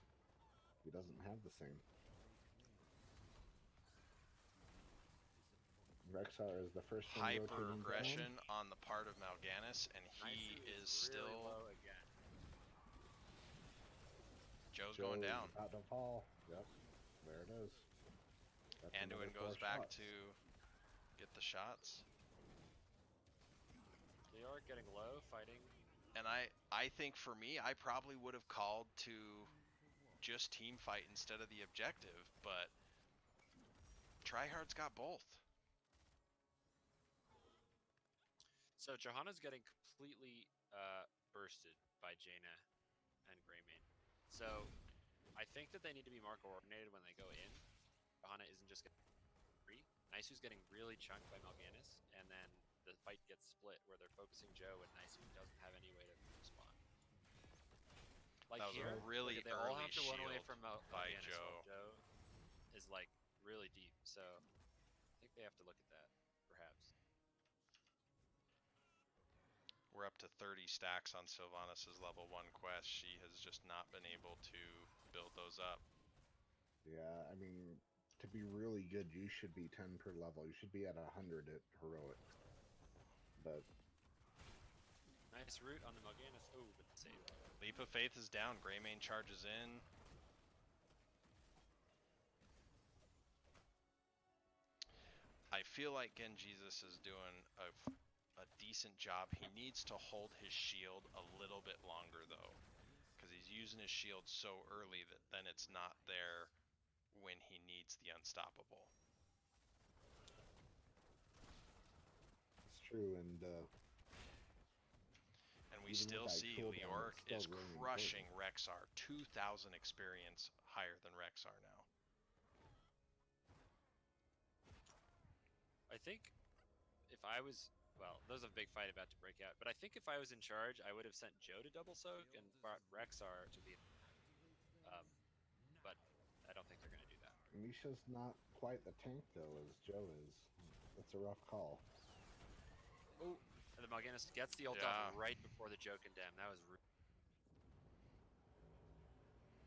he doesn't have the same. Rexar is the first one hyper rotating aggression down. on the part of Mal'Ganis, and he Naisu is really still. low again. Joe's Joe going is down. about to fall. Yep, there it is. That's another Anduin 4 goes back shots. to get the shots. They are getting low, fighting. And I think for me, I probably would have called to just team fight instead of the objective, but Tryhard's got both. So Johanna's getting completely bursted by Jaina and Greymane. So I think that they need to be more coordinated when they go in. Johanna isn't just getting free. Naisu's getting really chunked by Mal'Ganis, and then the fight gets split where they're focusing Joe and Naisu doesn't have any way to respond. Like That was here, a really they all early have to run away shield from by Mal'Ganis Joe. while Joe is like really deep. So I think they have to look at that, perhaps. We're up to 30 stacks on Sylvanas' level 1 quest. She has just not been able to build those up. Yeah, I mean, to be really good, you should be 10 per level. You should be at 100 at heroic. But Nice root on the Mal'Ganis. Oh, but save. Leap of Faith is down. Greymane charges in. I feel like Genjesus is doing a decent job. He needs to hold his shield a little bit longer, though, because he's using his shield so early that then it's not there when he needs the unstoppable. it's true, and we even still with that see cooldown, Leoric it's still is really crushing important. Rexar. 2,000 experience higher than Rexar now. I think if I was, well, there's a big fight about to break out, but I think if I was in charge, I would have sent Joe to double soak and brought Rexar to be. But I don't think they're going to do that. Misha's not quite the tank, though, as Joe is. That's a rough call. Oh, and the Mal'Ganis gets the ult Yeah. off right before the Joe condemn. That was rude.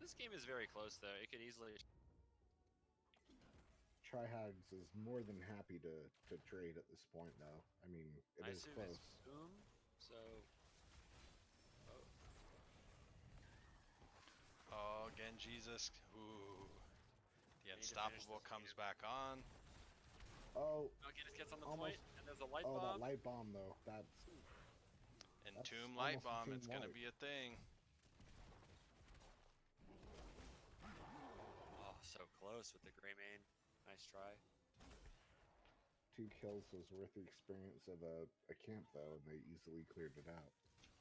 This game is very close, though. It could easily. Trihags is more than happy to trade at this point, though. I mean, it is Naisu close. is boom, so. Oh, Genjesus. Ooh. The Need to finish unstoppable this comes game. back on. Oh, Mal'Ganis gets on the almost. point, and there's a light Oh, bomb. that light bomb, though. That's Entomb almost Light a Bomb, team it's going to wipe. be a thing. Oh, so close with the Greymane. Nice try. 2 kills was worth the experience of a camp, though, and they easily cleared it out.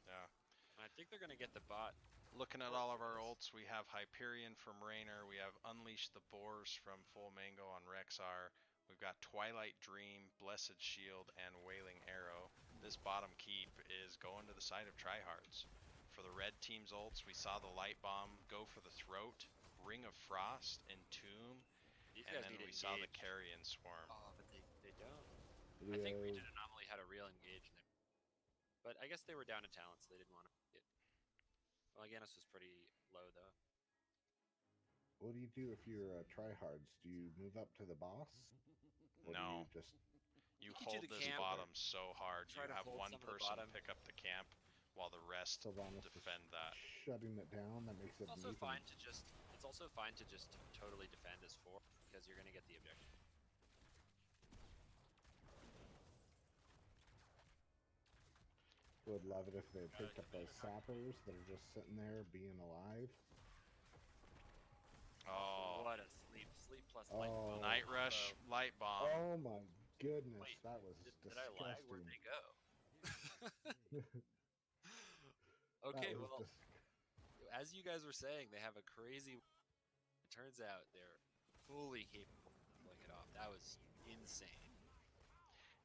Yeah. I think they're going to get the bot. Looking at all of our ults, we have Hyperion from Raynor, we have Unleash the Boars from Full Mango on Rexar, we've got Twilight Dream, Blessed Shield, and Wailing Arrow. This bottom keep is going to the side of Tryhards. For the red team's ults, we saw the Light Bomb go for the Throat, Ring of Frost, Entomb, These and guys then need to we saw the engage. Carrion Swarm. Oh, but they don't. Yeah, I think Region Anomaly had a real engage in there. But I guess they were down to talent, so they didn't want to get. Well, Mal'Ganis was pretty low, though. what do you do if you're Tryhards? Do you move up to the boss? Or do No. you just... You You do hold the this camp, bottom so hard. try You to have hold one some of the person bottom. pick up the camp while the rest Sylvanas defend is that. shutting it down. That makes it It's also an fine even... to just. It's also fine to just totally defend as 4 because you're going to get the objective. Would love it if they picked up those sappers that are just sitting there being alive. Oh, What a sleep plus light Oh. bomb. Night Rush, Light Bomb. Oh my goodness, Wait, that was Did I lag? Where'd disgusting. they go? Okay, That was well, just... as you guys were saying, they have a crazy. It turns out they're fully capable of pulling it off. That was insane.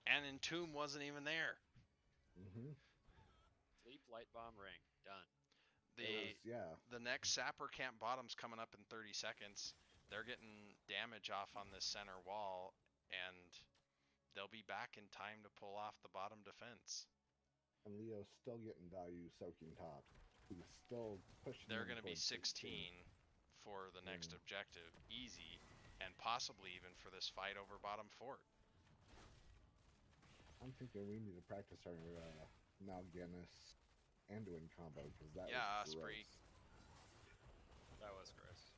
And Entomb wasn't even there. Mm-hmm. Sleep, light bomb, ring. Done. The next Sapper Camp bottom's coming up in 30 seconds. They're getting damage off on this center wall, and they'll be back in time to pull off the bottom defense. And Leo's still getting value soaking top. He's still pushing. They're going to be 16 for the next objective, easy, and possibly even for this fight over bottom fort. I'm thinking we need to practice our Mal'Ganis Anduin combo because that Yeah, was Osprey. gross. That was gross.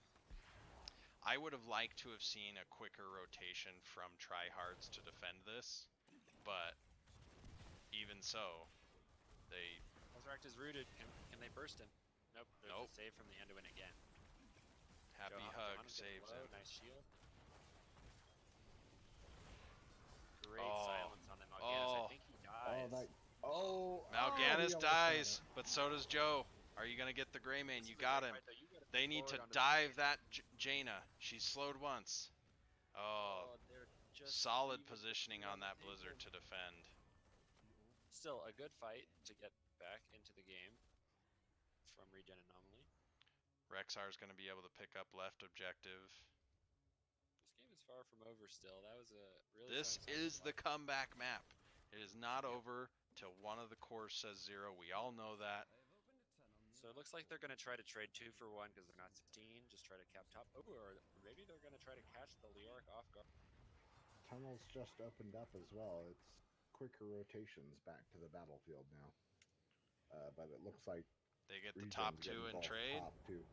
I would have liked to have seen a quicker rotation from tryhards to defend this, but even so, they Resurrect is rooted. Can they burst him? Nope. There's Nope. a save from the Anduin again. happy Johannes hug getting saves low. him. Nice shield. Great Oh. silence on the Mal'Ganis. Oh. I think he Oh, dies. that. Oh, Mal'Ganis he almost got dies, it. but so does Joe. Are you gonna get the Greymane? This You is a got great him. fight, though. You gotta They move need to forward onto the dive base. that Jaina. She's slowed once. Oh, they're just solid leaving positioning it on that the Blizzard table. to defend. Still a good fight to get back into the game from Regen Anomaly. Rexar's gonna be able to pick up left objective. This game is far from over still. That was a really This showing sign is of the life. comeback map. It is not Yep. over till one of the cores says 0. We all know that. So it looks like they're going to try to trade 2 for 1 because they're not 16. Just try to cap top. Oh, or maybe they're going to try to catch the Leoric off guard. Tunnels just opened up as well. It's quicker rotations back to the battlefield now. But it looks like They get the Regen's top 2 getting in both trade. top two.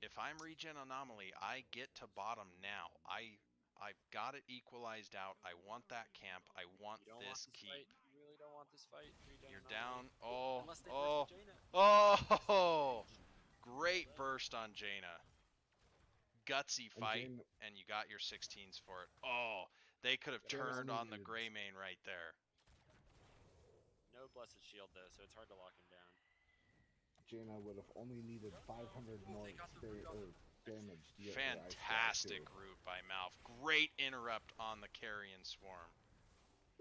If I'm Regen Anomaly, I get to bottom now. I've got it equalized out. I want that camp. I want You don't want this this keep. fight. You really don't want this fight. Regen You're Anomaly. down. Oh, Unless they oh, burst Jaina. oh! Great burst on Jaina. Gutsy fight, Jaina, and you got your 16s for it. Oh, they could have Jaina turned on the needed- Greymane right there. No blessed shield though, so it's hard to lock him down. Jaina would have only needed 500 Oh, more they got the experience root on or damage to get their ice Fantastic Star, too. route by Malf. Great interrupt on the Carrion Swarm.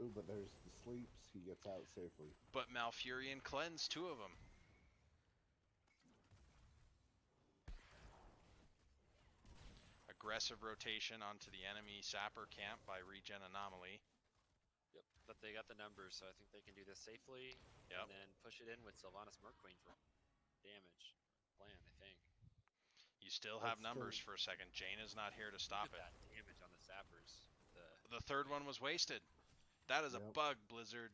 Ooh, but there's the sleeps. He gets out safely. But Malfurion cleansed 2 of them. Aggressive rotation onto the enemy Sapper camp by Regen Anomaly. Yep, but they got the numbers, so I think they can do this safely. Yep. And then push it in with Sylvanas Merqueen for damage. Plan, I think. You still Well, have numbers still- for a second. Jaina's not here to stop Look it. at that damage on the Sappers. The third one was wasted. That is a Yep. bug, Blizzard.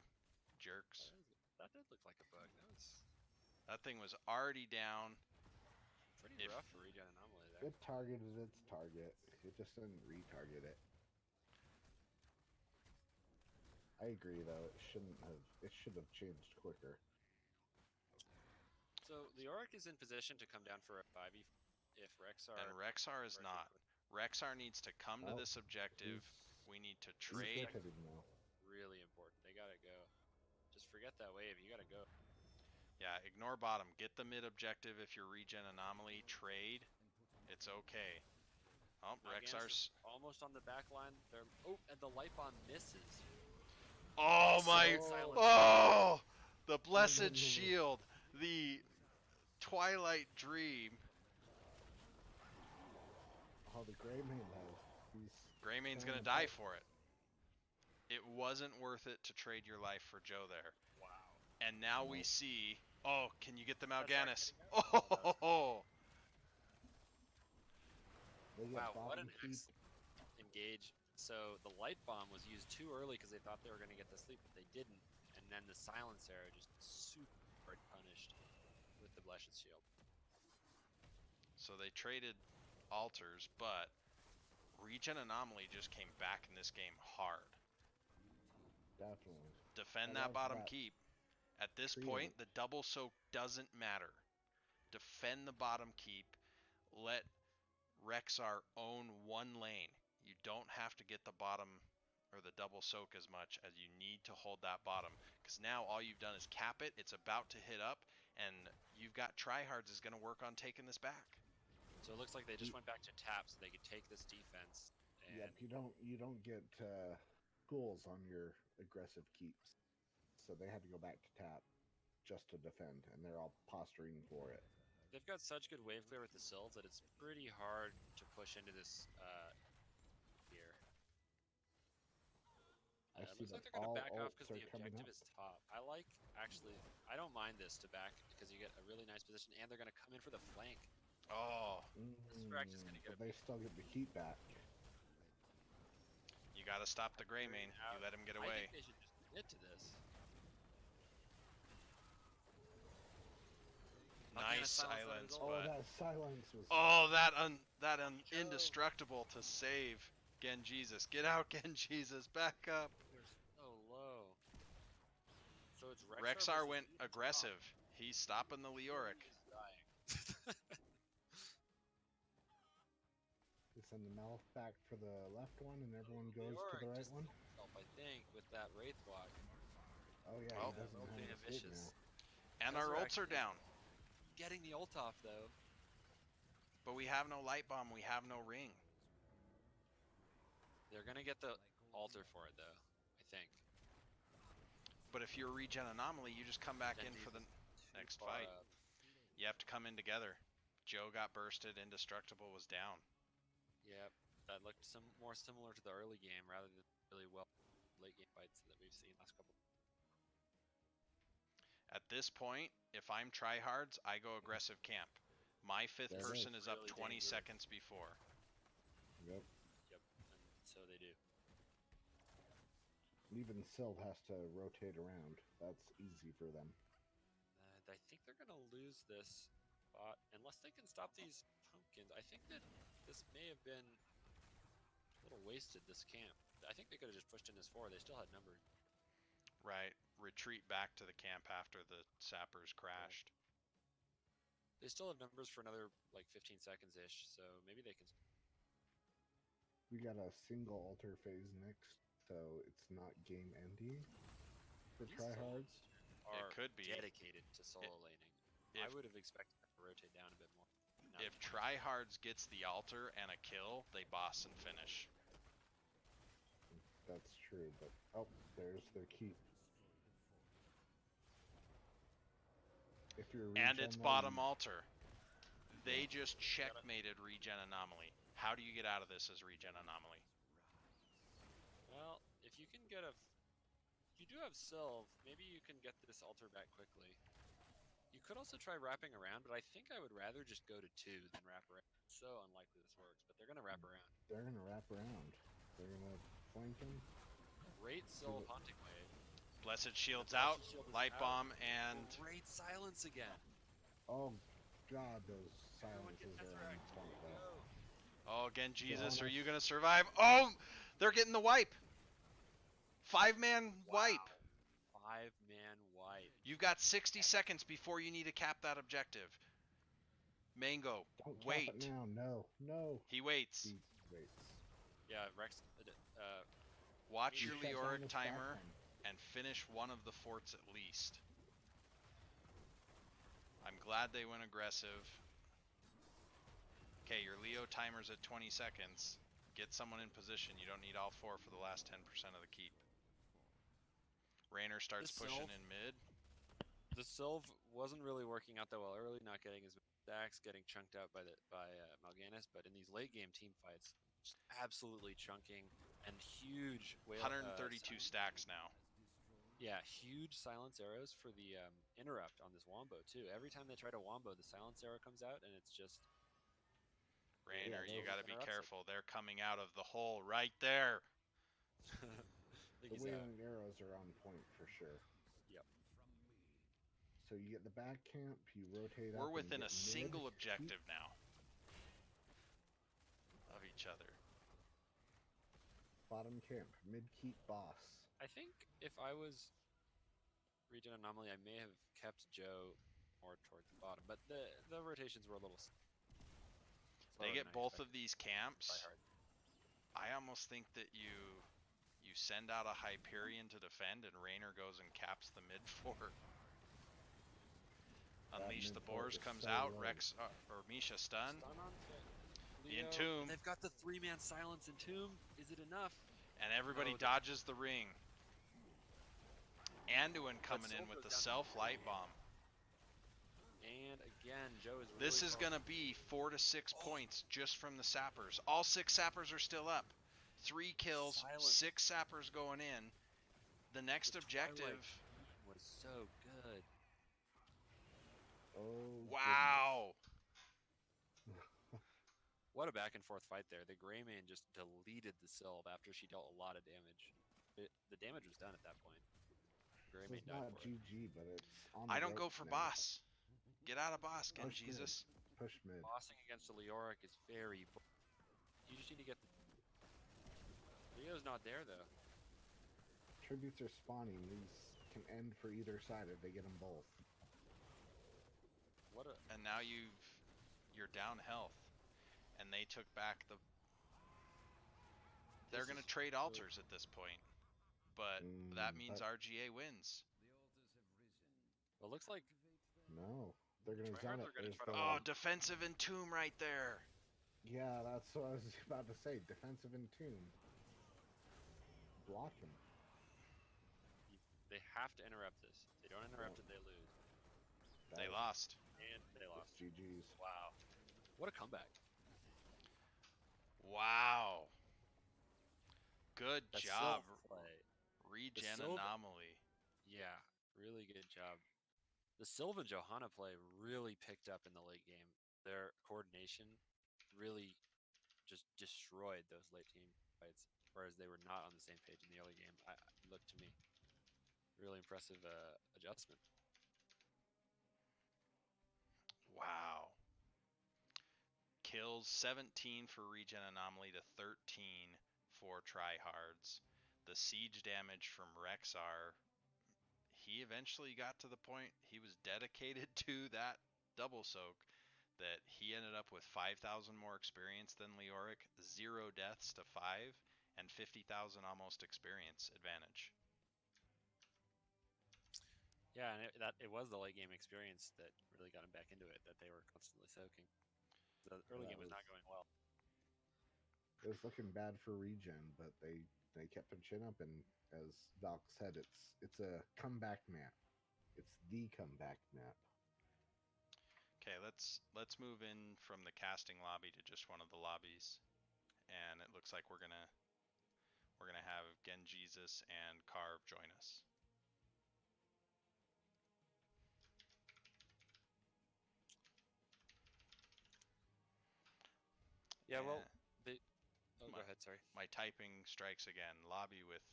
Jerks. That did look like a bug. That was That thing was already down. pretty rough for Regen Anomaly there. It targeted its target. It just didn't retarget it. I agree, though. It shouldn't have. It should have changed quicker. So Leoric is in position to come down for a 5e if Rexar. And Rexar is not. Rexar needs to come to Nope. this objective. He's- We need to He's trade. rotating now. Really important. They gotta go. Just forget that wave. You gotta go. Yeah, ignore bottom. Get the mid objective if you're Regen Anomaly. Trade. It's okay. Oh, Mal'Ganis Rexar's. is almost on the back line. They're and the light bomb misses. Oh my. Silence. Oh! The Blessed no, no. Shield. The Twilight Dream. Oh, the Greymane, though. He's Greymane's tearing gonna die apart. for it. It wasn't worth it to trade your life for Joe there. Wow. And now No. we see. Oh, can you get the That's Mal'Ganis? actually good. Oh! They get Wow, what bottom an keep. engage. So the light bomb was used too early because they thought they were going to get the sleep, but they didn't. And then the silence arrow just super hard punished with the Blessed Shield. So they traded altars, but Regen Anomaly just came back in this game hard. Definitely. Defend I that love bottom that keep. At this trio. point, the double soak doesn't matter. Defend the bottom keep. Let Rexar own one lane. You don't have to get the bottom or the double soak as much as you need to hold that bottom. Because now all you've done is cap it. It's about to hit up, and you've got tryhards is going to work on taking this back. So it looks like they just went back to tap so they could take this defense. And Yep. You don't get schools on your aggressive keeps, so they had to go back to tap just to defend, and they're all posturing for it. they've got such good wave clear with the sylphs that it's pretty hard to push into this here. I It see looks that like they're going all to back off ults because are the coming objective up. is top. I don't mind this to back because you get a really nice position and they're going to come in for the flank. Oh, This is where Act is gonna get But they still get the keep back. you You got to stop the Greymane. You let him get I away. think they should just commit to this. Nice Silence that silence, is Oh, but that silence was. oh, that Joe. indestructible to save. Genjesus, get out, Genjesus, back up. They're so low. So it's Rexar versus went Leon aggressive. Tom. He's stopping the Leoric. He is dying. They send the Malf back for the left one, and everyone goes to Leoric the right just one. killed himself, I think, with that Wraith block. Oh yeah, Oh. he doesn't Ult have being an escape vicious. now. And our ults are Resurrection. down. Getting the ult off, though. But we have no light bomb. We have no ring. They're going to get the altar for it, though, I think. But if you're a regen anomaly, you just come back in Genji's for the is too next far fight. up. You have to come in together. Joe got bursted. Indestructible was down. Yep, that looked more similar to the early game rather than really well late game fights that we've seen last couple. At this point, if I'm tryhards, I go aggressive camp. My fifth There it person is up Really 20 dangerous. seconds before. Yep. Yep, and so they do. Even Sild has to rotate around. That's easy for them. I think they're going to lose this spot unless they can stop these pumpkins. I think that this may have been a little wasted, this camp. I think they could have just pushed in this forward. They still had numbers. Right. Retreat back to the camp after the sappers crashed. They still have numbers for another like 15 seconds-ish, so maybe they can. We got a single altar phase next, so it's not game ending for These tryhards. Are could be. dedicated to solo laning. I would have expected them to rotate down a bit more. If tryhards gets the altar and a kill, they boss and finish. That's true, but oh, there's their keep. If you're And regen, it's though, bottom you- altar. They just checkmated regen anomaly. How do you get out of this as regen anomaly? Well, if you can get a, if you do have Sylve, maybe you can get this altar back quickly. You could also try wrapping around, but I think I would rather just go to 2 than wrap around. It's so unlikely this works, but they're gonna wrap around. They're gonna wrap around. They're gonna flank him. Great Sylve haunting wave. Blessed Shield's Blessed out. Shield is Light out. bomb and Great silence again. Oh God, those Everyone get silences are on Tesseract. point though. Go. oh, again, Jesus, Jonas. are you gonna survive? Oh, they're getting the wipe. 5-man wipe. 5-man wipe. You've got 60 seconds before you need to cap that objective. Mango, Don't cap wait. it now. No, no. He waits. He waits. Yeah, Rex. Watch He your shuts down Leoric the stack timer one. and finish one of the forts at least. I'm glad they went aggressive. Okay, your Leo timer's at 20 seconds. Get someone in position. You don't need all 4 for the last 10% of the keep. Raynor starts The pushing Sylve- in mid. The Sylve wasn't really working out that well early, not getting as many stacks, getting chunked out by Mal'Ganis, but in these late game team fights, just absolutely chunking and huge 132 stacks now. Yeah, huge silence arrows for the interrupt on this wombo too. Every time they try to wombo, the silence arrow comes out, and it's just Raynor, Yeah, you those got to be interrupts it. careful. They're coming out of the hole right there. I think The he's out. waving arrows are on point for sure. Yep. So you get the back camp, you rotate We're up. within and a get single mid, objective keep. now of each other. Bottom camp, mid keep boss. I think if I was Regen Anomaly, I may have kept Joe more towards the bottom, but the rotations were a little. They slower get than I both of expected. these camps. Try hard. I almost think that you send out a Hyperion to defend, and Raynor goes and caps the mid fort. Unleash mid the fort Boars is comes so out. low. Rex or Misha stun. Stun on The Leo. Entomb. They've got the 3-man silence Entomb. Is it enough? And everybody No, dodges the ring. Anduin coming in Soul with goes the down to self-light 3. bomb. And again, Joe is. This really is going to be 4 to 6 points just from the sappers. All 6 sappers are still up. 3 kills, Silence. 6 sappers going in. The next The objective. Twilight was so good. Oh. Wow. What a back and forth fight there. The Greymane just deleted the Sylve after she dealt a lot of damage. The damage was done at that point. This Greymane is died not for it. GG, but it's on I the don't go ropes for now. boss. Get out of boss, Gen Push mid. Jesus. Push mid. Bossing against the Leoric is very. You just need to get the. Leo's not there though. Tributes are spawning. These can end for either side if they get them both. What a. And now you're down health, and they took back the. They're gonna trade altars at this point, but that means But RGA wins. Well, it looks like no, they're gonna Tryhards zone it. are gonna There's try to the Oh, defensive entomb right there. yeah. That's what I was about to say. Defensive entomb. Block him. they have to interrupt this. If they don't interrupt it, they lose. They lost. And they lost. GG's. Wow. What a comeback. Wow. Good That job, Sylve play. Regen Sylve- Anomaly. Yeah, really good job. The Sylve and Johanna play really picked up in the late game. Their coordination really just destroyed those late team fights, whereas they were not on the same page in the early game. Looked to me really impressive adjustment. Wow. Kills 17 for Regen Anomaly to 13 for Tryhards. The siege damage from Rexar, he eventually got to the point he was dedicated to that double soak that he ended up with 5,000 more experience than Leoric, 0 deaths to 5, and 50,000 almost experience advantage. Yeah, and it was the late game experience that really got him back into it. That they were constantly soaking. The early game was not going well. It was looking bad for Regen, but they kept their chin up, and as Doc said, it's a comeback map. It's the comeback map. Okay, let's move in from the casting lobby to just one of the lobbies, and it looks like we're gonna have Gen Jesus and Carve join us. Yeah, well, And they. Oh, go ahead. Sorry. my typing strikes again. Lobby with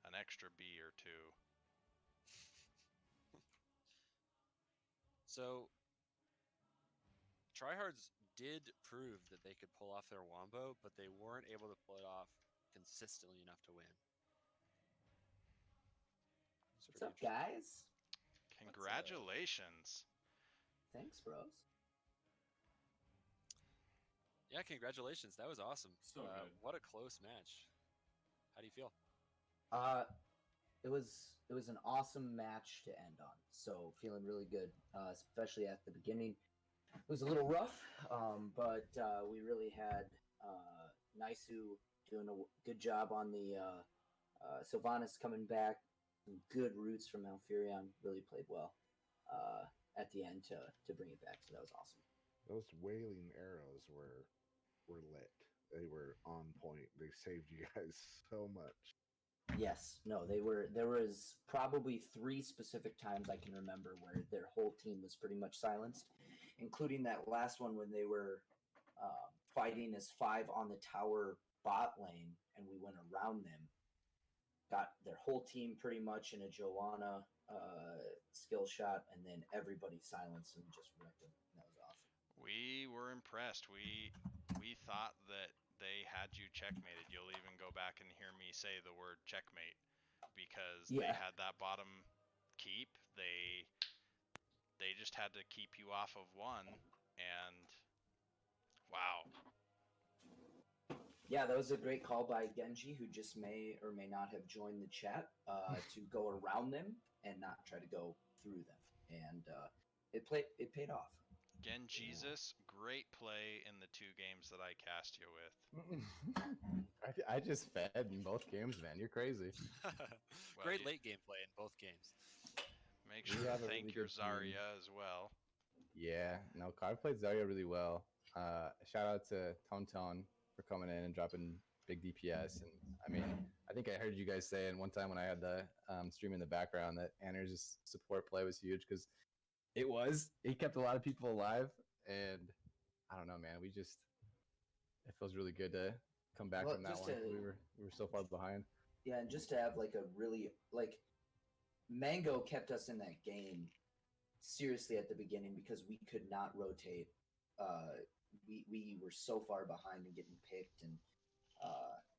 an extra B or two. So, Tryhards did prove that they could pull off their wombo, but they weren't able to pull it off consistently enough to win. What's up, guys? Congratulations. Thanks, bros. Yeah, congratulations. That was awesome. So good. What a close match. How do you feel? It was an awesome match to end on. So feeling really good, especially at the beginning. It was a little rough, but we really had Naisu doing a good job on the Sylvanas coming back. Some good roots from Malfurion. Really played well at the end to bring it back. So that was awesome. Those wailing arrows were lit. They were on point. They saved you guys so much. Yes, no, they were. There was probably 3 specific times I can remember where their whole team was pretty much silenced, including that last one when they were fighting as 5 on the tower bot lane, and we went around them. Got their whole team pretty much in a Joanna skill shot, and then everybody silenced and just wrecked them. That was awesome. We were impressed. We thought that they had you checkmated. You'll even go back and hear me say the word checkmate because they had that bottom keep. They just had to keep you off of one, and wow. Yeah, that was a great call by Genji, who just may or may not have joined the chat to go around them and not try to go through them, and it paid off. Gen Jesus, great play in the 2 games that I cast you with. I just fed in both games, man. You're crazy. Great late game play in both games. Make sure to thank your Zarya as well. Yeah, no, Carve played Zarya really well. Shout out to Tone for coming in and dropping big DPS. And I mean, I think I heard you guys saying one time when I had the stream in the background that Anders' support play was huge because it kept a lot of people alive. And I don't know, man. it feels really good to come back Well, from that just one. to- We were so far behind. Yeah, and just to have like a really like Mango kept us in that game seriously at the beginning because we could not rotate. We were so far behind and getting picked and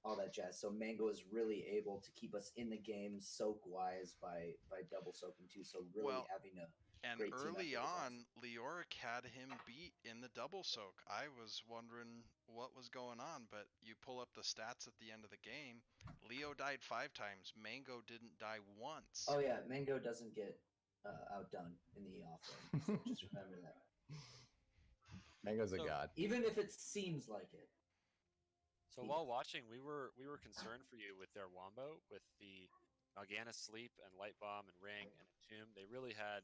all that jazz. So Mango is really able to keep us in the game soak wise by double soaking too. So really Well, having a And great team early effort was on, Leoric had him beat in the double soak. I was wondering what was going on, but you pull up the stats at the end of the game. Leo died 5 times. Mango didn't die once. Oh yeah, Mango doesn't get outdone in the offlane. So just remember that. Mango's a So- god. Even if it seems like it. So while watching, we were concerned for you with their wombo, with the Mal'Ganis Sleep and Light Bomb and Ring and Entomb. They really had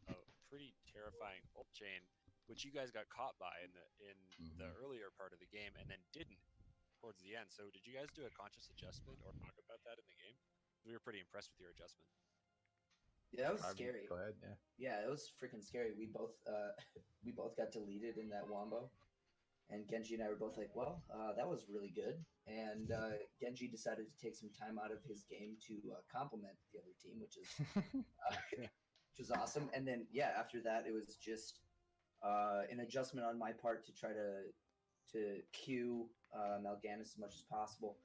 a pretty terrifying ult chain, which you guys got caught by in the Mhm. earlier part of the game, and then didn't towards the end. So did you guys do a conscious adjustment or talk about that in the game? We were pretty impressed with your adjustment. Yeah, that was Carb, scary. Go ahead. Yeah. Yeah, it was freaking scary. We both we both got deleted in that wombo, and Genji and I were both like, "Well, that was really good." And Genji decided to take some time out of his game to compliment the other team, which is which was awesome. And then yeah, after that, it was just an adjustment on my part to try to cue Mal'Ganis as much as possible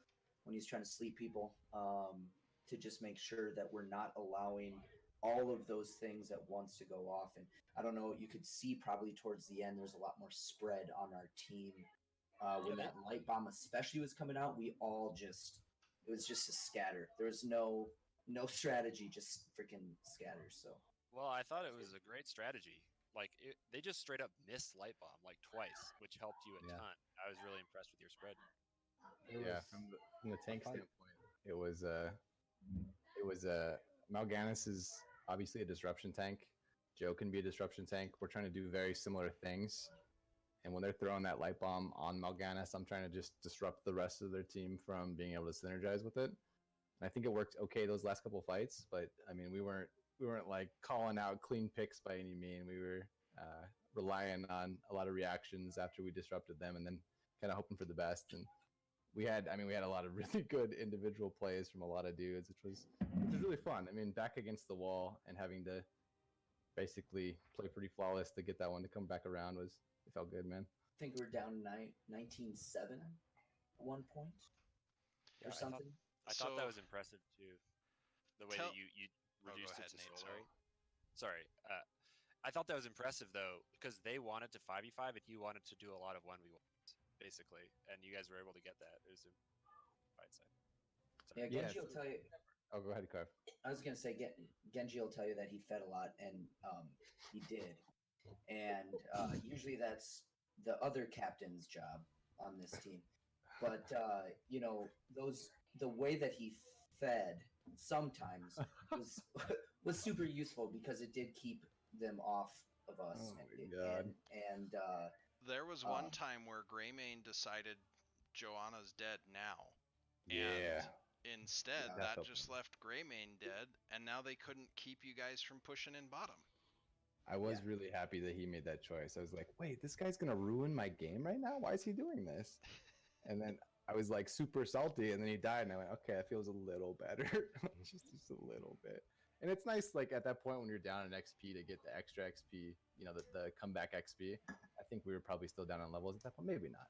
when he's trying to sleep people, to just make sure that we're not allowing all of those things at once to go off. And I don't know, you could see probably towards the end, there's a lot more spread on our team. When that light bomb especially was coming out, we all just, it was just a scatter. There was no strategy, just freaking scatters. So Well, I thought it was a great strategy. Like they just straight up missed Light Bomb like twice, which helped you a Yeah. ton. I was really impressed with your spread. Yeah, from the tank standpoint, it was Mal'Ganis is obviously a disruption tank. Joe can be a disruption tank. We're trying to do very similar things. And when they're throwing that light bomb on Mal'Ganis, I'm trying to just disrupt the rest of their team from being able to synergize with it. And I think it worked okay those last couple fights, but I mean we weren't like calling out clean picks by any mean. We were relying on a lot of reactions after we disrupted them, and then kind of hoping for the best. And we had a lot of really good individual plays from a lot of dudes, which was really fun. I mean, back against the wall and having to basically play pretty flawless to get that one to come back around it felt good, man. I think we were down 19-7 at one point Yeah, or something. I thought that So- was impressive too. The way Tell- that you Oh, go reduced ahead, it to Nate, solo. Sorry. I thought that was impressive though, because they wanted to 5v5 and you wanted to do a lot of 1v1 basically, and you guys were able to get that. It was a fight side. Yeah, Yeah, Genji will tell you. Oh, go ahead, Carv. I was gonna say Genji will tell you that he fed a lot, and he did. And usually that's the other captain's job on this team. But you know, the way that he fed sometimes was super useful because it did keep them off of us. Oh my God. And There was one Um, time where Greymane decided Joanna's dead now. Yeah. And instead, Yeah. that That just left Greymane dead, and now they couldn't keep you guys from pushing in bottom. I was Yeah. really happy that he made that choice. I was like, wait, this guy's gonna ruin my game right now? Why is he doing this? And then I was like super salty, and then he died, and I went, okay, that feels a little better. just a little bit. And it's nice, like at that point when you're down in XP to get the extra XP, you know, the comeback XP. I think we were probably still down on levels at that point, maybe not.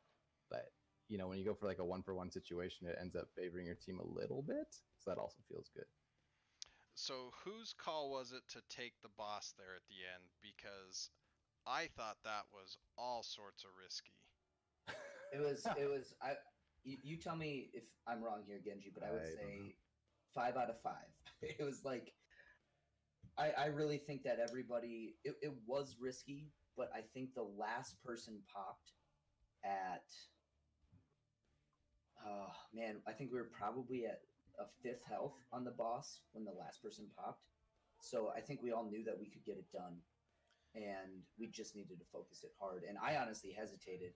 But you know, when you go for like a 1-for-1 situation, it ends up favoring your team a little bit. So that also feels good. So whose call was it to take the boss there at the end? Because I thought that was all sorts of risky. it was you tell me if I'm wrong here, Genji, but I would I don't know. say 5 out of 5. It was like I really think that everybody it was risky, but I think the last person popped at oh man, I think we were probably at a 5th health on the boss when the last person popped. So I think we all knew that we could get it done, and we just needed to focus it hard. And I honestly hesitated.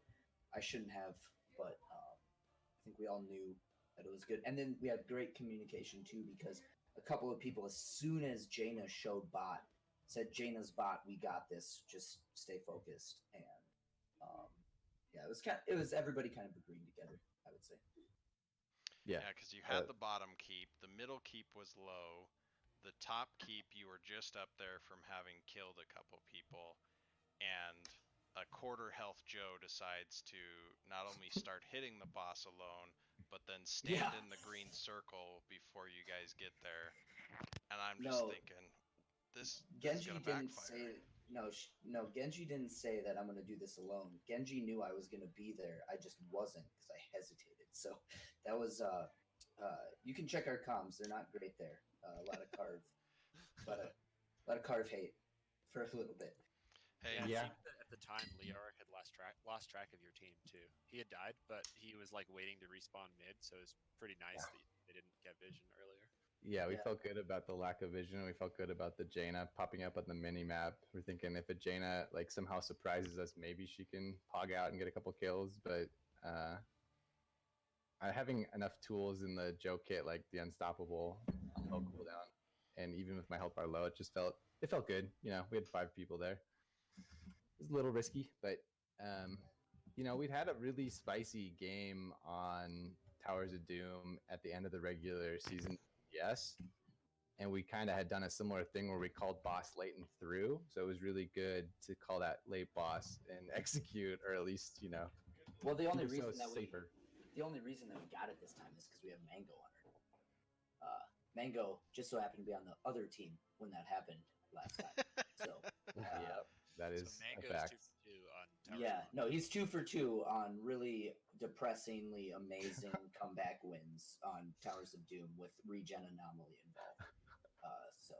I shouldn't have, but I think we all knew that it was good. And then we had great communication too, because a couple of people, as soon as Jaina showed bot, said, "Jaina's bot, we got this. Just stay focused." And yeah, it was everybody kind of agreeing together, I would say. Yeah. Yeah, because you had the bottom keep, the middle keep was low, the top keep you were just up there from having killed a couple people, and a quarter health Joe decides to not only start hitting the boss alone, but then stand Yeah. in the green circle before you guys get there. And I'm just No, thinking, this is Genji gonna didn't backfire. say no. Genji didn't say that I'm going to do this alone. Genji knew I was going to be there. I just wasn't because I hesitated. So that was you can check our comms. They're not great there. A lot of carve, a lot of carve hate for a little bit. Hey, Yeah, it Yeah. seemed that at the time Liar had lost track of your team too. He had died, but he was like waiting to respawn mid, so it was pretty nice that they didn't get vision earlier. Yeah, we Yeah. felt good about the lack of vision. We felt good about the Jaina popping up on the mini map. We're thinking if a Jaina like somehow surprises us, maybe she can pog out and get a couple kills. But having enough tools in the Joe kit, like the unstoppable low cooldown, and even with my health bar low, it felt good. You know, we had 5 people there. It was a little risky, but you know, we'd had a really spicy game on Towers of Doom at the end of the regular season. Yes. And we kind of had done a similar thing where we called boss late and through. So it was really good to call that late boss and execute, or at least, you know, Well, the only keep reason ourselves that safer. we got it this time is because we have Mango on our Mango just so happened to be on the other team when that happened last time. So Yeah, that is So a Mango's fact. 2 for 2 on Towers yeah, of Doom. no, he's 2 for 2 on really depressingly amazing comeback wins on Towers of Doom with regen anomaly involved. So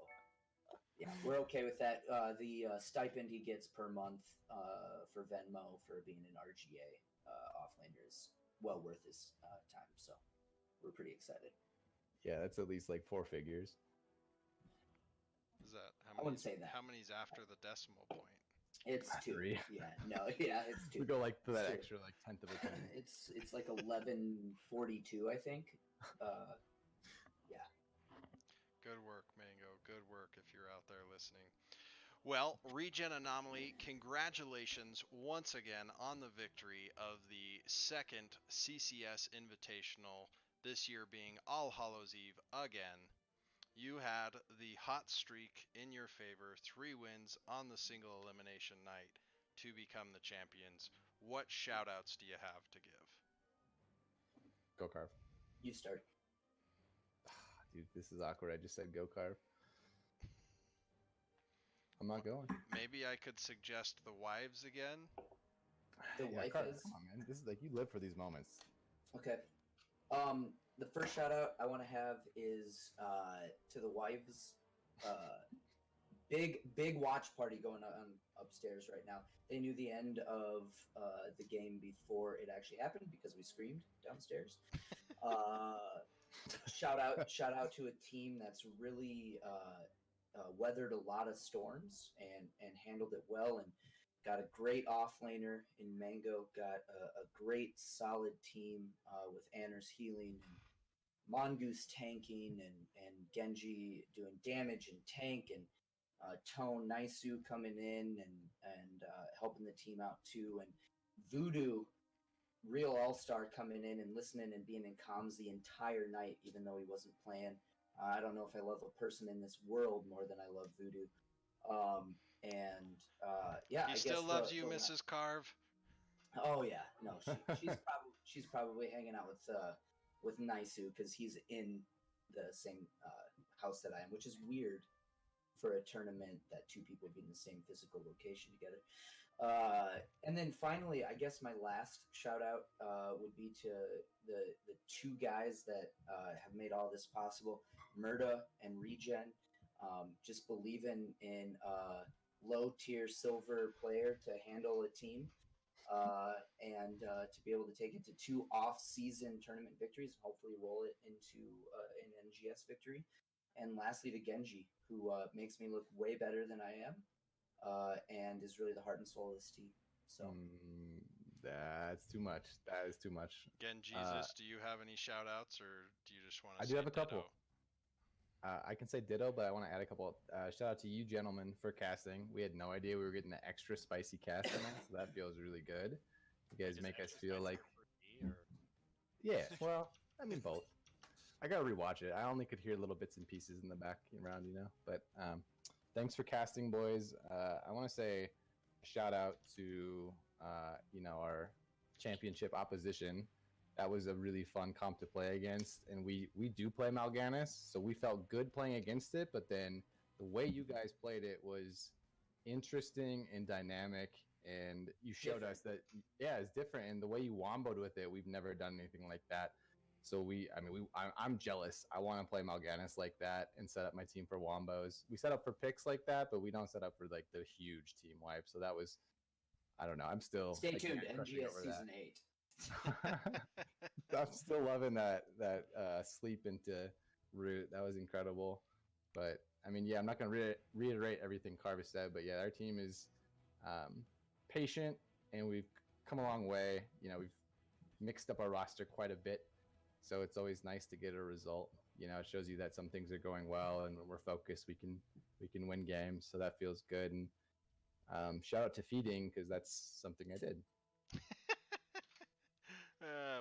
yeah, we're okay with that. The stipend he gets per month for Venmo for being an RGA offlaner is well worth his time. So we're pretty excited. Yeah, that's at least like 4 figures. is that I wouldn't say that. How many's after the decimal point? It's 2. 3. Yeah, no, yeah, it's 2. We go like for that It's 2. extra like tenth of a penny. It's like 1142, I think. Yeah. Good work, Mango. Good work if you're out there listening. Well, Regen Anomaly, congratulations once again on the victory of the second CCS Invitational, this year being All Hallows Eve again. You had the hot streak in your favor, 3 wins on the single elimination night to become the champions. What shoutouts do you have to give? Go carve. You start. Dude, this is awkward. I just said go carve. I'm not going. Maybe I could suggest the wives again. The wife Carve, is come on, man. This is like you live for these moments. okay. The first shout out I want to have is to the wives. Big watch party going on upstairs right now. They knew the end of the game before it actually happened because we screamed downstairs. Shout out to a team that's really weathered a lot of storms and handled it well, and got a great offlaner in Mango. Got a great solid team with Anners healing and Mongoose tanking and Genji doing damage and tank, and Tone Naisu coming in and helping the team out too, and Voodoo, real all-star, coming in and listening and being in comms the entire night even though he wasn't playing. I don't know if I love a person in this world more than I love Voodoo. Yeah, He I still guess loves you, Mrs. Carve. Oh yeah, no, she's probably hanging out with Naisu because he's in the same house that I am, which is weird for a tournament that 2 people be in the same physical location together. And then finally, I guess my last shout out would be to the 2 guys that have made all this possible, Murda and Regen. Just believing in low tier silver player to handle a team. And to be able to take it to 2 off-season tournament victories and hopefully roll it into an NGS victory. And lastly, to Genji, who makes me look way better than I am, and is really the heart and soul of this team. So That's too much. That is too much. Again, Jesus, do you have any shout outs, or do you just want to I say do have a ditto? couple. I can say ditto, but I want to add a couple. Shout out to you, gentlemen, for casting. We had no idea we were getting the extra spicy cast tonight, so that feels really good. You guys Just make us feel like, exercising for me, or yeah. Well, I mean both. I gotta rewatch it. I only could hear little bits and pieces in the background, But thanks for casting, boys. I want to say a shout out to our championship opposition. That was a really fun comp to play against, and we do play Mal'Ganis, so we felt good playing against it. But then the way you guys played it was interesting and dynamic, and you showed us that it's different. And the way you womboed with it, we've never done anything like that. So I'm jealous. I want to play Mal'Ganis like that and set up my team for wombos. We set up for picks like that, but we don't set up for like the huge team wipe. So that was, I don't know. I'm still Stay tuned. crushing NGS over season that. 8. I'm still loving that sleep into Root. That was incredible. But I mean, I'm not going to reiterate everything Carver said, but our team is patient and we've come a long way. We've mixed up our roster quite a bit. So it's always nice to get a result. It shows you that some things are going well, and when we're focused, we can win games. So that feels good. And shout out to feeding, because that's something I did.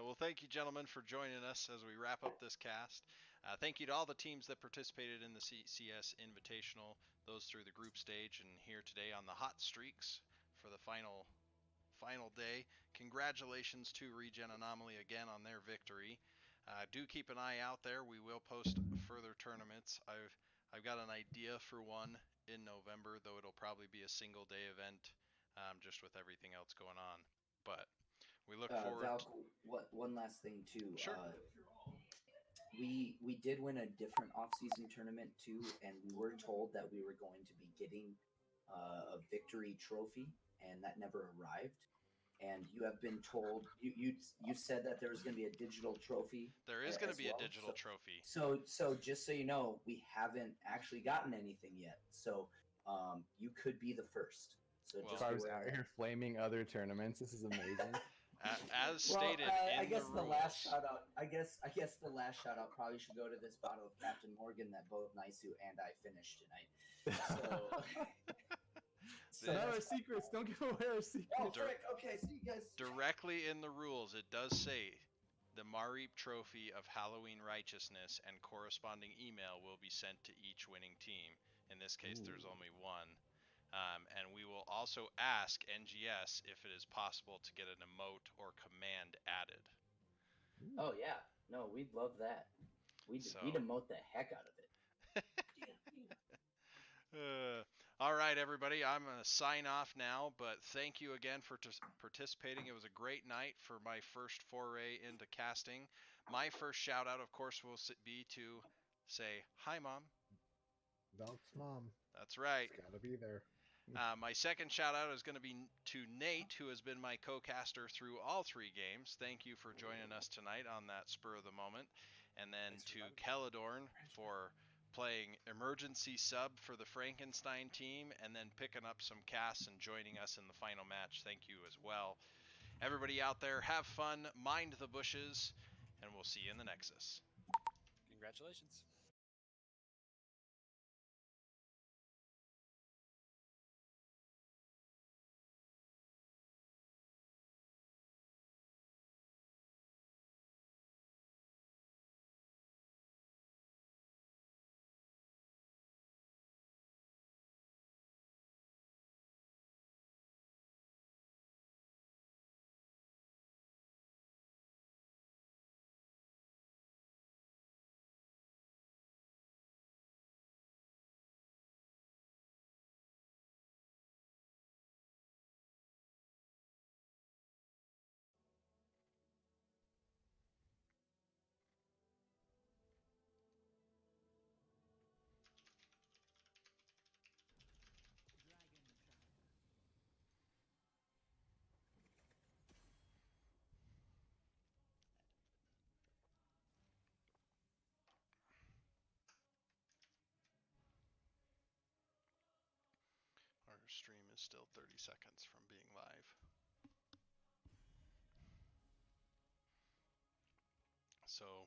Well, thank you, gentlemen, for joining us as we wrap up this cast. Thank you to all the teams that participated in the CCS Invitational, those through the group stage and here today on the hot streaks for the final day. Congratulations to Regen Anomaly again on their victory. Do keep an eye out there. We will post further tournaments. I've got an idea for one in November, though it'll probably be a single day event, just with everything else going on. But we look forward. Val, one last thing too. Sure. We did win a different off-season tournament too, and we were told that we were going to be getting a victory trophy, and that never arrived. And you have been told you said that there was going to be a digital trophy. There is going to be a digital trophy. So just so you know, we haven't actually gotten anything yet. So you could be the first. So just Carv's out here flaming other tournaments. This is amazing. As stated I guess in the rules. last shout out. I guess the last shout out probably should go to this bottle of Captain Morgan that both Naisu and I finished tonight. So no, our secrets. Don't give away our secrets. Oh, frick. Okay, see you guys. Directly in the rules, it does say the Marip Trophy of Halloween Righteousness and corresponding email will be sent to each winning team. In this case, there's only one. And we will also ask NGS if it is possible to get an emote or command added. Oh yeah, no, we'd love that. We'd emote the heck out of it. All right, everybody, I'm going to sign off now, but thank you again for participating. It was a great night for my first foray into casting. My first shout out, of course, will be to say, hi, Mom. Valk's mom. That's right. It's gotta be there. My second shout out is going to be to Nate, who has been my co-caster through all 3 games. Thank you for joining us tonight on that spur of the moment. And then to Kelladorn for playing emergency sub for the Frankenstein team and then picking up some casts and joining us in the final match. Thank you as well. Everybody out there, have fun, mind the bushes, and we'll see you in the Nexus. Congratulations. Our stream is still 30 seconds from being live. So